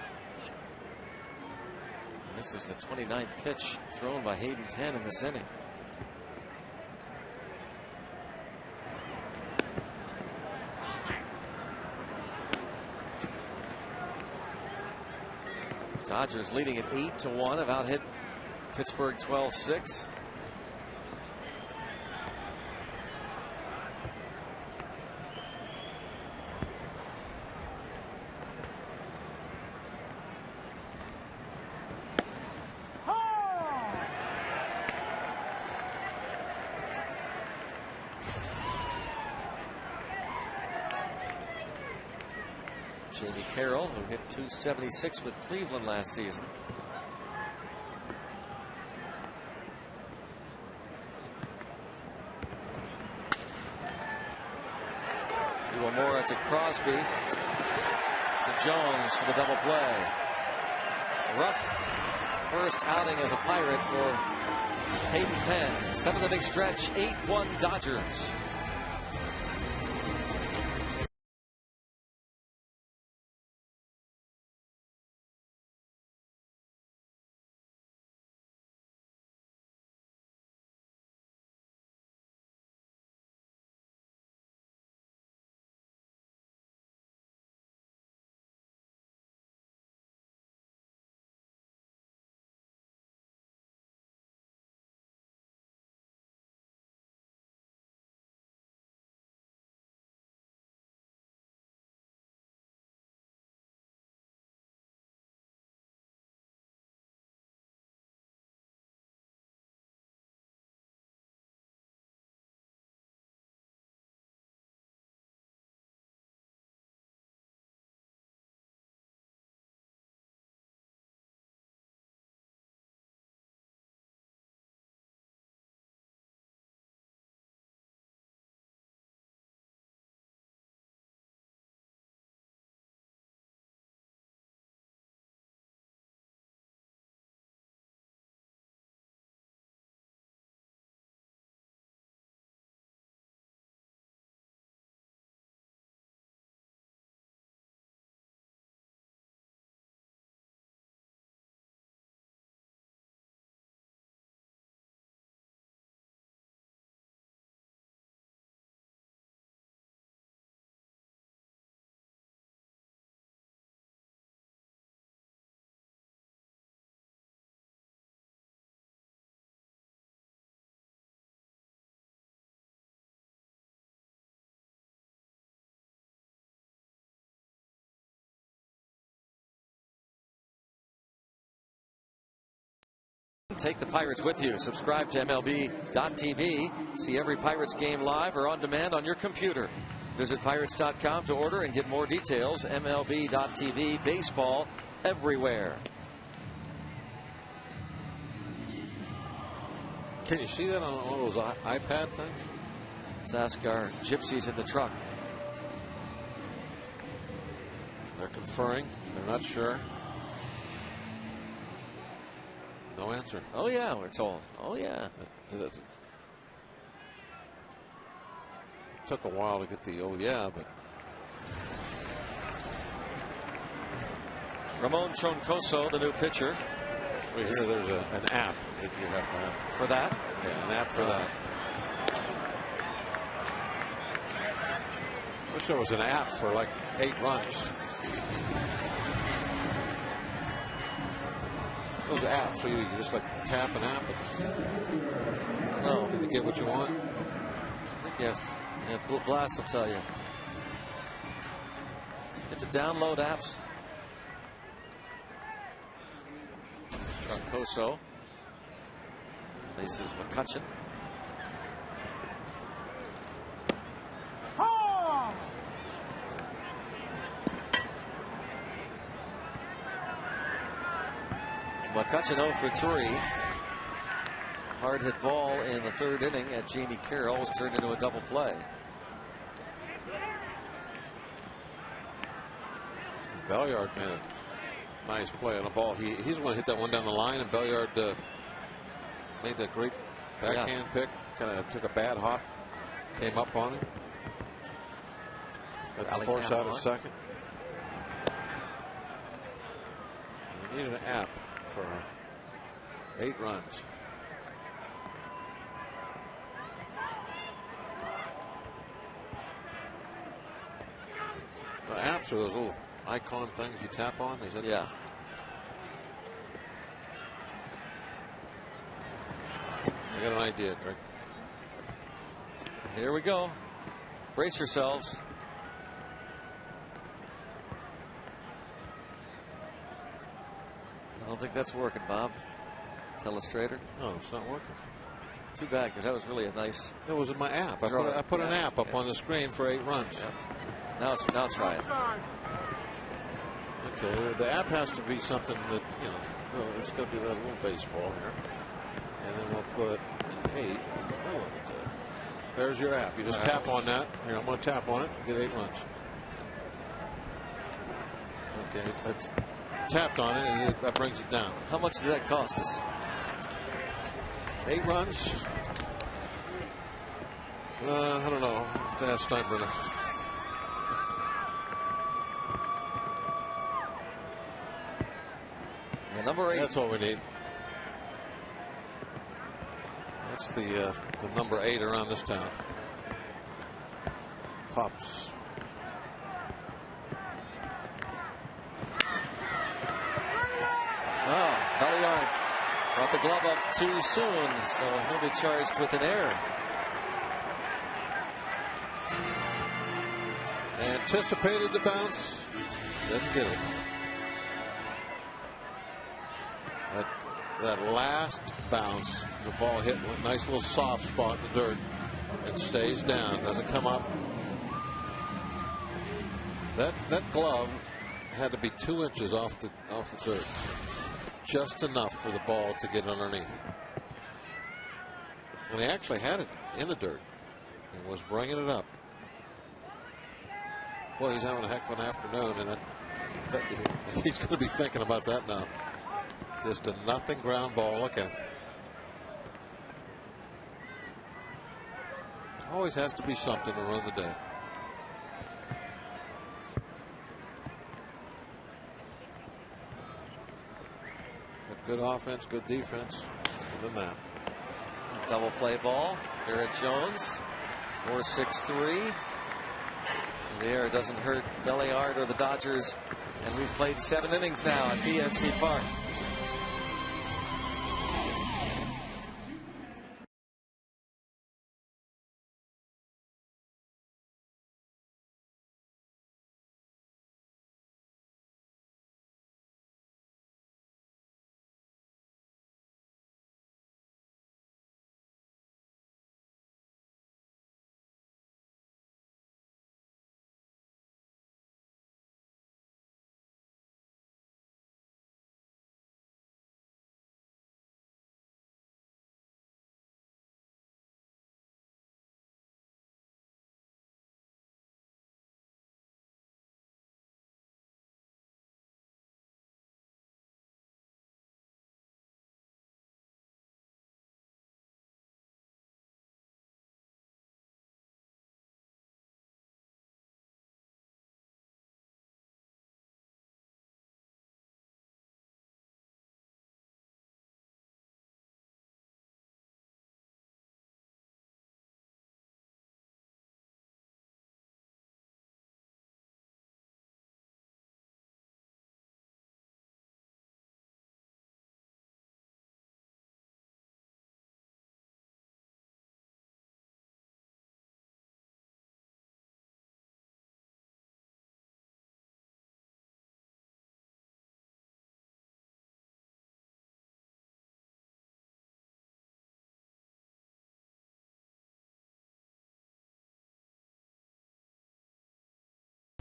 And this is the 29th pitch thrown by Hayden Penn in this inning. Dodgers leading at 8-1, have out hit Pittsburgh 12-6. Jamie Carroll, who hit .276 with Cleveland last season. Iwamura to Crosby, to Jones for the double play. Rough first outing as a Pirate for Hayden Penn. 7th inning stretch, 8-1 Dodgers. Take the Pirates with you. Subscribe to MLB.tv. See every Pirates game live or on demand on your computer. Visit Pirates.com to order and get more details. MLB.tv. Baseball everywhere. Can you see that on one of those iPad things? Let's ask our gypsies in the truck. They're conferring. They're not sure. No answer. Oh, yeah, we're told. Oh, yeah. It took a while to get the oh, yeah, but. Ramon Troncoso, the new pitcher. We hear there's an app that you have to have. For that? Yeah, an app for that. Wish there was an app for like 8 runs. Those apps, so you just like tap an app and get what you want. I think you have to. Yeah, Blast will tell you. Get to download apps. Troncoso faces McCutcheon. Home. McCutcheon 0 for 3. Hard hit ball in the 3rd inning at Jamie Carroll was turned into a double play. Belliard made a nice play on a ball. He's the one who hit that one down the line, and Belliard made that great backhand pick. Kind of took a bad hop, came up on him. Got the force out at second. We need an app for 8 runs. The apps are those little icon things you tap on. Is that Yeah. I got an idea, Greg. Here we go. Brace yourselves. I don't think that's working, Bob. Telestrator. No, it's not working. Too bad, because that was really a nice. It was in my app. I put an app up on the screen for 8 runs. Yeah. Now try it. Okay, the app has to be something that, you know, well, it's going to be that little baseball here. And then we'll put an 8 in the middle of it there. There's your app. You just tap on that. Here, I'm going to tap on it and get 8 runs. Okay, that's tapped on it, and that brings it down. How much did that cost us? 8 runs. I don't know. I have to ask Steinbrenner. Yeah, number 8. That's all we need. That's the number 8 around this town. Pops. Oh, Belliard brought the glove up too soon, so he'll be charged with an error. Anticipated the bounce. Didn't get it. That last bounce, the ball hit a nice little soft spot in the dirt and stays down, doesn't come up. That glove had to be 2 inches off the dirt, just enough for the ball to get underneath. And he actually had it in the dirt and was bringing it up. Boy, he's having a heck of an afternoon, and he's going to be thinking about that now. Just a nothing ground ball. Look at him. Always has to be something to run the day. Good offense, good defense, and then that. Double play ball. Garrett Jones. 4-6-3. The error doesn't hurt Belliard or the Dodgers. And we've played 7 innings now at PNC Park.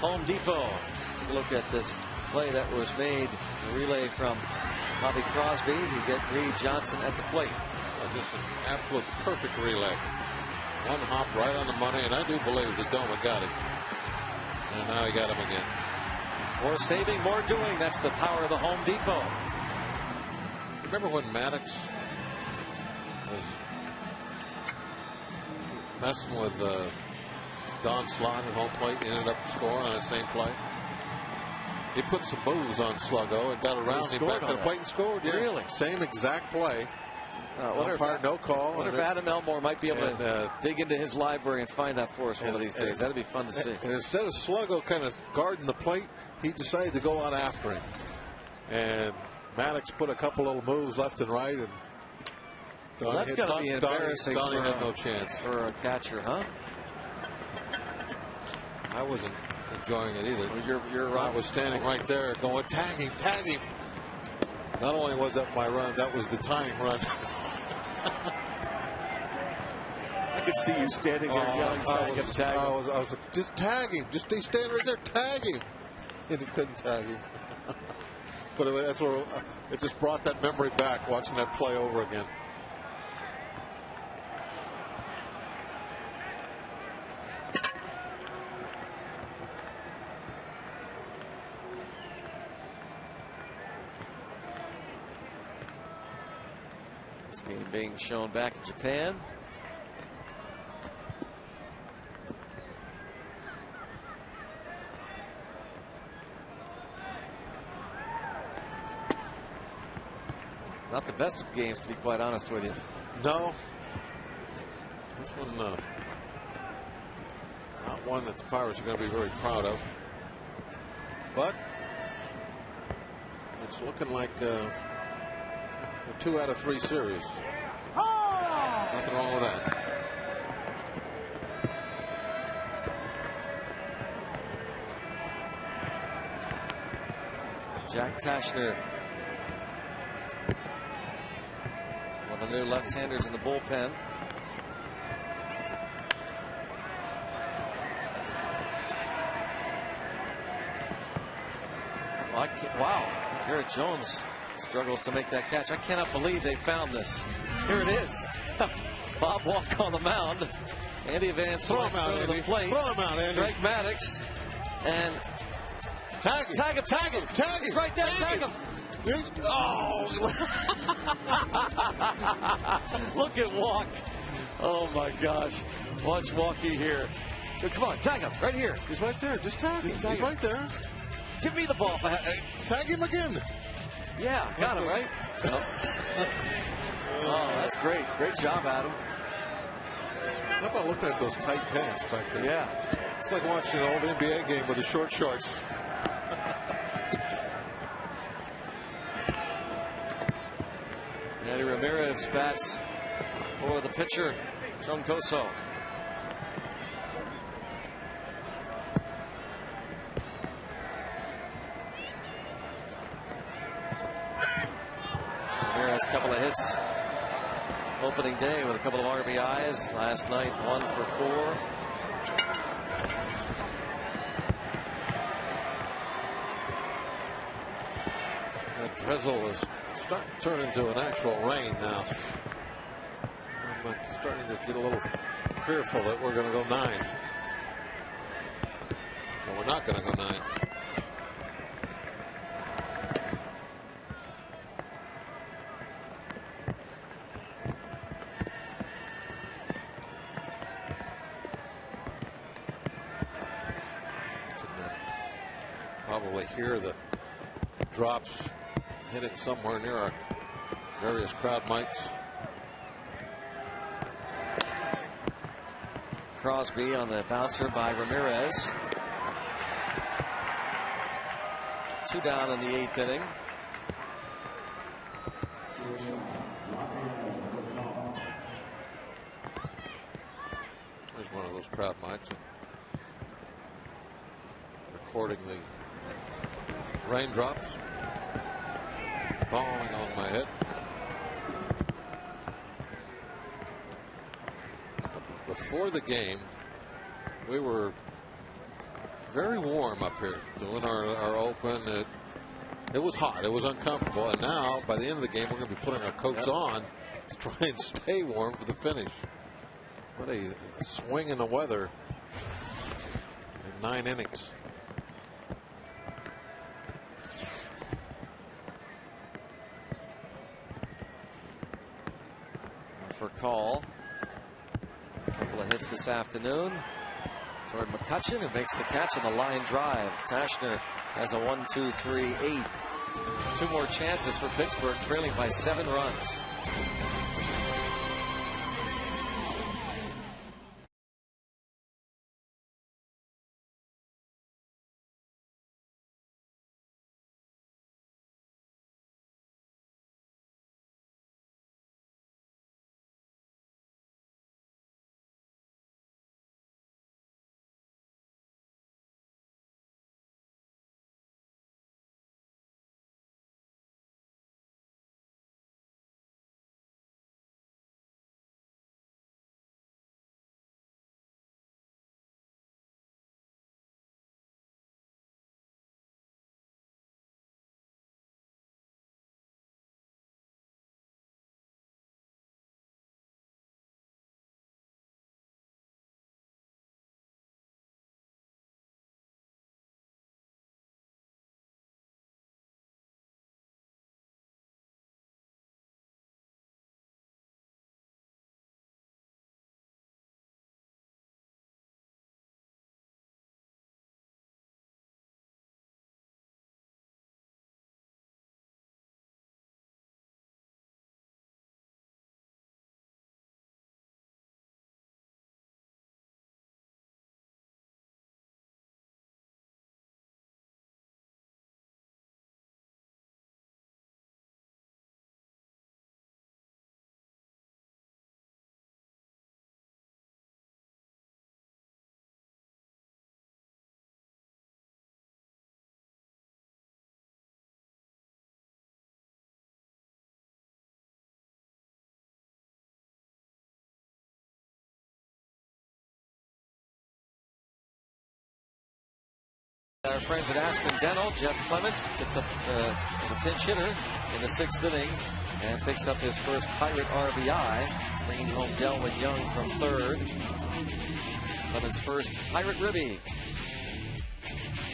Home Depot. Take a look at this play that was made. A relay from Bobby Crosby to get Reed Johnson at the plate. Just an absolute perfect relay. One hop right on the money, and I do believe that Doma got him. And now he got him again. More saving, more doing. That's the power of the Home Depot. Remember when Maddox was messing with Don Slott at home plate, ended up scoring on that same play? He put some moves on Sluggo and got around him back to the plate and scored. Yeah. Really? Same exact play. No call. I wonder if Adam Elmore might be able to dig into his library and find that for us one of these days. That'd be fun to see. And instead of Sluggo kind of guarding the plate, he decided to go out after him. And Maddox put a couple little moves left and right. And well, that's got to be embarrassing Donnie had no chance. For a catcher, huh? I wasn't enjoying it either. You're I was standing right there going, tag him, tag him. Not only was that my run, that was the tying run. I could see you standing there yelling, tag him, tag him. I was like, just tag him. Just stay standing right there, tag him. And he couldn't tag him. But that's where it just brought that memory back, watching that play over again. This game being shown back in Japan. Not the best of games, to be quite honest with you. No. This one, not one that the Pirates are going to be very proud of. But it's looking like a 2 out of 3 series. Nothing wrong with that. Jack Tashner, one of the new left-handers in the bullpen. Wow, Garrett Jones struggles to make that catch. I cannot believe they found this. Here it is. Bob Walk on the mound. Andy Van Slyke to the plate. Throw him out, Andy. Greg Maddox. And tag him. Tag him. Tag him. Tag him. He's right there. Tag him. Oh. Look at Walk. Oh, my gosh. Watch Walkie here. So come on, tag him right here. He's right there. Just tag him. He's right there. Give me the ball. Tag him again. Yeah, got him, right? Oh, that's great. Great job, Adam. How about looking at those tight pants back there? Yeah. It's like watching an old NBA game with the short shorts. Eddie Ramirez bats for the pitcher, Troncoso. Ramirez, a couple of hits opening day with a couple of RBIs. Last night, 1 for 4. That drizzle is starting to turn into an actual rain now. I'm starting to get a little fearful that we're going to go 9. But we're not going to go 9. Probably hear the drops hitting somewhere near our various crowd mics. Crosby on the bouncer by Ramirez. 2 down in the 8th inning. There's one of those crowd mics recording the raindrops falling on my head. Before the game, we were very warm up here doing our open. It was hot. It was uncomfortable. And now, by the end of the game, we're going to be putting our coats on to try and stay warm for the finish. What a swing in the weather in 9 innings. For call. A couple of hits this afternoon toward McCutcheon, who makes the catch on the line drive. Tashner has a 1-2-3-8. 2 more chances for Pittsburgh, trailing by 7 runs. Our friends at Aspen Dental, Jeff Clement gets up as a pinch hitter in the 6th inning and picks up his first Pirate RBI, bringing home Delwyn Young from 3rd. Clement's first Pirate Ribby.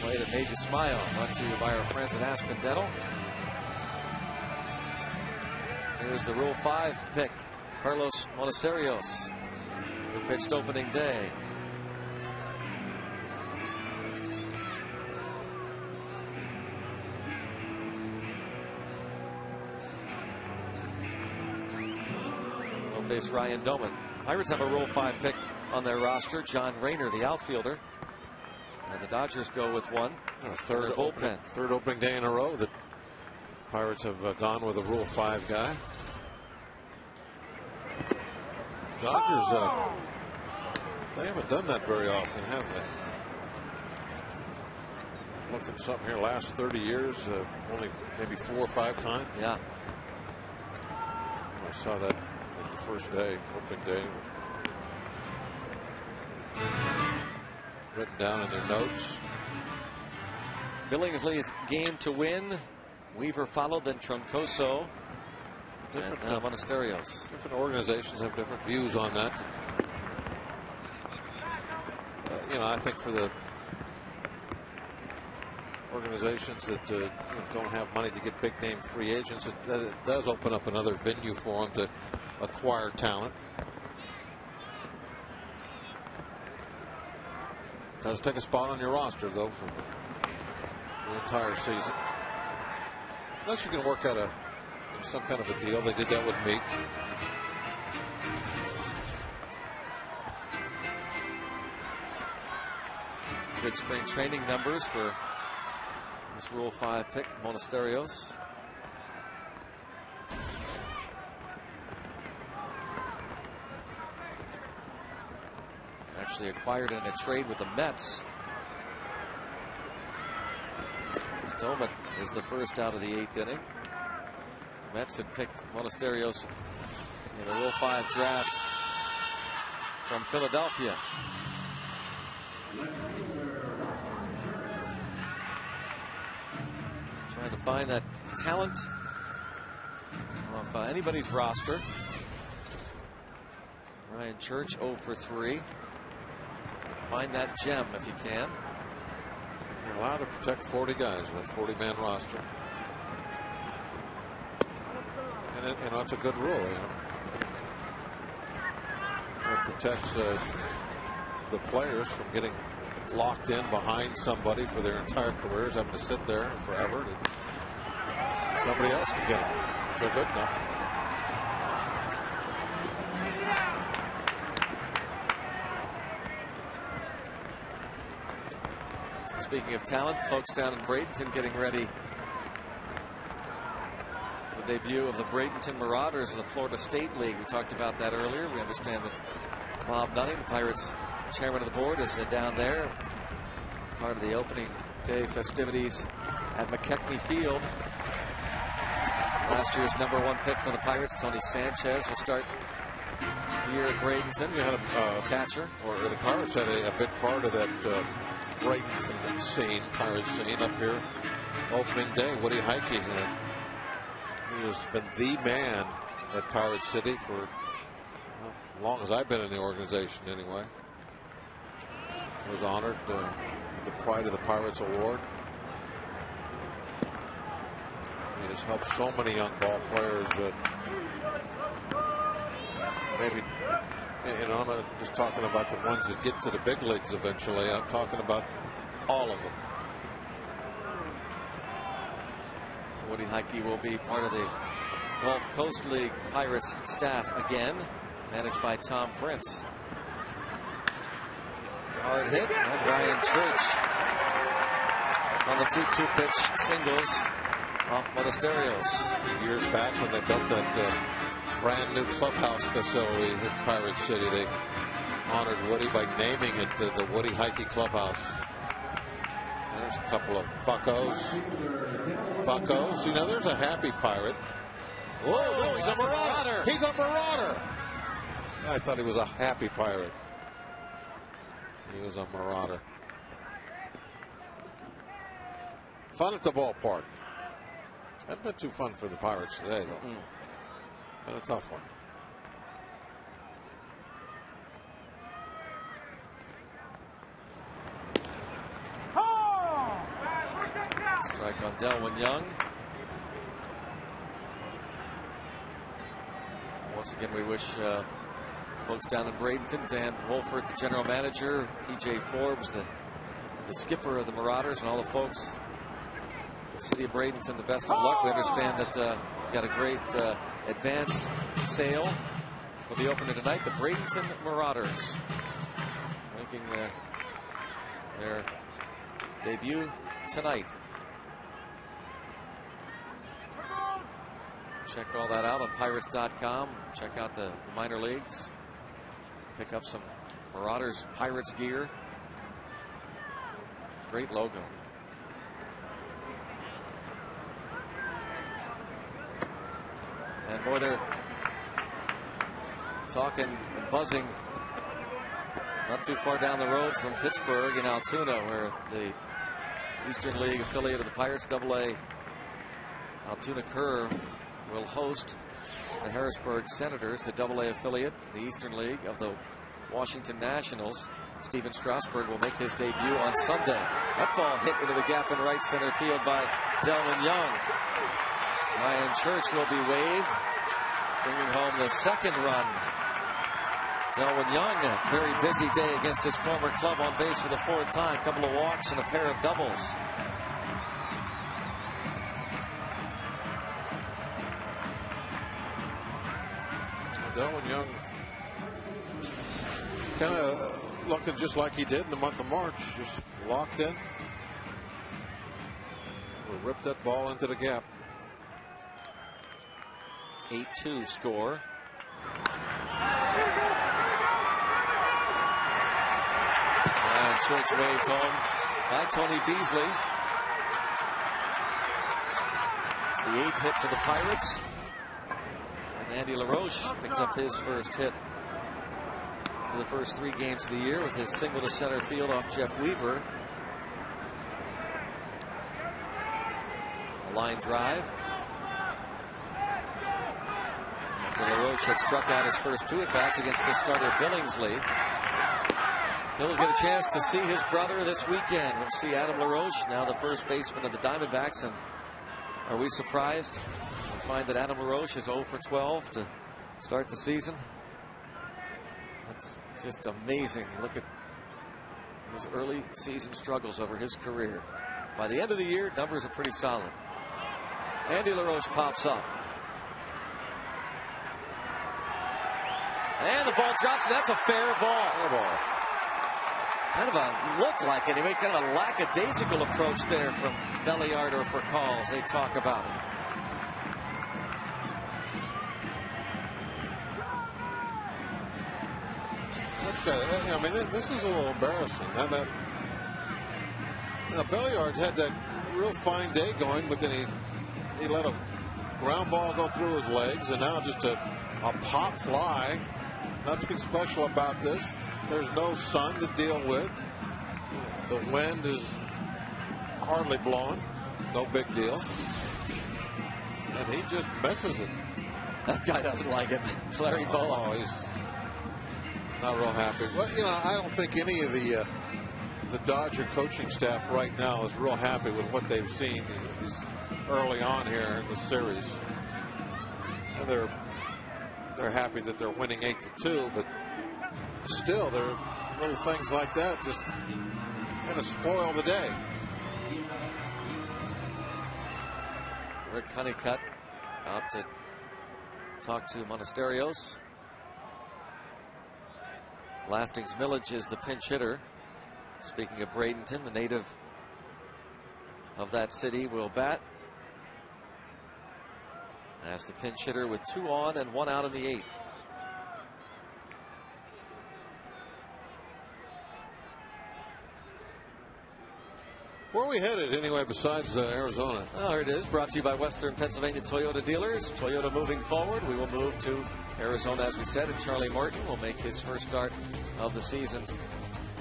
Play that made you smile, brought to you by our friends at Aspen Dental. Here's the Rule 5 pick, Carlos Monteserios, who pitched opening day. Face Ryan Doman. Pirates have a Rule 5 pick on their roster. John Rayner, the outfielder. And the Dodgers go with one. Third opening day in a row that Pirates have gone with a Rule 5 guy. Dodgers, they haven't done that very often, have they? Looked at something here last 30 years, only maybe 4 or 5 times. Yeah. I saw that the first day, opening day, written down in their notes. Billingsley's game to win. Weaver followed, then Troncoso. Different Monteserios. Different organizations have different views on that. I think for the organizations that don't have money to get big name free agents, it does open up another venue for them to acquire talent. Does take a spot on your roster though for the entire season, unless you can work out some kind of a deal. They did that with Meek. Good spring training numbers for this Rule 5 pick, Monteserios. Actually acquired in a trade with the Mets. Doman is the first out of the 8th inning. The Mets had picked Monteserios in a Rule 5 draft from Philadelphia. Trying to find that talent off anybody's roster. Ryan Church 0 for 3. Find that gem if you can. You're allowed to protect 40 guys in that 40-man roster. And it's a good rule, you know. It protects the players from getting locked in behind somebody for their entire careers, having to sit there forever. Somebody else can get them if they're good enough. Speaking of talent, folks down in Bradenton getting ready for the debut of the Bradenton Marauders of the Florida State League. We talked about that earlier. We understand that Bob Nutting, the Pirates chairman of the board, is down there, part of the opening day festivities at McKechnie Field. Last year's #1 pick for the Pirates, Tony Sanchez, will start here at Bradenton. You had a catcher. Or the Pirates had a big part of that Bradenton scene, Pirates scene up here. Opening day, Woody Heike. He has been the man at Pirate City for as long as I've been in the organization, anyway. Was honored with the Pride of the Pirates Award. He has helped so many young ball players that maybe, and I'm not just talking about the ones that get to the big leagues eventually. I'm talking about all of them. Woody Heike will be part of the Gulf Coast League Pirates staff again, managed by Tom Prince. Hard hit, and Ryan Church on the 2-2 pitch singles off Monasterios. Years back when they built that brand new clubhouse facility in Pirate City, they honored Woody by naming it the Woody Heike Clubhouse. There's a couple of buckos. Buckos. You know, there's a happy pirate. Whoa, no, he's a marauder. He's a marauder. I thought he was a happy pirate. He was a marauder. Fun at the ballpark. Hasn't been too fun for the Pirates today, though. Been a tough one. Strike on Delwyn Young. Once again, we wish folks down in Bradenton, Dan Wolford, the general manager, P.J. Forbes, the skipper of the Marauders, and all the folks in the city of Bradenton, the best of luck. We understand that we got a great advance sale for the opener tonight. The Bradenton Marauders making their debut tonight. Check all that out on Pirates.com. Check out the minor leagues. Pick up some Marauders Pirates gear. Great logo. And boy, they're talking and buzzing not too far down the road from Pittsburgh in Altoona, where the Eastern League affiliate of the Pirates, AA Altoona Curve, will host the Harrisburg Senators, the AA affiliate, the Eastern League of the Washington Nationals. Steven Strasburg will make his debut on Sunday. That ball hit into the gap in right center field by Delwyn Young. Ryan Church will be waved, bringing home the second run. Delwyn Young, a very busy day against his former club, on base for the 4th time. A couple of walks and a pair of doubles. Delwyn Young kind of looking just like he did in the month of March, just locked in. We'll rip that ball into the gap. 8-2 score. Ryan Church waved home by Tony Beasley. It's the 8th hit for the Pirates. Andy LaRoche picked up his first hit for the first 3 games of the year with his single to center field off Jeff Weaver. line drive. After LaRoche had struck out his first 2 at-bats against the starter Billingsley. He'll get a chance to see his brother this weekend. We'll see Adam LaRoche, now the first baseman of the Diamondbacks. And are we surprised to find that Adam LaRoche is 0 for 12 to start the season? That's just amazing. Look at his early season struggles over his career. By the end of the year, numbers are pretty solid. Andy LaRoche pops up. And the ball drops, and that's a fair ball. Fair ball. Kind of a looked like anyway, kind of a lackadaisical approach there from Belliard or for calls. They talk about it. That's got it. I mean, this is a little embarrassing. Belliard had that real fine day going, but then he let a ground ball go through his legs, and now just a pop fly. Nothing special about this. There's no sun to deal with. The wind is hardly blowing. No big deal. And he just messes it. That guy doesn't like it. Larry Bowa. Oh, he's not real happy. Well, you know, I don't think any of the Dodger coaching staff right now is real happy with what they've seen these early on here in the series. And they're happy that they're winning 8-2, but still, there are little things like that just kind of spoil the day. Rick Honeycutt out to talk to Monasterios. Lastings Millage is the pinch hitter. Speaking of Bradenton, the native of that city will bat as the pinch hitter with 2 on and 1 out in the 8th. Where are we headed anyway besides Arizona? Oh, here it is, brought to you by Western Pennsylvania Toyota dealers. Toyota moving forward. We will move to Arizona, as we said, and Charlie Martin will make his first start of the season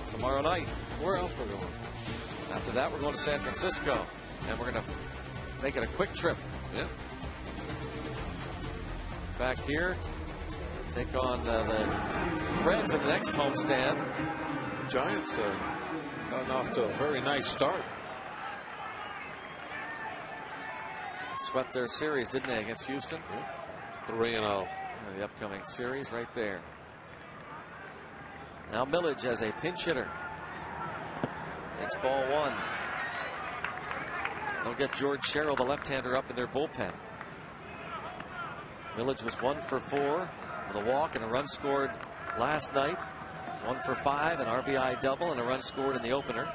tomorrow night. Where else are we going? After that, we're going to San Francisco, and we're going to make it a quick trip. Yeah. Back here, take on the Reds in the next homestand. Giants gotten off to a very nice start. Swept their series, didn't they, against Houston? Yeah. 3-0. The upcoming series right there. Now Millage as a pinch hitter. Takes ball 1. They'll get George Sherrill, the left-hander, up in their bullpen. Millage was 1 for 4 with a walk and a run scored last night. 1 for 5, an RBI double, and a run scored in the opener.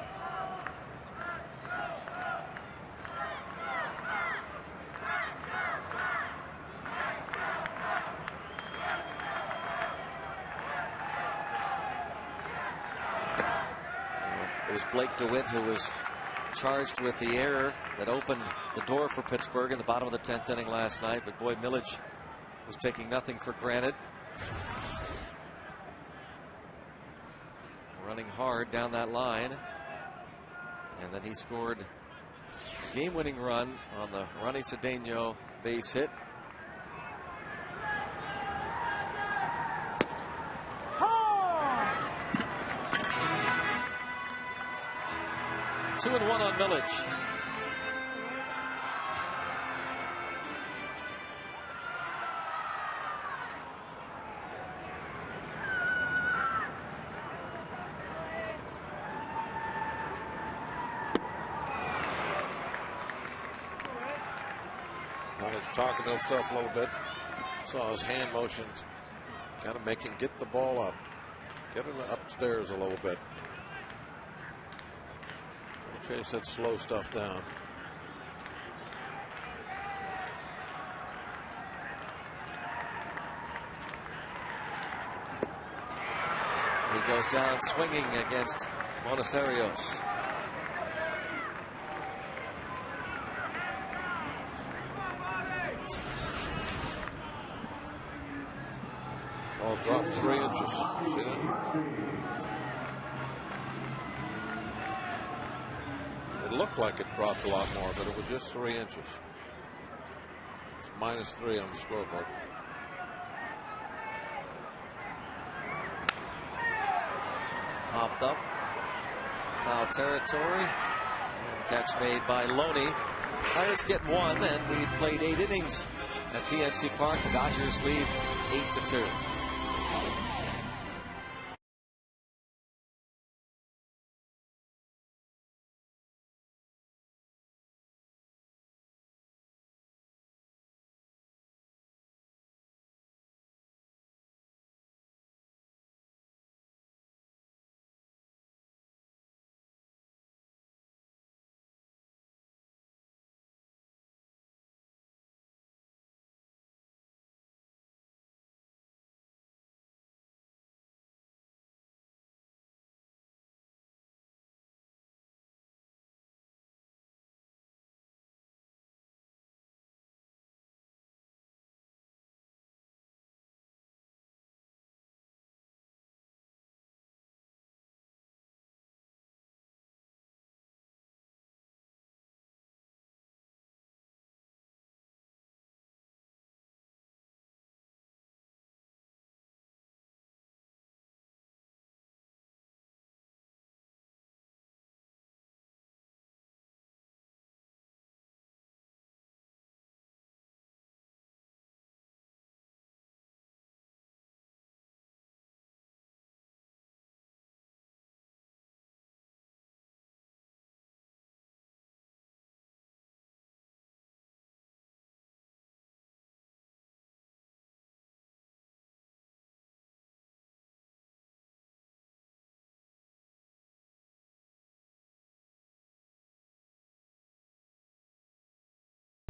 It was Blake DeWitt who was charged with the error that opened the door for Pittsburgh in the bottom of the 10th inning last night. But boy, Millage was taking nothing for granted. Running hard down that line. And then he scored a game-winning run on the Ronnie Cedeno base hit. Two and 1 on Millage. Talking to himself a little bit. Saw his hand motions. Got to make him get the ball up. Get him upstairs a little bit. Don't chase that slow stuff down. He goes down swinging against Monasterios. Ball dropped 3 inches. See that? It looked like it dropped a lot more, but it was just 3 inches. -3 on the scoreboard. Popped up. Foul territory. And catch made by Loney. Pirates get 1, and we played 8 innings at PNC Park. The Dodgers lead 8-2.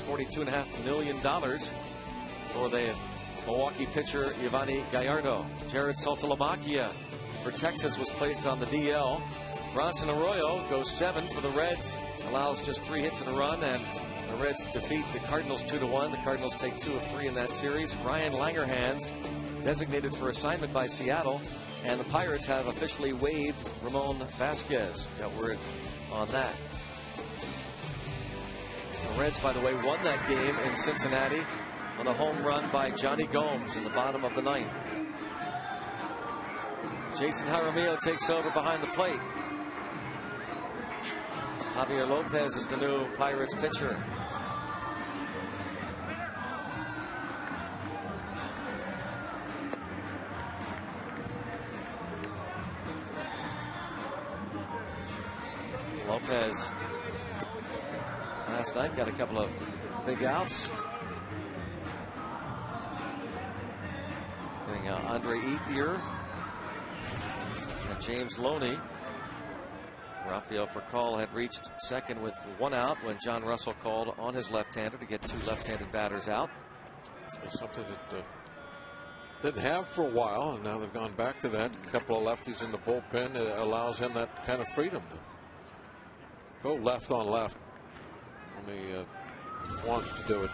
$42.5 million for the Milwaukee pitcher Yovani Gallardo. Jared Saltalamacchia for Texas was placed on the DL. Bronson Arroyo goes 7 for the Reds, allows just 3 hits and a run, and the Reds defeat the Cardinals 2-1. The Cardinals take 2 of 3 in that series. Ryan Langerhans designated for assignment by Seattle, and the Pirates have officially waived Ramon Vasquez. Got word on that. The Reds, by the way, won that game in Cincinnati on a home run by Johnny Gomes in the bottom of the 9th. Jason Jaramillo takes over behind the plate. Javier Lopez is the new Pirates pitcher. Lopez last night got a couple of big outs. Getting Andre Ethier and James Loney. Rafael Furcal had reached second with 1 out when John Russell called on his left-hander to get 2 left-handed batters out. It's something that didn't have for a while, and now they've gone back to that. A couple of lefties in the bullpen. It allows him that kind of freedom to go left on left when he wants to do it.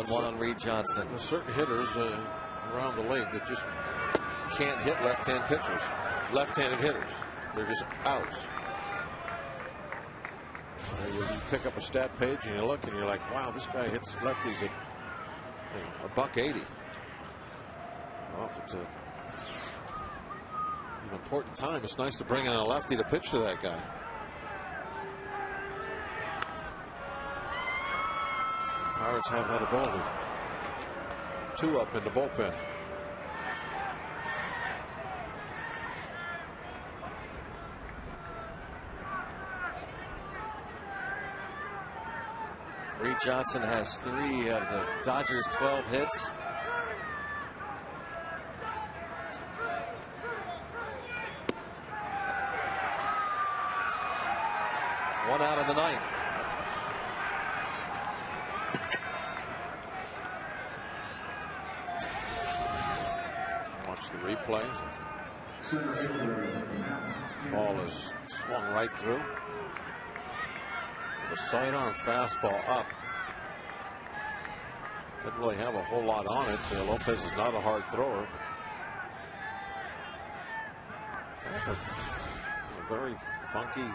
One on Reed Johnson. There's certain hitters around the league that just can't hit left-hand pitchers, left-handed hitters. They're just outs. You pick up a stat page and you look and you're like, wow, this guy hits lefties at $180. Well, if it's an important time, it's nice to bring in a lefty to pitch to that guy. Pirates have that ability. 2 up in the bullpen. Reed Johnson has 3 of the Dodgers' 12 hits. One out in the 9th. Watch the replay. Ball is swung right through. A sidearm fastball up. Didn't really have a whole lot on it. Lopez is not a hard thrower. Kind of a very funky,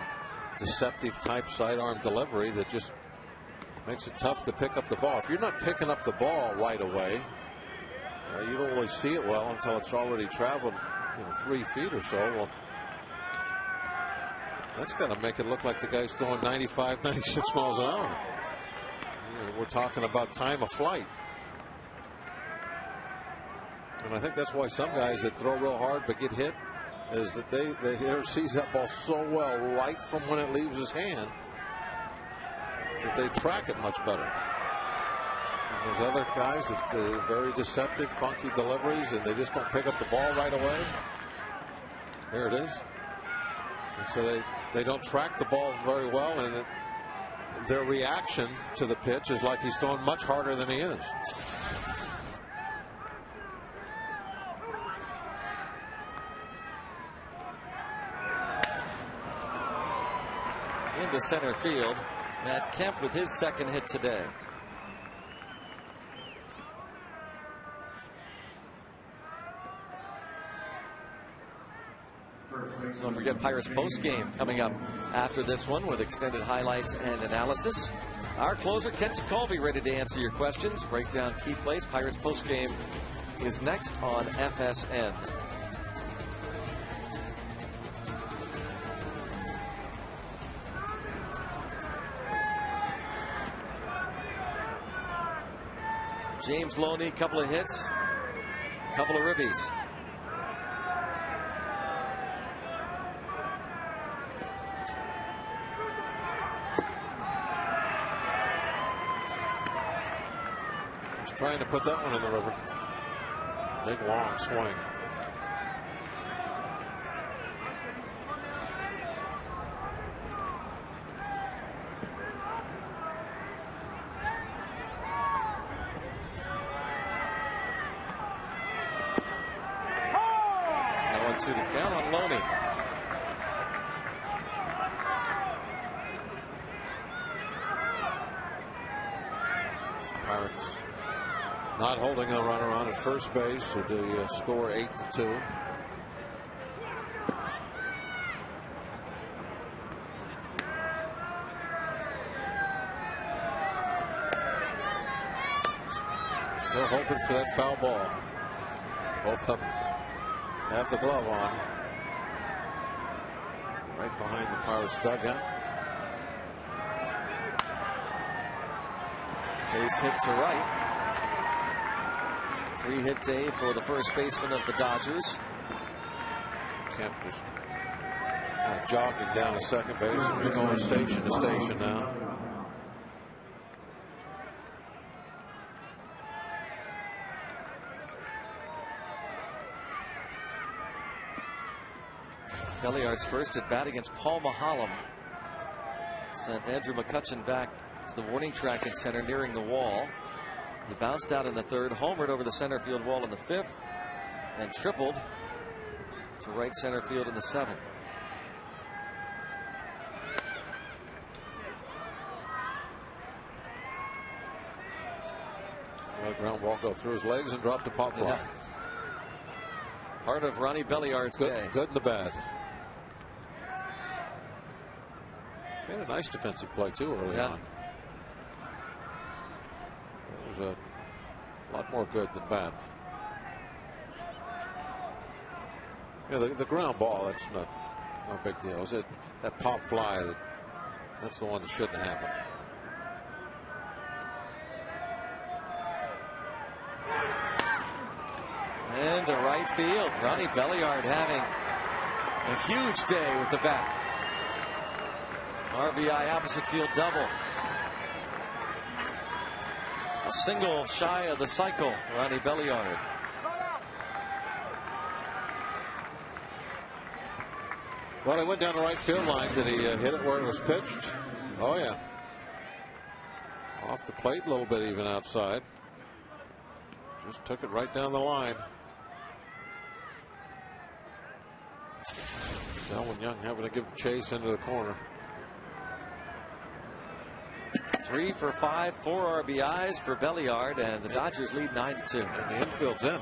deceptive type sidearm delivery that just makes it tough to pick up the ball. If you're not picking up the ball right away, you don't really see it well until it's already traveled 3 feet or so. Well, that's got to make it look like the guy's throwing 95, 96 miles an hour. We're talking about time of flight. And I think that's why some guys that throw real hard but get hit is that the hitter sees that ball so well right from when it leaves his hand that they track it much better. And there's other guys that very deceptive, funky deliveries, and they just don't pick up the ball right away. There it is. And so they don't track the ball very well, and their reaction to the pitch is like he's throwing much harder than he is. Into center field. Matt Kemp with his second hit today. Don't forget Pirates post game coming up after this one with extended highlights and analysis. Our closer Kent Colby ready to answer your questions, break down key plays. Pirates post game is next on FSN. James Loney, couple of hits, couple of ribbies. He's trying to put that one in the river. Big long swing. To the count on Loney. Pirates not holding a runner on at first base with the score 8-2. Still hoping for that foul ball. Both of them have the glove on. Right behind the Pirates dugout. Base hit to right. 3-hit day for the first baseman of the Dodgers. Kemp just jogging down to second base. He's going station to station now. Belliard's first at bat against Paul Mahalam sent Andrew McCutchen back to the warning track in center, nearing the wall. He bounced out in the third, homered over the center field wall in the fifth, and tripled to right center field in the seventh. Let a ground ball go through his legs and drop the pop fly. Yeah. Part of Ronnie Belliard's day. Good and the bad. Made a nice defensive play too early on. It was a lot more good than bad. Yeah, the ground ball, that's no big deal. It's that pop fly, that's the one that shouldn't happen. And to right field, Ronnie Belliard having a huge day with the bat. RBI opposite field double. A single shy of the cycle, Ronnie Belliard. Well, he went down the right field line. Did he hit it where it was pitched? Oh, yeah. Off the plate a little bit, even outside. Just took it right down the line. Selwyn Young having to give chase into the corner. 3 for 5, 4 RBIs for Belliard, and the Dodgers lead 9-2. And the infield's in.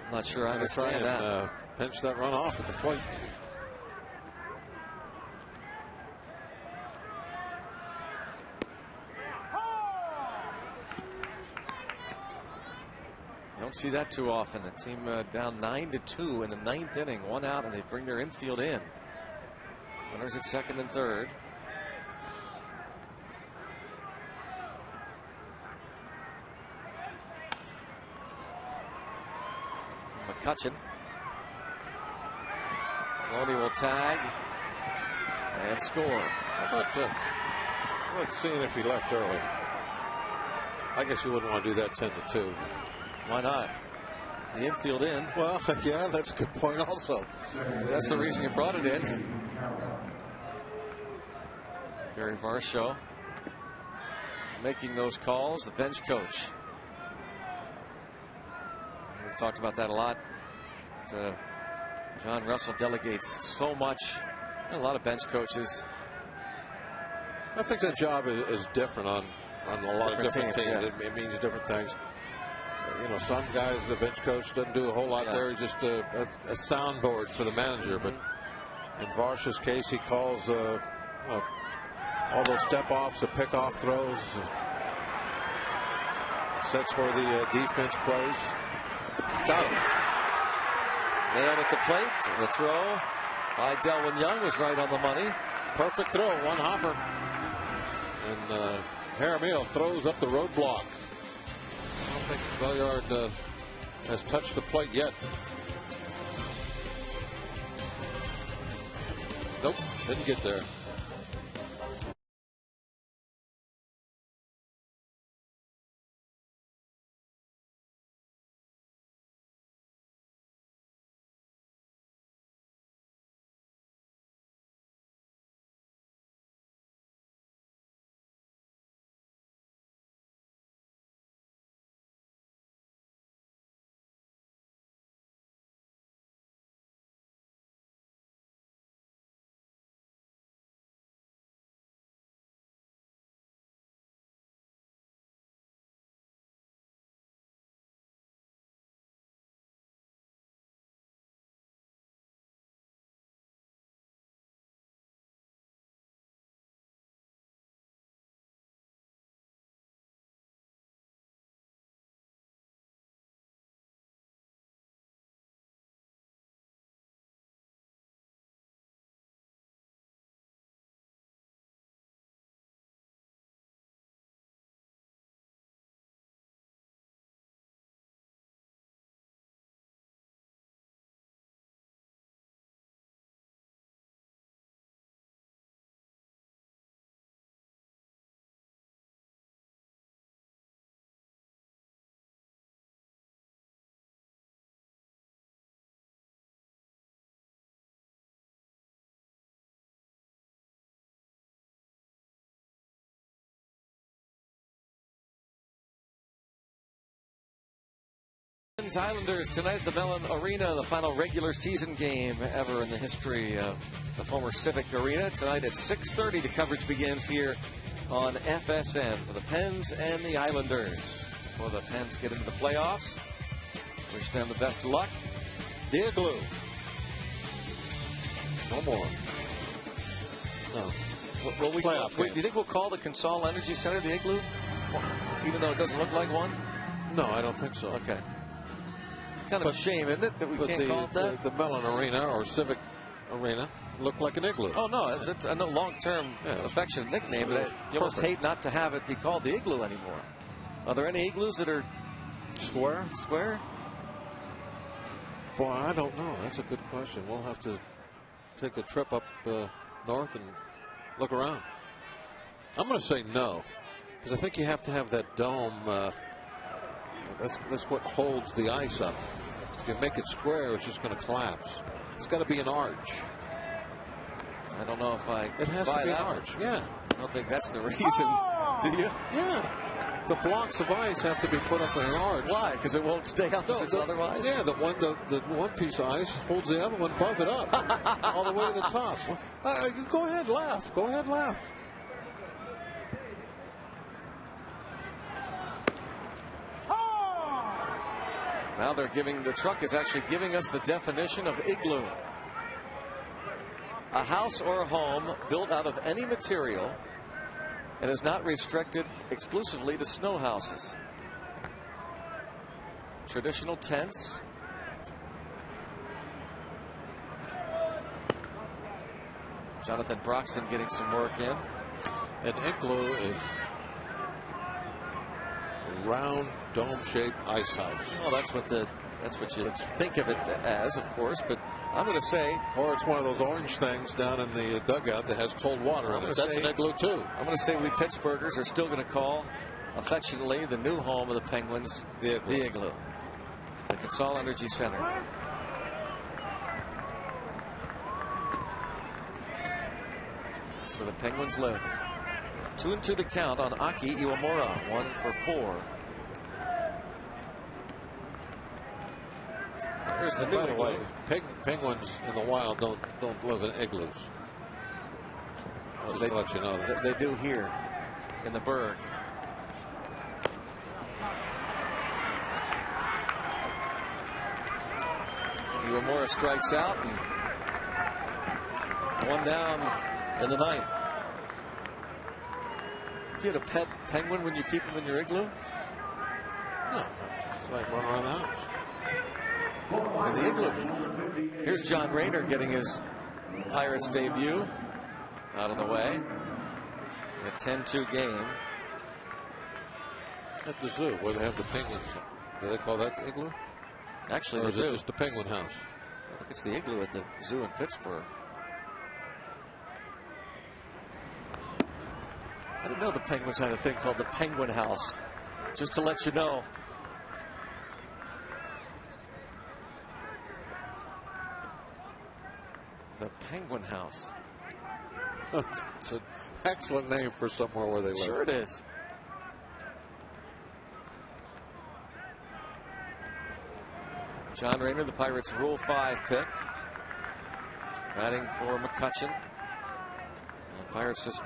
I'm not sure I understand that. Pinch that run off at the plate. Don't see that too often. The team down 9-2 in the 9th inning, 1 out, and they bring their infield in. Runners at second and third. McCutcheon. Loney will tag and score. How about seeing if he left early? I guess you wouldn't want to do that 10-2. Why not? The infield in. Well, yeah, that's a good point also. That's the reason you brought it in. Barry Varsho making those calls, the bench coach. We've talked about that a lot. John Russell delegates so much. A lot of bench coaches. I think that job is different on a lot of different teams. Yeah. It means different things. You know, some guys, the bench coach doesn't do a whole lot there. He's just a soundboard for the manager. But in Varsha's case, he calls all those step-offs, the pick-off throws, sets where the defense plays. Got him. Man at the plate. The throw by Delwyn Young was right on the money. Perfect throw, one hopper. And Jaramillo throws up the roadblock. I don't think Belliard has touched the plate yet. Nope, didn't get there. Islanders tonight at the Mellon Arena, the final regular season game ever in the history of the former Civic Arena. Tonight at 6:30, the coverage begins here on FSN for the Pens and the Islanders. Before the Pens get into the playoffs, wish them the best of luck. The Igloo. No more. No. Well, do you think we'll call the Consol Energy Center the Igloo? Even though it doesn't look like one? No, I don't think so. Okay. Kind of a shame, isn't it, that we can't call it that? The Mellon Arena or Civic Arena looked like an igloo. Oh, no, it's a long-term affectionate nickname, but you almost hate not to have it be called the Igloo anymore. Are there any igloos that are square? Square? Boy, I don't know. That's a good question. We'll have to take a trip up north and look around. I'm going to say no, because I think you have to have that dome. That's what holds the ice up. If you make it square, it's just going to collapse. It's got to be an arch. I don't know if I It has to be an arch. Yeah. I don't think that's the reason. Do you? Yeah. the blocks of ice have to be put up in an arch. Why? Because it won't stay up if it's otherwise? Yeah, the one piece of ice holds the other one above it up, all the way to the top. Go ahead, laugh. Go ahead, laugh. Now they're giving, the truck is actually giving us the definition of igloo. A house or a home built out of any material and is not restricted exclusively to snow houses. Traditional tents. Jonathan Broxton getting some work in. An igloo is a round, dome-shaped ice house. Well, that's what you think of it as, of course, but I'm going to say... Or it's one of those orange things down in the dugout that has cold water in it. That's an igloo, too. I'm going to say we Pittsburghers are still going to call, affectionately, the new home of the Penguins, the igloo. The Consol Energy Center. That's where the Penguins live. 2-2 the count on Aki Iwamura. 1 for 4. Here's the new By the igloo. way, penguins in the wild don't live in igloos. Just to let you know that. They do here in the Berg. Iwamura strikes out, and one down in the ninth. If you had a pet penguin, would you keep him in your igloo? No, just like run around the house. In the igloo. Here's John Rayner getting his Pirates debut out of the way. In a 10-2 game. At the zoo, where they have the penguins. Do they call that the igloo? Actually, or they is do. it just the penguin house? I think it's the igloo at the zoo in Pittsburgh. I didn't know the Penguins had a thing called the Penguin House. Just to let you know. The Penguin House. It's an excellent name for somewhere where they live. Sure it is. John Rayner, the Pirates' Rule 5 pick. Batting for McCutchen. And the Pirates just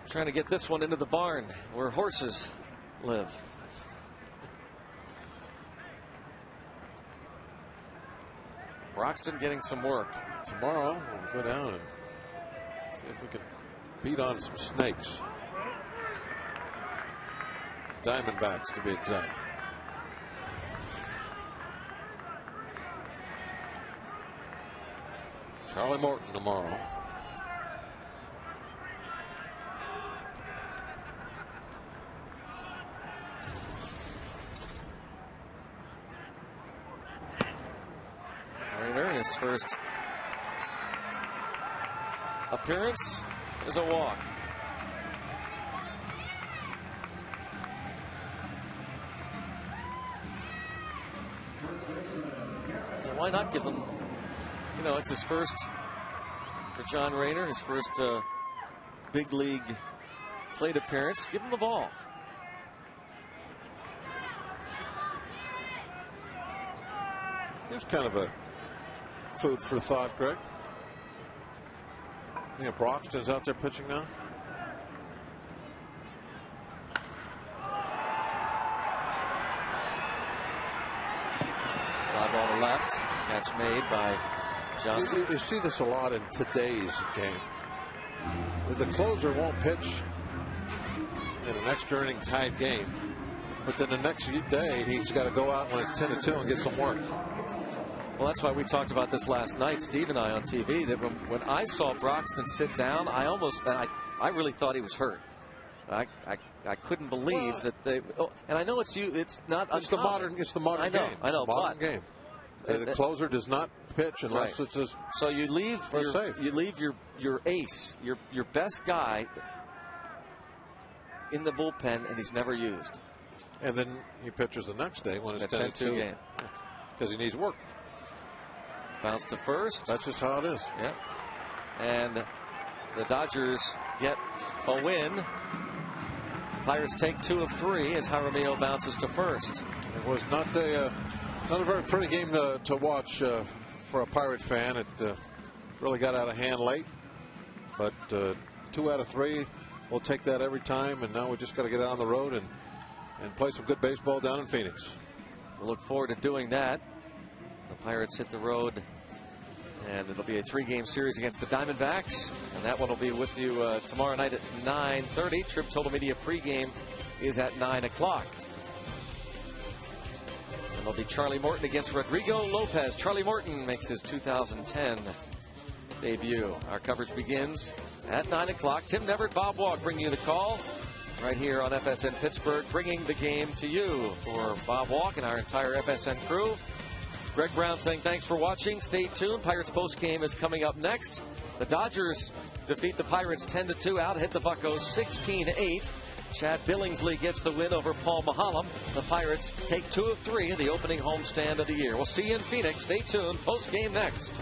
trying to get this one into the barn where horses live. Broxton getting some work. Tomorrow we'll go down and see if we can beat on some snakes. Diamondbacks, to be exact. Charlie Morton tomorrow. Rayner, his first appearance is a walk. And why not give him, you know, it's his first, for John Rayner, his first big league plate appearance. Give him the ball. Here's kind of a food for thought, Greg. You know, Broxton's out there pitching now. Fly ball to left. Catch made by Johnson. You see this a lot in today's game. The closer won't pitch in an extra inning tied game, but then the next day he's got to go out when it's 10-2 and get some work. Well, that's why we talked about this last night, Steve and I, on TV, that when I saw Broxton sit down, I really thought he was hurt. I couldn't believe that they. Oh, and I know it's not. It's the modern game. I know. It's the modern game. The closer does not pitch unless right. it's a. So you leave your ace, your best guy in the bullpen, and he's never used. And then he pitches the next day when it's 10-2 game because he needs work. Bounce to first. That's just how it is. Yeah. And the Dodgers get a win. Pirates take 2 of 3 as Jaramillo bounces to first. It was not a very pretty game to watch for a Pirate fan. It really got out of hand late. But 2 out of 3, we'll take that every time. And now we just got to get out on the road and play some good baseball down in Phoenix. We'll look forward to doing that. The Pirates hit the road, and it'll be a 3-game series against the Diamondbacks. And that one will be with you tomorrow night at 9:30. Trib Total Media pregame is at 9 o'clock. And it'll be Charlie Morton against Rodrigo Lopez. Charlie Morton makes his 2010 debut. Our coverage begins at 9 o'clock. Tim Neverett, Bob Walk bringing you the call right here on FSN Pittsburgh, bringing the game to you. For Bob Walk and our entire FSN crew, Greg Brown saying thanks for watching. Stay tuned. Pirates post game is coming up next. The Dodgers defeat the Pirates 10-2 out, hit the Buccos 16-8. Chad Billingsley gets the win over Paul Mahallam. The Pirates take 2 of 3 in the opening homestand of the year. We'll see you in Phoenix. Stay tuned. Post game next.